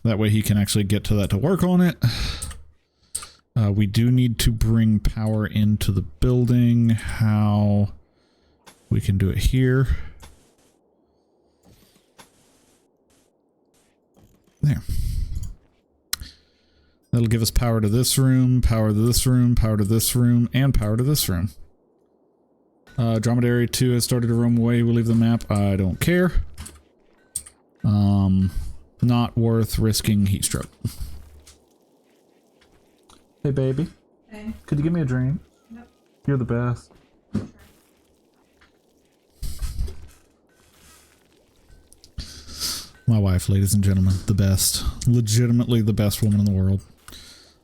That way he can actually get to that to work on it. We do need to bring power into the building. How we can do it here. There. That'll give us power to this room, power to this room, power to this room, and power to this room. Dromedary 2 has started to roam away. We'll leave the map. I don't care. Not worth risking heat stroke. Hey, baby. Hey. Could you give me a drink? Yep. You're the best. My wife, ladies and gentlemen, the best. Legitimately the best woman in the world.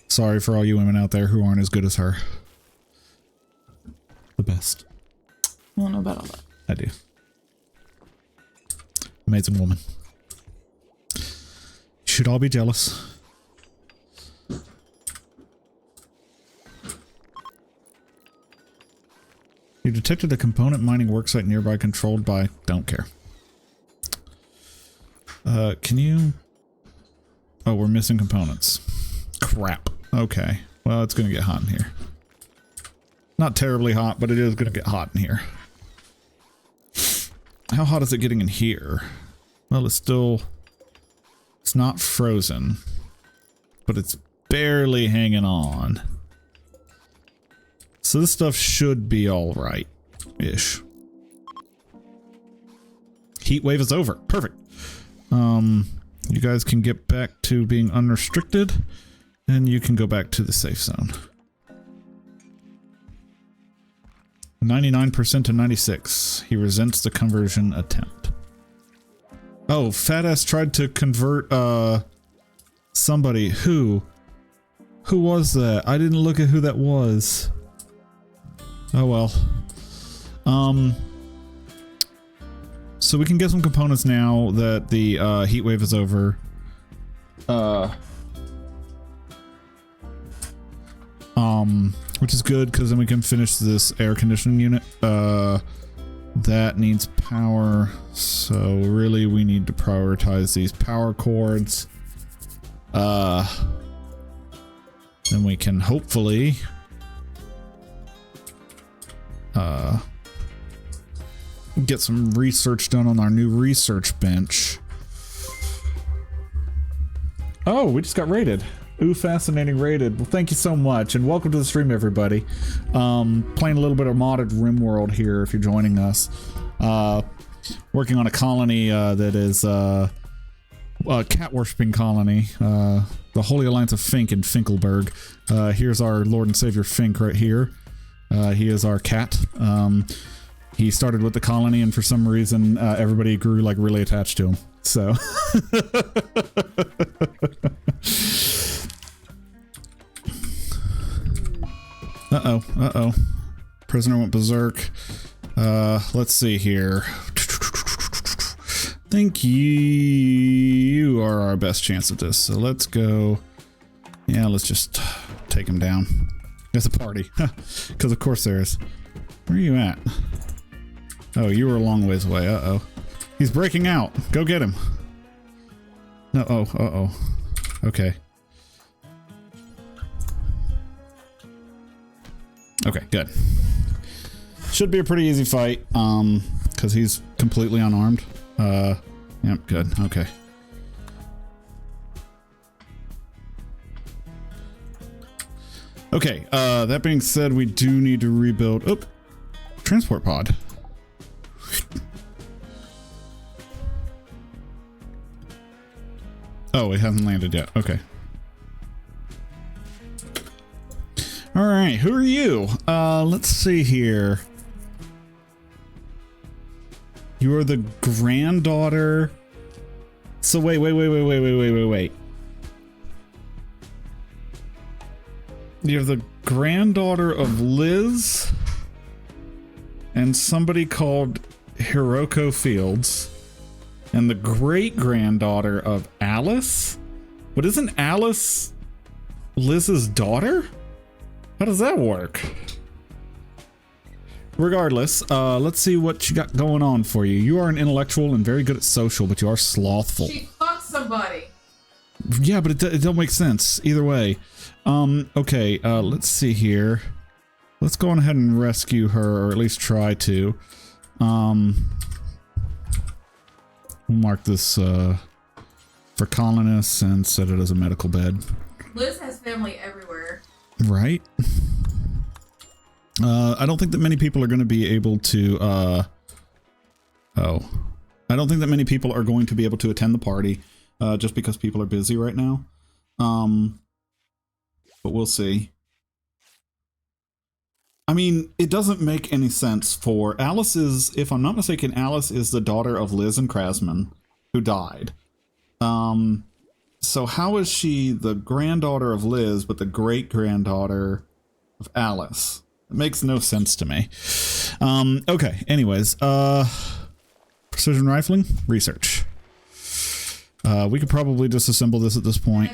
Sorry for all you women out there who aren't as good as her. The best. I don't know about all that. I do. Amazing woman. Should all be jealous. You detected a component mining worksite nearby controlled by... Don't care. Can you... Oh, we're missing components. Crap. Okay. Well, it's gonna get hot in here. Not terribly hot, but it is gonna get hot in here. How hot is it getting in here? Well, it's still... It's not frozen. But it's barely hanging on. So this stuff should be alright-ish. Heat wave is over. Perfect. You guys can get back to being unrestricted, and you can go back to the safe zone. 99% to 96. He resents the conversion attempt. Oh, Fat Ass tried to convert, somebody. Who? Who was that? I didn't look at who that was. Oh well. So we can get some components now that the heat wave is over. Which is good because then we can finish this air conditioning unit. That needs power, so really we need to prioritize these power cords. Then we can hopefully get some research done on our new research bench. Oh, we just got raided. Ooh, fascinating raided. Well, thank you so much, and welcome to the stream, everybody. Playing a little bit of modded Rimworld here, if you're joining us. Working on a colony that is a cat-worshipping colony. The Holy Alliance of Fink in Finkelberg. Here's our Lord and Savior Fink right here. He is our cat. He started with the colony, and for some reason, everybody grew like really attached to him. So... Uh-oh, uh-oh. Prisoner went berserk. Let's see here. Think you are our best chance at this. So let's go. Yeah, let's just take him down. There's a party. Because of course there is. Where are you at? Oh, you were a long ways away. Uh-oh. He's breaking out. Go get him. No, oh, uh-oh. Okay. Okay, good. Should be a pretty easy fight, because he's completely unarmed. Yep, good, okay. Okay, that being said, we do need to rebuild... Oh, transport pod. Oh, it hasn't landed yet, okay. All right, who are you? Let's see here. You are the granddaughter. So wait. You're the granddaughter of Liz and somebody called Hiroko Fields, and the great-granddaughter of Alice? But isn't Alice Liz's daughter? How does that work? Regardless, let's see what you got going on for you. You are an intellectual and very good at social, but you are slothful. She fucked somebody. Yeah, but it don't make sense either way. Okay, let's see here. Let's go on ahead and rescue her, or at least try to. We'll mark this for colonists and set it as a medical bed. Liz has family everywhere. Right? I don't think that many people are going to be able to, I don't think that many people are going to be able to attend the party, just because people are busy right now. But we'll see. I mean, it doesn't make any sense for Alice is, if I'm not mistaken, Alice is the daughter of Liz and Krasman, who died. So how is she the granddaughter of Liz, but the great-granddaughter of Alice? It makes no sense to me. Okay, anyways, precision rifling, research. We could probably disassemble this at this point,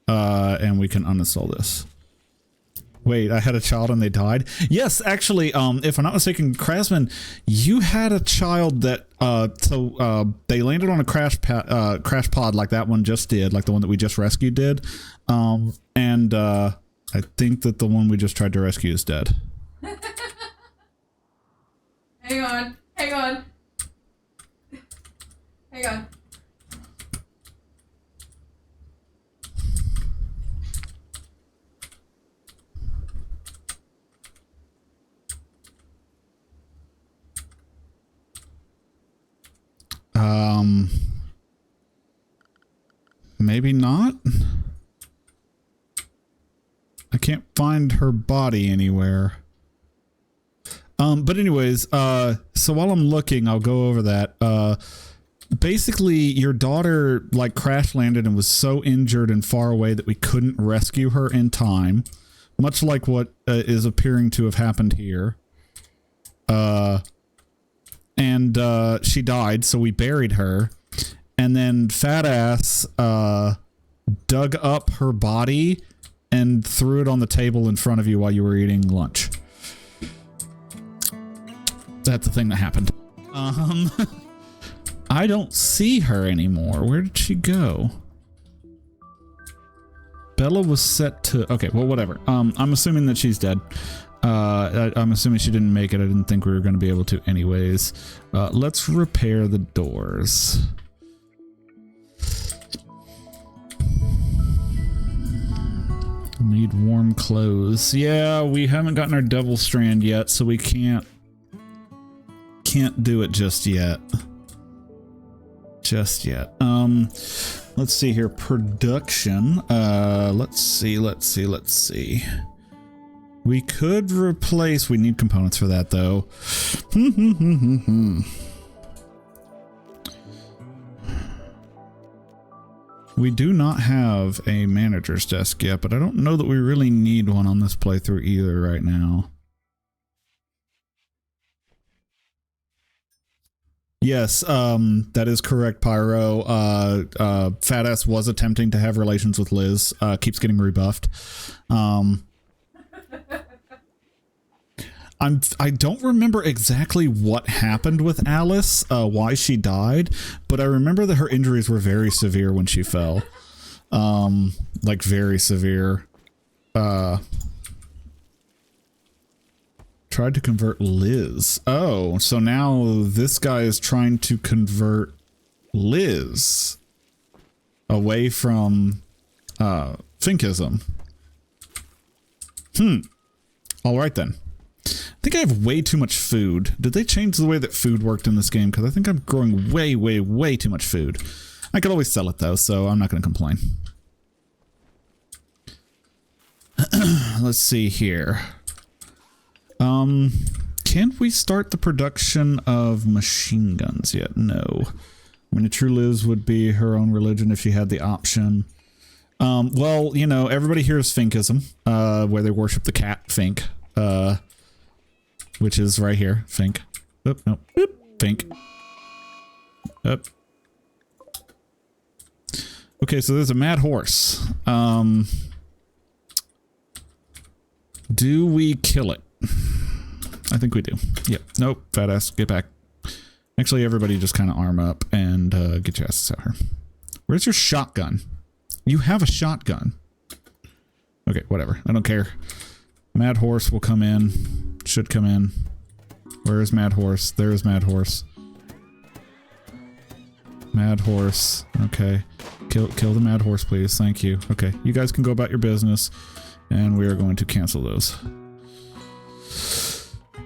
and we can uninstall this. Wait, I had a child and they died? Yes, actually, if I'm not mistaken, Krasman, you had a child that, they landed on a crash pod like that one just did, like the one that we just rescued did. And I think that the one we just tried to rescue is dead. Hang on. Maybe not. I can't find her body anywhere. But anyways, so while I'm looking, I'll go over that. Basically, your daughter like crash landed and was so injured and far away that we couldn't rescue her in time, much like what is appearing to have happened here. And she died, so we buried her. And then Fat Ass dug up her body and threw it on the table in front of you while you were eating lunch. That's the thing that happened. I don't see her anymore. Where did she go? Bella was set to... Okay, well, whatever. I'm assuming that she's dead. I'm assuming she didn't make it. I didn't think we were going to be able to anyways. Let's repair the doors. Need warm clothes. Yeah, we haven't gotten our Devil Strand yet, so we can't do it just yet. Let's see here. Production. Let's see. We could replace... We need components for that, though. We do not have a manager's desk yet, but I don't know that we really need one on this playthrough either right now. Yes, that is correct, Pyro. Fat Ass was attempting to have relations with Liz. Keeps getting rebuffed. I don't remember exactly what happened with Alice, why she died, but I remember that her injuries were very severe when she fell. Like very severe. Tried to convert Liz. Oh, so now this guy is trying to convert Liz away from Finkism. All right then. I think I have way too much food. Did they change the way that food worked in this game? Because I think I'm growing way too much food. I could always sell it though, so I'm not going to complain. Let's see here. Can we start the production of machine guns yet? No. I mean, a true Liz would be her own religion if she had the option. Well, you know, everybody here is Finkism, where they worship the cat Fink, which is right here. Fink. Oop, no. Oop, Fink. Up. Okay, so there's a mad horse. Do we kill it? I think we do. Yep. Nope. Fat ass. Get back. Actually, everybody just kind of arm up and get your asses out here. Where's your shotgun? You have a shotgun. Okay, whatever. I don't care. Mad horse will come in. Should come in. Where is Mad horse? There is Mad horse. Mad horse. Okay. Kill the mad horse, please. Thank you. Okay. You guys can go about your business. And we are going to cancel those.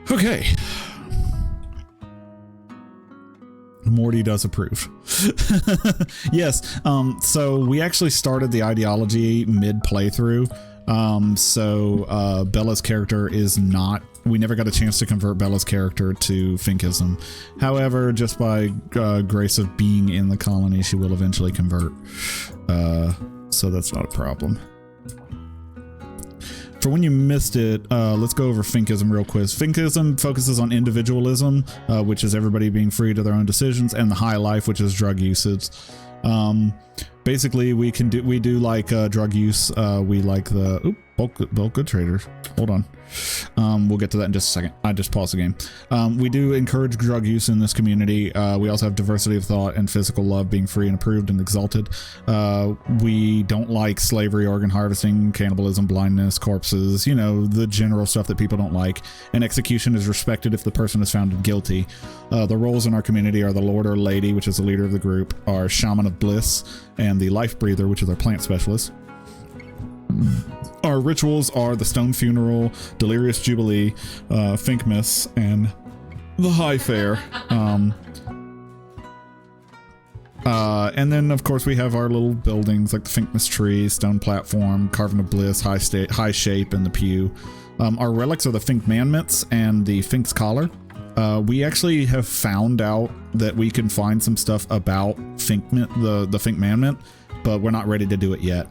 Okay. Morty does approve. Yes. So we actually started the ideology mid playthrough. So Bella's character is not. We never got a chance to convert Bella's character to Finkism. However, just by grace of being in the colony, she will eventually convert. So that's not a problem. For when you missed it, let's go over Finkism real quick. Finkism focuses on individualism, which is everybody being free to their own decisions, and the high life, which is drug usage. Basically, we do like drug use. We like the bulk good traders. Hold on. We'll get to that in just a second. I just paused the game. We do encourage drug use in this community. We also have diversity of thought and physical love being free and approved and exalted. We don't like slavery, organ harvesting, cannibalism, blindness, corpses, you know, the general stuff that people don't like. And execution is respected if the person is found guilty. The roles in our community are the Lord or Lady, which is the leader of the group, our Shaman of Bliss, and the Life Breather, which is our plant specialist. Our rituals are the Stone Funeral, Delirious Jubilee, Finkmas, and the High Fair. And then, of course, we have our little buildings like the Finkmas Tree, Stone Platform, Carving of Bliss, High Shape, and the Pew. Our relics are the Fink Manments and the Fink's Collar. We actually have found out that we can find some stuff about the Fink Manment, but we're not ready to do it yet.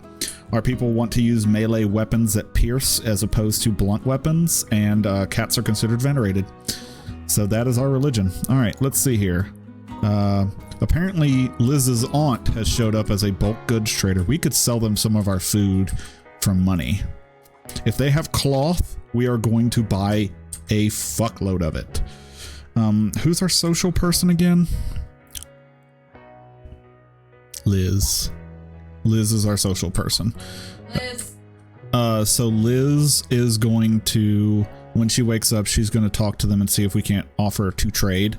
Our people want to use melee weapons that pierce as opposed to blunt weapons, and cats are considered venerated. So that is our religion. All right, let's see here. Apparently, Liz's aunt has showed up as a bulk goods trader. We could sell them some of our food for money. If they have cloth, we are going to buy a fuckload of it. Who's our social person again? Liz. Liz is our social person. Liz. So Liz is going to, when she wakes up, she's going to talk to them and see if we can't offer to trade.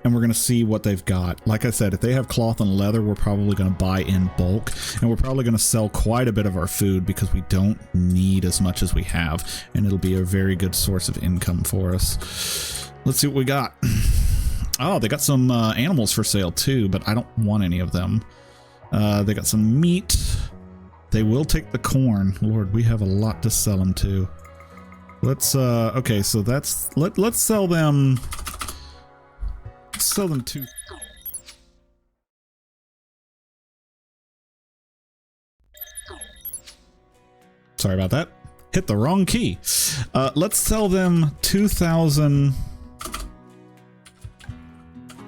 And we're going to see what they've got. Like I said, if they have cloth and leather, we're probably going to buy in bulk. And we're probably going to sell quite a bit of our food because we don't need as much as we have. And it'll be a very good source of income for us. Let's see what we got. Oh, they got some animals for sale too, but I don't want any of them. They got some meat. They will take the corn. Lord, we have a lot to sell them to. Let's okay, so that's let's sell them. Sell them to. Sorry about that. Hit the wrong key. Let's sell them 2,000.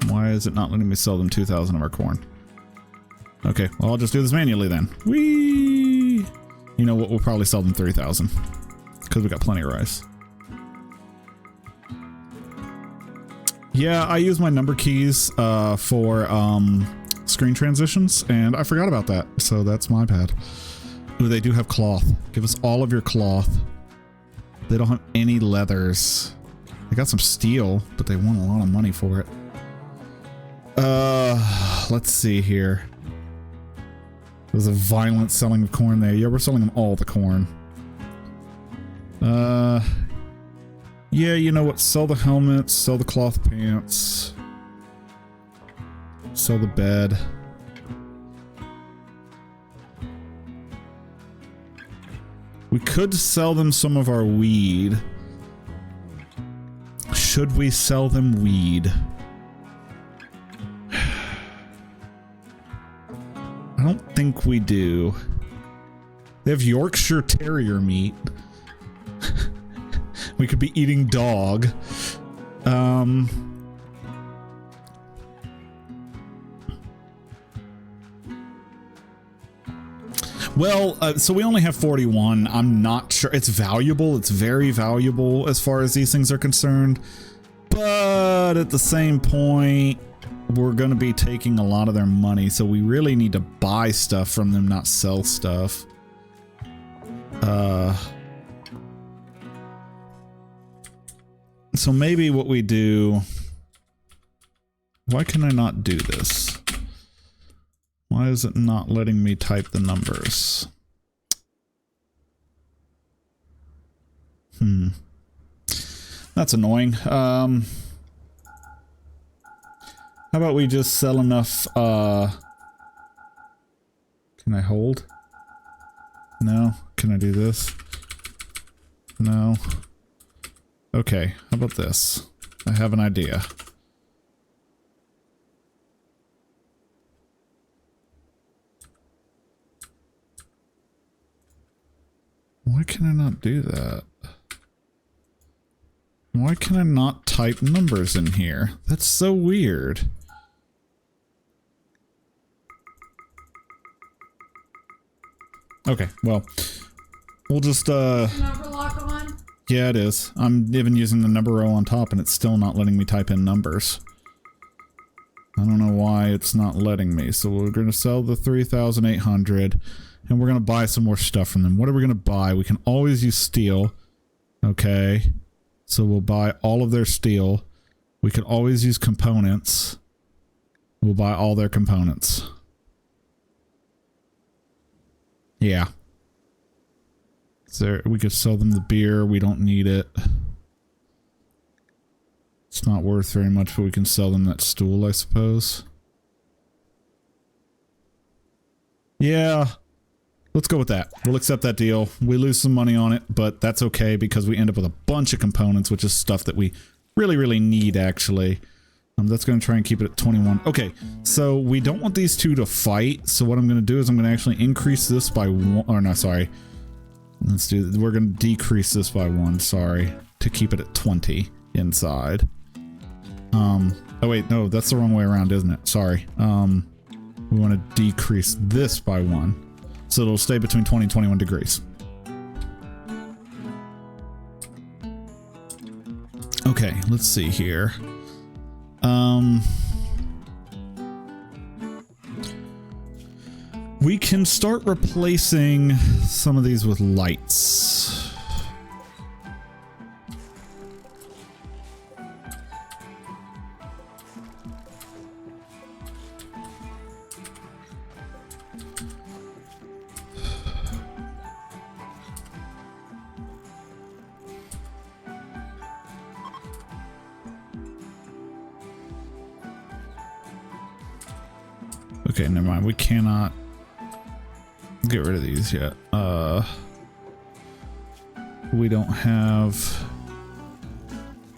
Why is it not letting me sell them 2,000 of our corn? Okay, well, I'll just do this manually then. Whee! You know what? We'll probably sell them 3,000 because we got plenty of rice. Yeah, I use my number keys for screen transitions, and I forgot about that, so that's my bad. Ooh, they do have cloth. Give us all of your cloth. They don't have any leathers. They got some steel, but they want a lot of money for it. Let's see here. There's a violent selling of corn there. Yeah, we're selling them all the corn. Yeah, you know what? Sell the helmets, sell the cloth pants, sell the bed. We could sell them some of our weed. Should we sell them weed? I don't think we do. They have Yorkshire Terrier meat. We could be eating dog. Well, so we only have 41. I'm not sure. It's valuable. It's very valuable as far as these things are concerned. But at the same point, we're going to be taking a lot of their money. So we really need to buy stuff from them, not sell stuff. So maybe what we do... Why can I not do this? Why is it not letting me type the numbers? That's annoying. How about we just sell enough, Can I hold? No. Can I do this? No. Okay, how about this? I have an idea. Why can I not do that? Why can I not type numbers in here? That's so weird. Okay, well, we'll just, Number lock on? Yeah, it is. I'm even using the number row on top and it's still not letting me type in numbers. I don't know why it's not letting me. So we're going to sell the 3,800 and we're going to buy some more stuff from them. What are we going to buy? We can always use steel. Okay. So we'll buy all of their steel. We can always use components. We'll buy all their components. Yeah. So we could sell them the beer. We don't need it. It's not worth very much, but we can sell them that stool, I suppose. Yeah. Let's go with that. We'll accept that deal. We lose some money on it, but that's okay because we end up with a bunch of components, which is stuff that we really, really need, actually. That's going to try and keep it at 21. Okay, so we don't want these two to fight, so what I'm going to do is I'm going to actually increase this by one. Or no, sorry. Let's do. We're going to decrease this by 1, sorry, to keep it at 20 inside. Oh wait, no, that's the wrong way around, isn't it? Sorry. We want to decrease this by 1. So it'll stay between 20 and 21 degrees. Okay, let's see here. We can start replacing some of these with lights. Okay, never mind. We cannot get rid of these yet. We don't have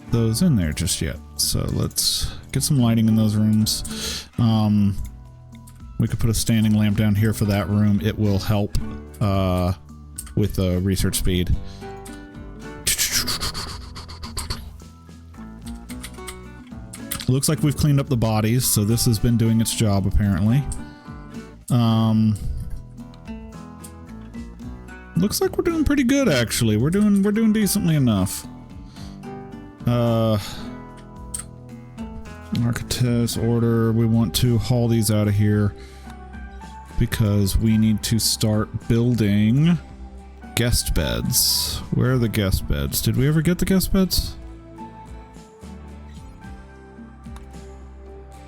those in there just yet. So let's get some lighting in those rooms. We could put a standing lamp down here for that room. It will help with the research speed. Looks like we've cleaned up the bodies, so this has been doing its job apparently. Looks like we're doing pretty good actually. We're doing decently enough. Architect's order. We want to haul these out of here because we need to start building guest beds. Where are the guest beds? Did we ever get the guest beds?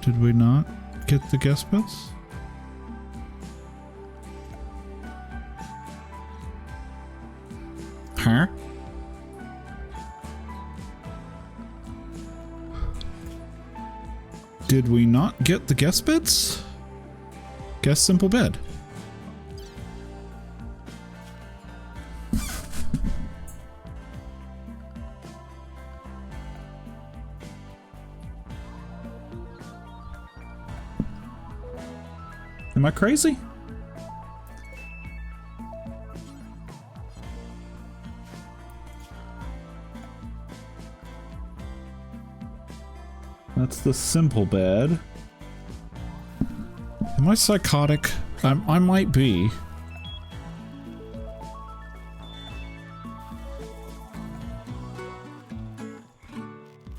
Did we not get the guest beds? Huh? Did we not get the guest beds? Guest simple bed. Am I crazy? That's the simple bed. Am I psychotic? I might be.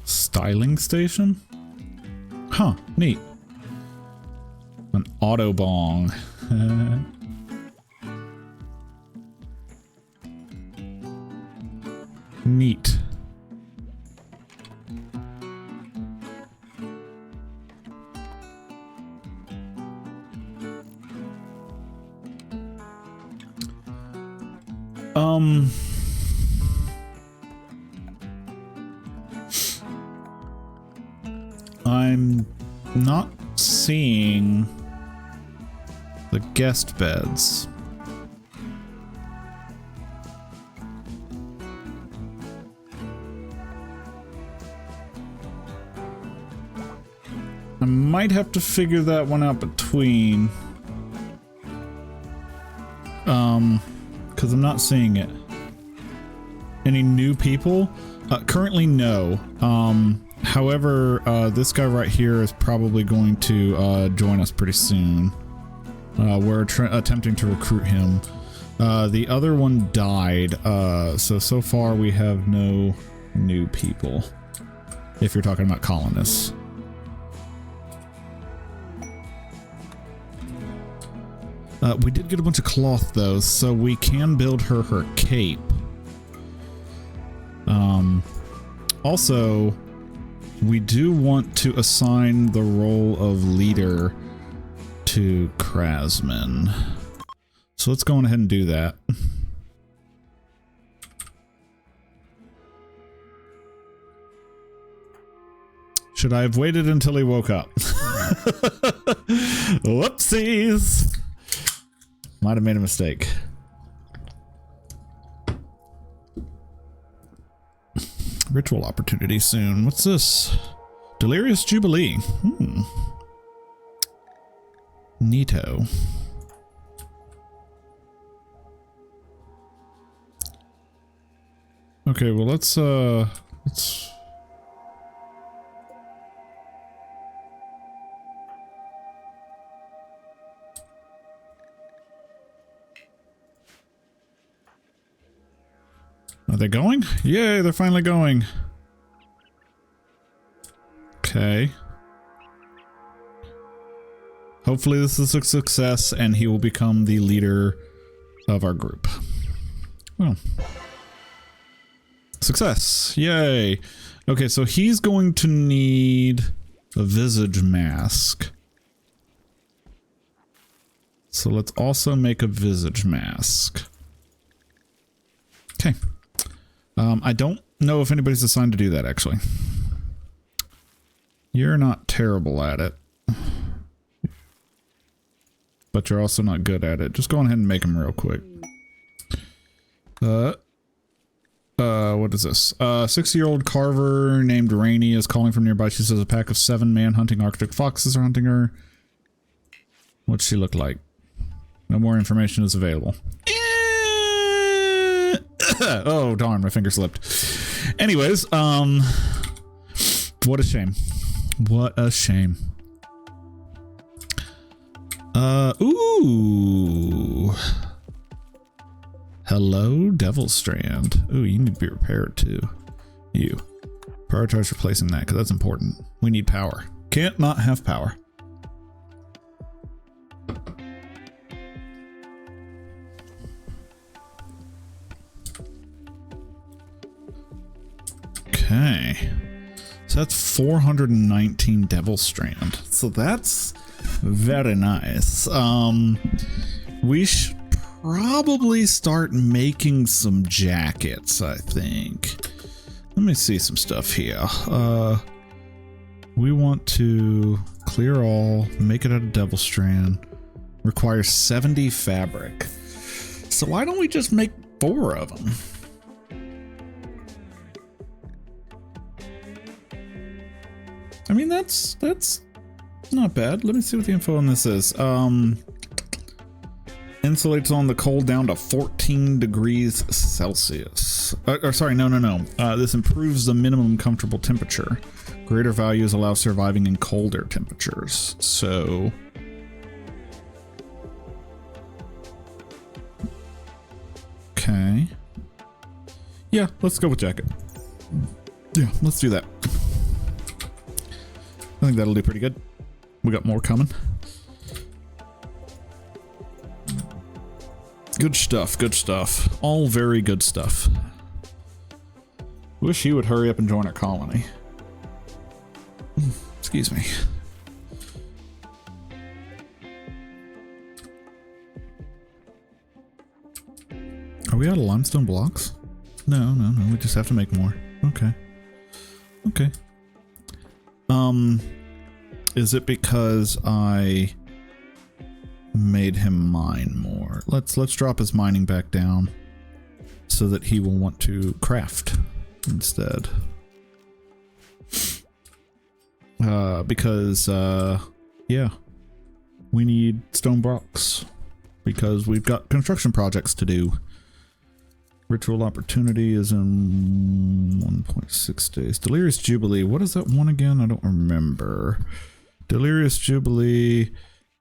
Styling station? Huh, neat. An auto bong. Neat. I'm not seeing the guest beds. I might have to figure that one out between. Because I'm not seeing it. Any new people? Currently, no. However, this guy right here is probably going to join us pretty soon. We're attempting to recruit him. The other one died, so far we have no new people. If you're talking about colonists. We did get a bunch of cloth though, so we can build her cape. Also, we do want to assign the role of leader to Krasman. So let's go on ahead and do that. Should I have waited until he woke up? Whoopsies! Might have made a mistake. Ritual opportunity soon. What's this? Delirious Jubilee. Neato. Okay, well let's Are they going? Yay, they're finally going. Okay. Hopefully this is a success and he will become the leader of our group. Well. Success. Yay. Okay, so he's going to need a visage mask. So let's also make a visage mask. Okay. I don't know if anybody's assigned to do that, actually. You're not terrible at it. But you're also not good at it. Just go on ahead and make them real quick. What is this? 60-year-old carver named Rainey is calling from nearby. She says a pack of 7 man-hunting Arctic foxes are hunting her. What's she look like? No more information is available. Oh, darn, my finger slipped. Anyways, what a shame. What a shame. Ooh. Hello, Devil Strand. Ooh, you need to be repaired too. You. Prioritize replacing that, because that's important. We need power. Can't not have power. Okay. So that's 419 Devil Strand. So that's very nice. We should probably start making some jackets, I think. Let me see some stuff here. We want to clear all, make it out of Devil Strand. Requires 70 fabric. So why don't we just make 4 of them? I mean, that's not bad. Let me see what the info on this is. insulates on the cold down to 14 degrees Celsius. Sorry, no. This improves the minimum comfortable temperature. Greater values allow surviving in colder temperatures. So... okay. Yeah, let's go with jacket. Yeah, let's do that. I think that'll do pretty good. We got more coming. Good stuff, good stuff. All very good stuff. Wish you would hurry up and join our colony. Excuse me. Are we out of limestone blocks? No, we just have to make more. Okay. Okay. Is it because I made him mine more? Let's drop his mining back down so that he will want to craft instead. Because yeah, we need stone blocks because we've got construction projects to do. Ritual opportunity is in 1.6 days. Delirious Jubilee. What is that one again? I don't remember. Delirious Jubilee.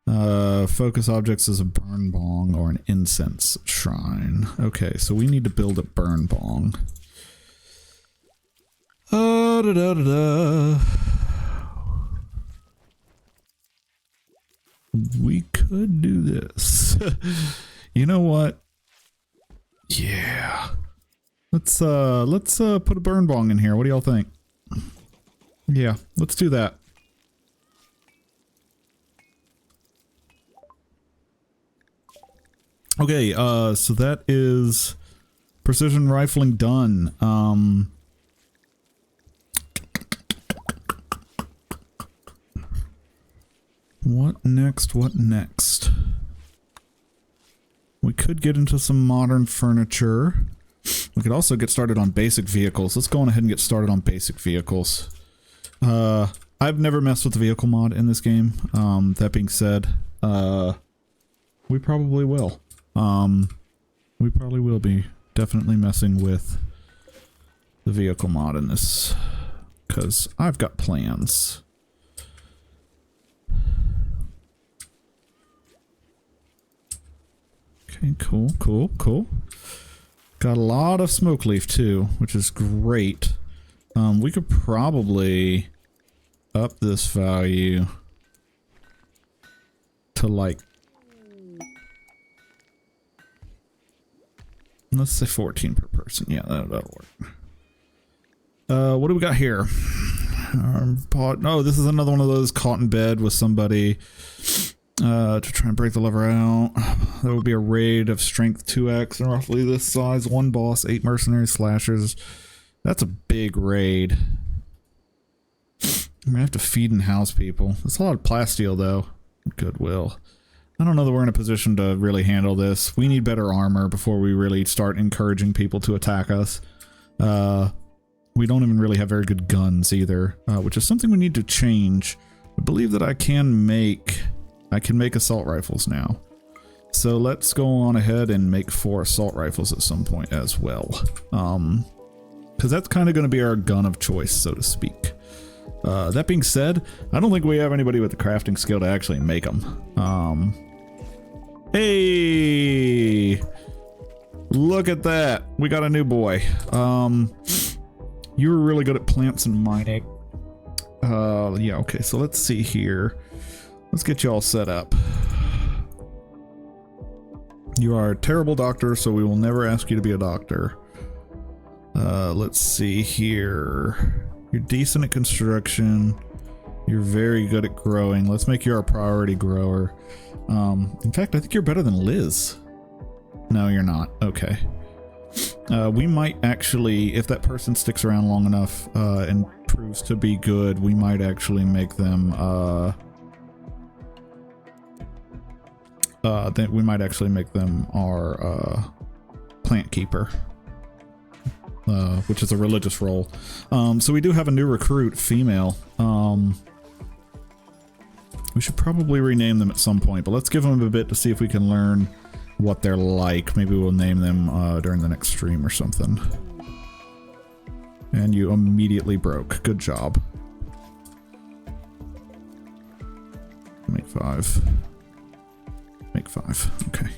Focus objects is a burn bong or an incense shrine. Okay, so we need to build a burn bong. We could do this. You know what? Yeah. Let's put a burn bong in here. What do y'all think? Yeah, let's do that. Okay, so that is precision rifling done. What next? What next? We could get into some modern furniture. We could also get started on basic vehicles. Let's go on ahead and get started on basic vehicles. I've never messed with the vehicle mod in this game. That being said, we probably will. We probably will be definitely messing with the vehicle mod in this, because I've got plans. Okay, cool. Got a lot of smoke leaf too, which is great. We could probably up this value to like, let's say 14 per person. Yeah, that'll work. What do we got here? Oh, this is another one of those caught in bed with somebody to try and break the lever out. There will be a raid of strength 2x and roughly this size. 1 boss, 8 mercenary slashers. That's a big raid. I'm gonna have to feed and house people. It's a lot of plasteel though. Goodwill. I don't know that we're in a position to really handle this. We need better armor before we really start encouraging people to attack us. We don't even really have very good guns either, which is something we need to change. I believe that I can make assault rifles now. So let's go on ahead and make 4 assault rifles at some point as well. Because that's kind of going to be our gun of choice, so to speak. That being said, I don't think we have anybody with the crafting skill to actually make them. Hey! Look at that! We got a new boy. You were really good at plants and mining. Yeah, okay, so let's see here. Let's get you all set up. You are a terrible doctor, so we will never ask you to be a doctor. Let's see here. You're decent at construction. You're very good at growing. Let's make you our priority grower. In fact, I think you're better than Liz. No, you're not. Okay. We might actually, if that person sticks around long enough and proves to be good, we might actually make them our plant keeper, which is a religious role. So we do have a new recruit, female. We should probably rename them at some point, but let's give them a bit to see if we can learn what they're like. Maybe we'll name them during the next stream or something. And you immediately broke. Good job. Make 5. Make 5. Okay.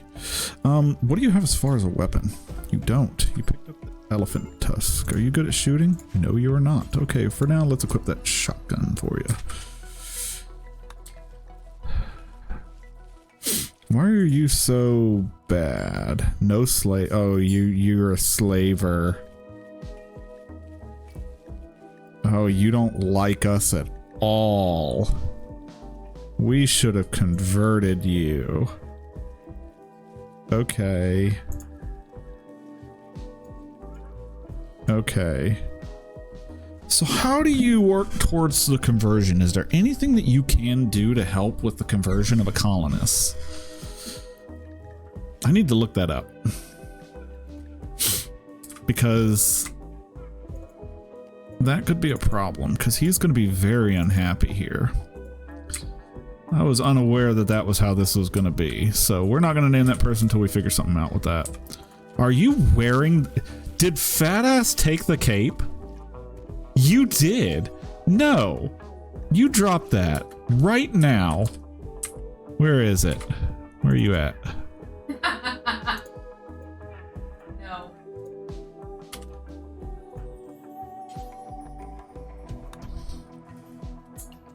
What do you have as far as a weapon? You don't. You picked up the elephant tusk. Are you good at shooting? No, you are not. Okay, for now, let's equip that shotgun for you. Why are you so bad? No slave. Oh, you're a slaver. Oh, you don't like us at all. We should have converted you. Okay. Okay. So how do you work towards the conversion? Is there anything that you can do to help with the conversion of a colonist? I need to look that up. Because that could be a problem, because he's going to be very unhappy here. I was unaware that that was how this was going to be, so we're not going to name that person until we figure something out with that. Are you wearing... Did Fat Ass take the cape? You did. No. You dropped that right now. Where is it? Where are you at? No.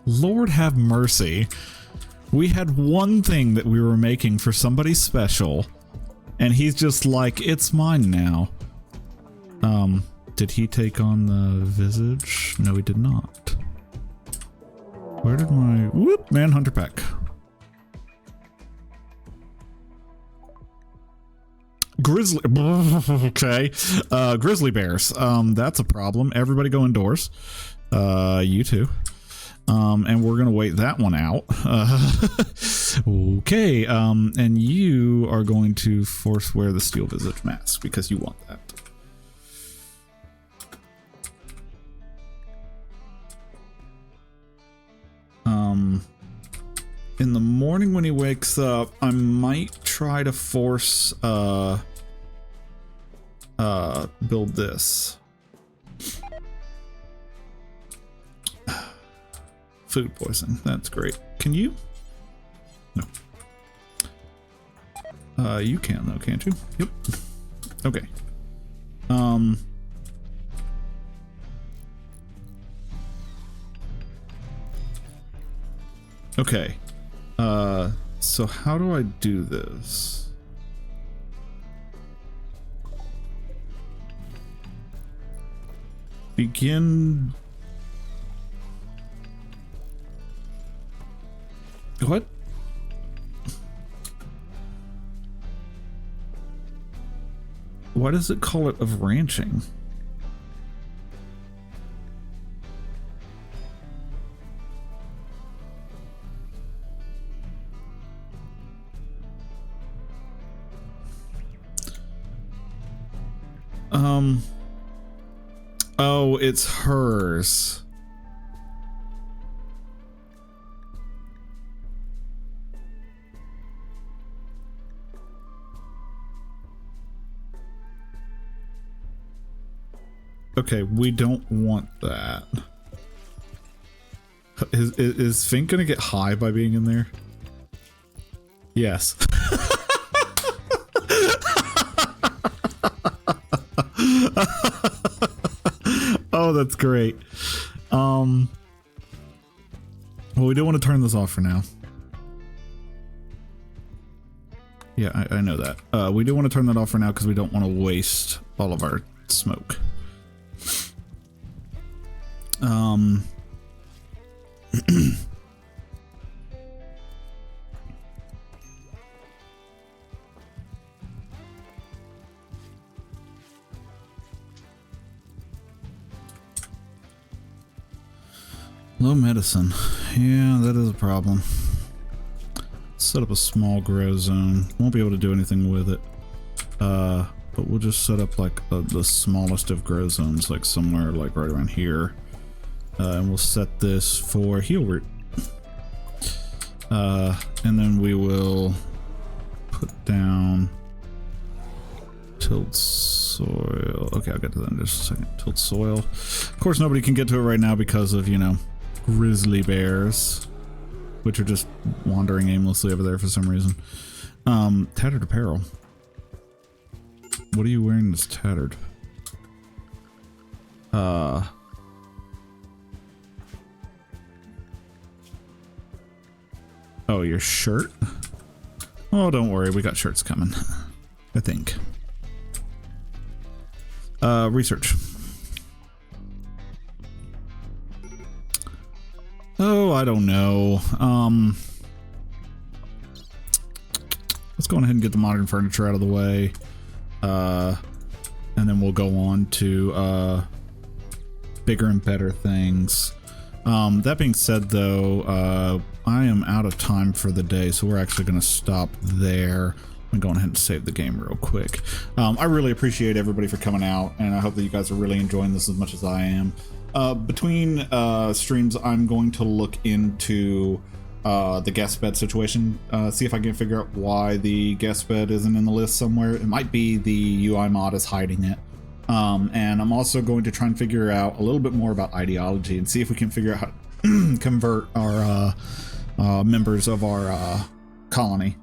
Lord have mercy. We had one thing that we were making for somebody special, and he's just like, it's mine now. Did he take on the visage? No, he did not. Where did my... Whoop! Manhunter pack. Grizzly... Okay. Grizzly bears. That's a problem. Everybody go indoors. You too. And we're gonna wait that one out. Okay. And you are going to force wear the steel visage mask because you want that. In the morning when he wakes up, I might try to force build this. Food poisoning. That's great. Can you? No. You can though, can't you? Yep. Okay. Okay. So how do I do this? Begin. What? Why does it call it of ranching? Oh, it's hers. Okay, we don't want that. Is Fink gonna get high by being in there? Yes. Oh, that's great. Well, we do want to turn this off for now. Yeah, I know that. We do want to turn that off for now because we don't want to waste all of our smoke. Low medicine. Yeah, that is a problem. Set up a small grow zone. Won't be able to do anything with it. But we'll just set up like the smallest of grow zones, like somewhere like right around here. And we'll set this for heal root. And then we will put down Tilt soil. Okay, I'll get to that in just a second. Tilt soil. Of course, nobody can get to it right now because of, you know, grizzly bears, which are just wandering aimlessly over there for some reason. Tattered apparel. What are you wearing that's tattered? Oh, your shirt? Oh, don't worry, we got shirts coming. I think. Research. Oh, I don't know. Let's go ahead and get the modern furniture out of the way. And then we'll go on to bigger and better things. That being said, though, I am out of time for the day, so we're actually going to stop there. I'm going ahead and save the game real quick. I really appreciate everybody for coming out, and I hope that you guys are really enjoying this as much as I am. Between streams, I'm going to look into the guest bed situation, see if I can figure out why the guest bed isn't in the list somewhere. It might be the UI mod is hiding it. And I'm also going to try and figure out a little bit more about ideology and see if we can figure out how to convert our members of our colony.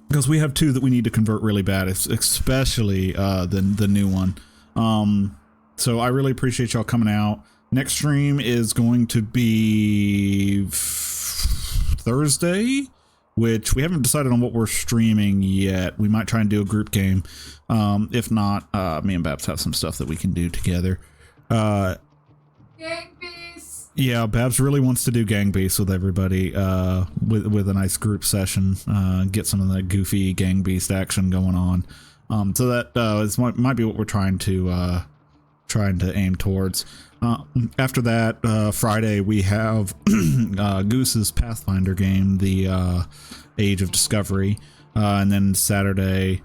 Because we have two that we need to convert really bad, especially the new one. So I really appreciate y'all coming out. Next stream is going to be Thursday, which we haven't decided on what we're streaming yet. We might try and do a group game. If not, me and Babs have some stuff that we can do together. Gang Beast! Yeah, Babs really wants to do Gang Beast with everybody, with a nice group session, get some of that goofy Gang Beast action going on. So that might be what we're trying to aim towards. After that, Friday we have Goose's Pathfinder game, the Age of Discovery, and then Saturday,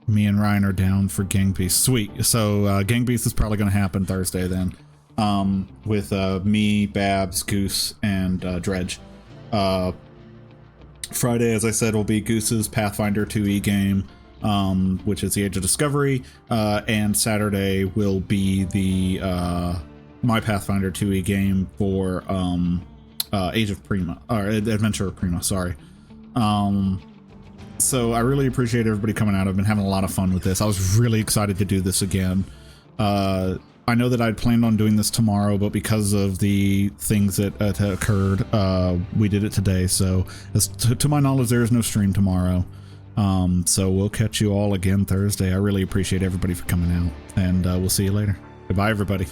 me and Ryan are down for Gang Beast. Sweet. So Gang Beast is probably going to happen Thursday then, with me, Babs, Goose, and Dredge. Friday, as I said, will be Goose's Pathfinder 2e game, which is the Age of Discovery, and Saturday will be the my Pathfinder 2e game for Age of Prima, or Adventure of Prima, sorry. So I really appreciate everybody coming out. I've been having a lot of fun with this. I was really excited to do this again. I know that I'd planned on doing this tomorrow, but because of the things that occurred, we did it today. So to my knowledge, there is no stream tomorrow. So we'll catch you all again Thursday. I really appreciate everybody for coming out, and we'll see you later. Goodbye, everybody.